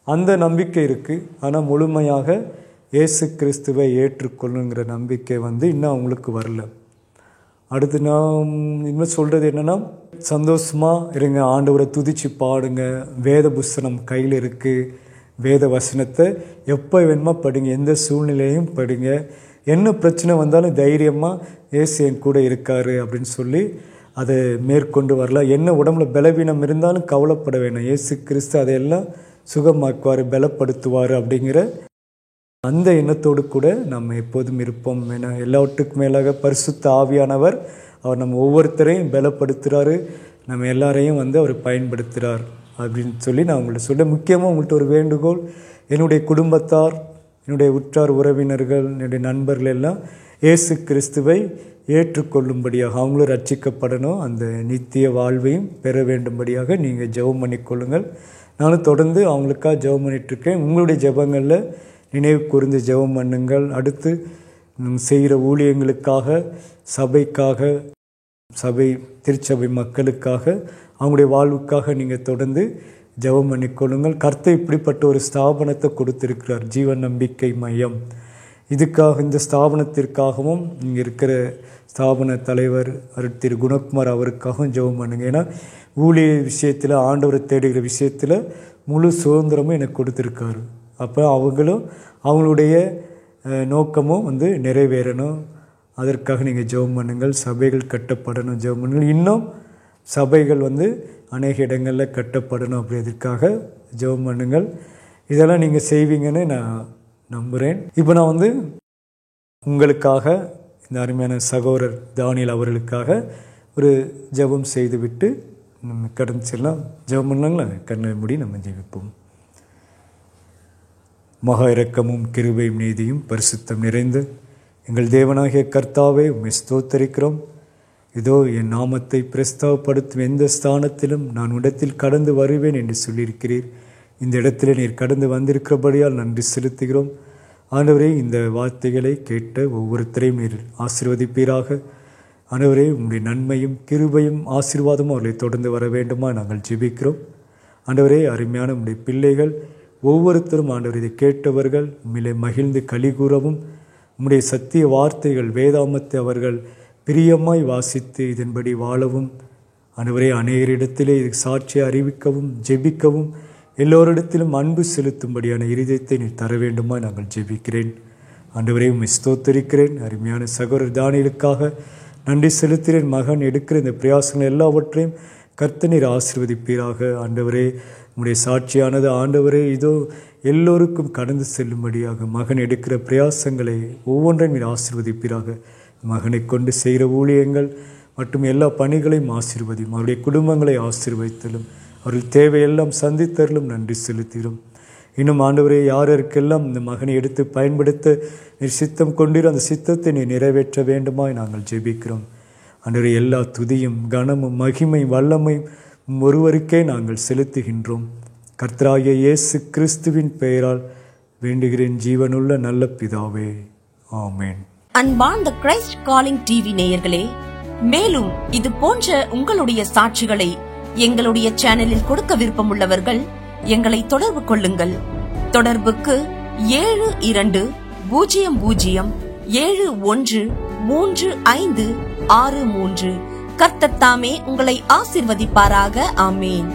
அந்த நம்பிக்கை இருக்குது. ஆனால் முழுமையாக இயேசு கிறிஸ்துவை ஏற்றுக்கொள்ளுங்கிற நம்பிக்கை இன்னும் அவங்களுக்கு வரல. அடுத்து நான் இன்னும் சொல்கிறது என்னென்னா, சந்தோஷமாக இருங்க, ஆண்டவரை துதிச்சு பாடுங்க, வேத புஸ்தகம் கையில் இருக்குது, வேத வசனத்தை எப்போ வேணுமா படிங்க, எந்த சூழ்நிலையும் படிங்க, என்ன பிரச்சனை வந்தாலும் தைரியமாக இயேசு என் கூட இருக்கார் அப்படின்னு சொல்லி அதை மேற்கொண்டு வரலாம். என்ன உடம்புல பலவீனம் இருந்தாலும் கவலைப்பட வேணாம், இயேசு கிறிஸ்து அதையெல்லாம் சுகமாக்குவார், பலப்படுத்துவார் அப்படிங்கிற அந்த எண்ணத்தோடு கூட நம்ம எப்போதும் இருப்போம். ஏன்னா எல்லாவற்றுக்கும் மேலாக பரிசுத்த ஆவியானவர் அவர் நம்ம ஒவ்வொருத்தரையும் பலப்படுத்துகிறாரு, நம்ம எல்லாரையும் அவர் பயன்படுத்துகிறார் அப்படின்னு சொல்லி நான் உங்கள்கிட்ட சொல்ல. முக்கியமாக உங்கள்கிட்ட ஒரு வேண்டுகோள், என்னுடைய குடும்பத்தார், என்னுடைய உற்றார் உறவினர்கள், என்னுடைய நண்பர்கள் எல்லாம் இயேசு கிறிஸ்துவை ஏற்றுக்கொள்ளும்படியாக, அவங்களும் ரட்சிக்கப்படணும், அந்த நித்திய வாழ்வையும் பெற வேண்டும்படியாக நீங்கள் ஜெபம் பண்ணிக்கொள்ளுங்கள். நானும் தொடர்ந்து அவங்களுக்காக ஜெபம் பண்ணிகிட்ருக்கேன். உங்களுடைய ஜெபங்களில் நினைவு கூர்ந்து ஜெபம் பண்ணுங்கள். அடுத்து செய்கிற ஊழியங்களுக்காக, சபைக்காக, சபை திருச்சபை மக்களுக்காக, அவங்களுடைய வாழ்வுக்காக நீங்கள் தொடர்ந்து ஜெபம் பண்ணிக்கொள்ளுங்கள். கர்த்தர் இப்படிப்பட்ட ஒரு ஸ்தாபனத்தை கொடுத்திருக்கிறார், ஜீவன் நம்பிக்கை மையம். இதுக்காக, இந்த ஸ்தாபனத்திற்காகவும் இங்கே இருக்கிற ஸ்தாபன தலைவர் திரு குணகுமார் அவருக்காகவும் ஜெபம் பண்ணுங்க. ஏன்னா ஊழிய விஷயத்தில், ஆண்டவரை தேடுகிற விஷயத்தில் முழு சுதந்திரமும் எனக்கு கொடுத்துருக்காரு. அப்போ அவங்களுடைய நோக்கமும் நிறைவேறணும். அதற்காக நீங்கள் ஜெபம் பண்ணுங்கள். சபைகள் கட்டப்படணும், ஜெபம் பண்ணுங்கள். இன்னும் சபைகள் அநேக இடங்களில் கட்டப்படணும், அப்படின்றதுக்காக ஜெபம் பண்ணுங்கள். இதெல்லாம் நீங்கள் செய்வீங்கன்னு நான் நம்புகிறேன். இப்போ நான் உங்களுக்காக, இந்த அருமையான சகோதரர் தானியல் அவர்களுக்காக ஒரு ஜெபம் செய்துவிட்டு நம்ம கடந்து செல்லலாம். ஜெபம் பண்ணலாங்களா? கண்ணை மூடி நம்ம ஜெபிப்போம். மகா இரக்கமும் கிருபையும் நீதியும் பரிசுத்தம் நிறைந்து எங்கள் தேவனாகிய கர்த்தாவே, உம்மை ஸ்தோத்தரிக்கிறோம். இதோ என் நாமத்தை பிரஸ்தாவப்படுத்தும் எந்த ஸ்தானத்திலும் நான் இடத்தில் கடந்து வருவேன் என்று சொல்லியிருக்கிறீர். இந்த இடத்துல நீர் கடந்து வந்திருக்கிறபடியால் நன்றி செலுத்துகிறோம். ஆண்டவரே, இந்த வார்த்தைகளை கேட்ட ஒவ்வொருத்தரையும் நீர் ஆசீர்வதிப்பீராக. ஆண்டவரே, உங்களுடைய நன்மையும் கிருபையும் ஆசீர்வாதமும் அவர்களை தொடர்ந்து வர வேண்டுமா நாங்கள் ஜெபிக்கிறோம். ஆண்டவரே, அருமையான உங்களுடைய பிள்ளைகள் ஒவ்வொருத்தரும் ஆண்டவர் இதை கேட்டவர்கள் உம்மிலே மகிழ்ந்து களி கூறவும், உம்முடைய சத்திய வார்த்தைகள் வேதாமத்தை அவர்கள் பிரியமாய் வாசித்து இதன்படி வாழவும், ஆண்டவரே அநேகரிடத்திலே இதுக்கு சாட்சியை அறிவிக்கவும், ஜெபிக்கவும், எல்லோரிடத்திலும் அன்பு செலுத்தும்படியான இருதயத்தை நீ தர வேண்டுமா நாங்கள் ஜெபிக்கிறேன். ஆண்டவரே, உம்மை ஸ்தோத்தரிக்கிறேன். அருமையான சகோதரர் தானியலுக்காக நன்றி செலுத்துகிறேன். மகன் எடுக்கிற இந்த பிரயாசங்கள் எல்லாவற்றையும் கர்த்தர் நீர் ஆசீர்வதிப்பீராக. ஆண்டவரே, உம்முடைய சாட்சியானது ஆண்டவரே இதோ எல்லோருக்கும் கடந்து செல்லும்படியாக மகன் எடுக்கிற பிரயாசங்களை ஒவ்வொன்றையும் நீர் ஆசீர்வதிப்பீராக. மகனை கொண்டு செய்கிற ஊழியங்கள் மற்றும் எல்லா பணிகளையும் ஆசீர்வதியும். அவருடைய குடும்பங்களை ஆசீர்வதித்தலும், அவர்கள் தேவையெல்லாம் சந்தித்தரலும் நன்றி செலுத்திடும். இன்னும் ஆண்டவரே, யாருக்கெல்லாம் இந்த மகனை எடுத்து பயன்படுத்த நீர் சித்தம் கொண்டிரு, அந்த சித்தத்தை நீ நிறைவேற்ற வேண்டுமாய் நாங்கள் ஜெபிக்கிறோம். ஆண்டவரே, எல்லா துதியும் கனமும் மகிமையும் வல்லமையும் ஒருவருக்கே நாங்கள் செலுத்துகின்றோம். கர்த்தராகிய இயேசு கிறிஸ்துவின் பெயரால் வேண்டுகிறேன் ஜீவனுள்ள நல்ல பிதாவே, ஆமேன். அன்பார்ந்த கிரைஸ்ட் காலிங் டிவி நேயர்களே, மேலும் இது போன்ற உங்களுடைய சாட்சிகளை எங்களுடைய சேனலில் கொடுக்க விருப்பமுள்ளவர்கள் எங்களை தொடர்பு கொள்ளுங்கள். தொடர்புக்கு 7200713563. கர்த்தர் தாமே உங்களை ஆசீர்வதிப்பாராக. ஆமேன்.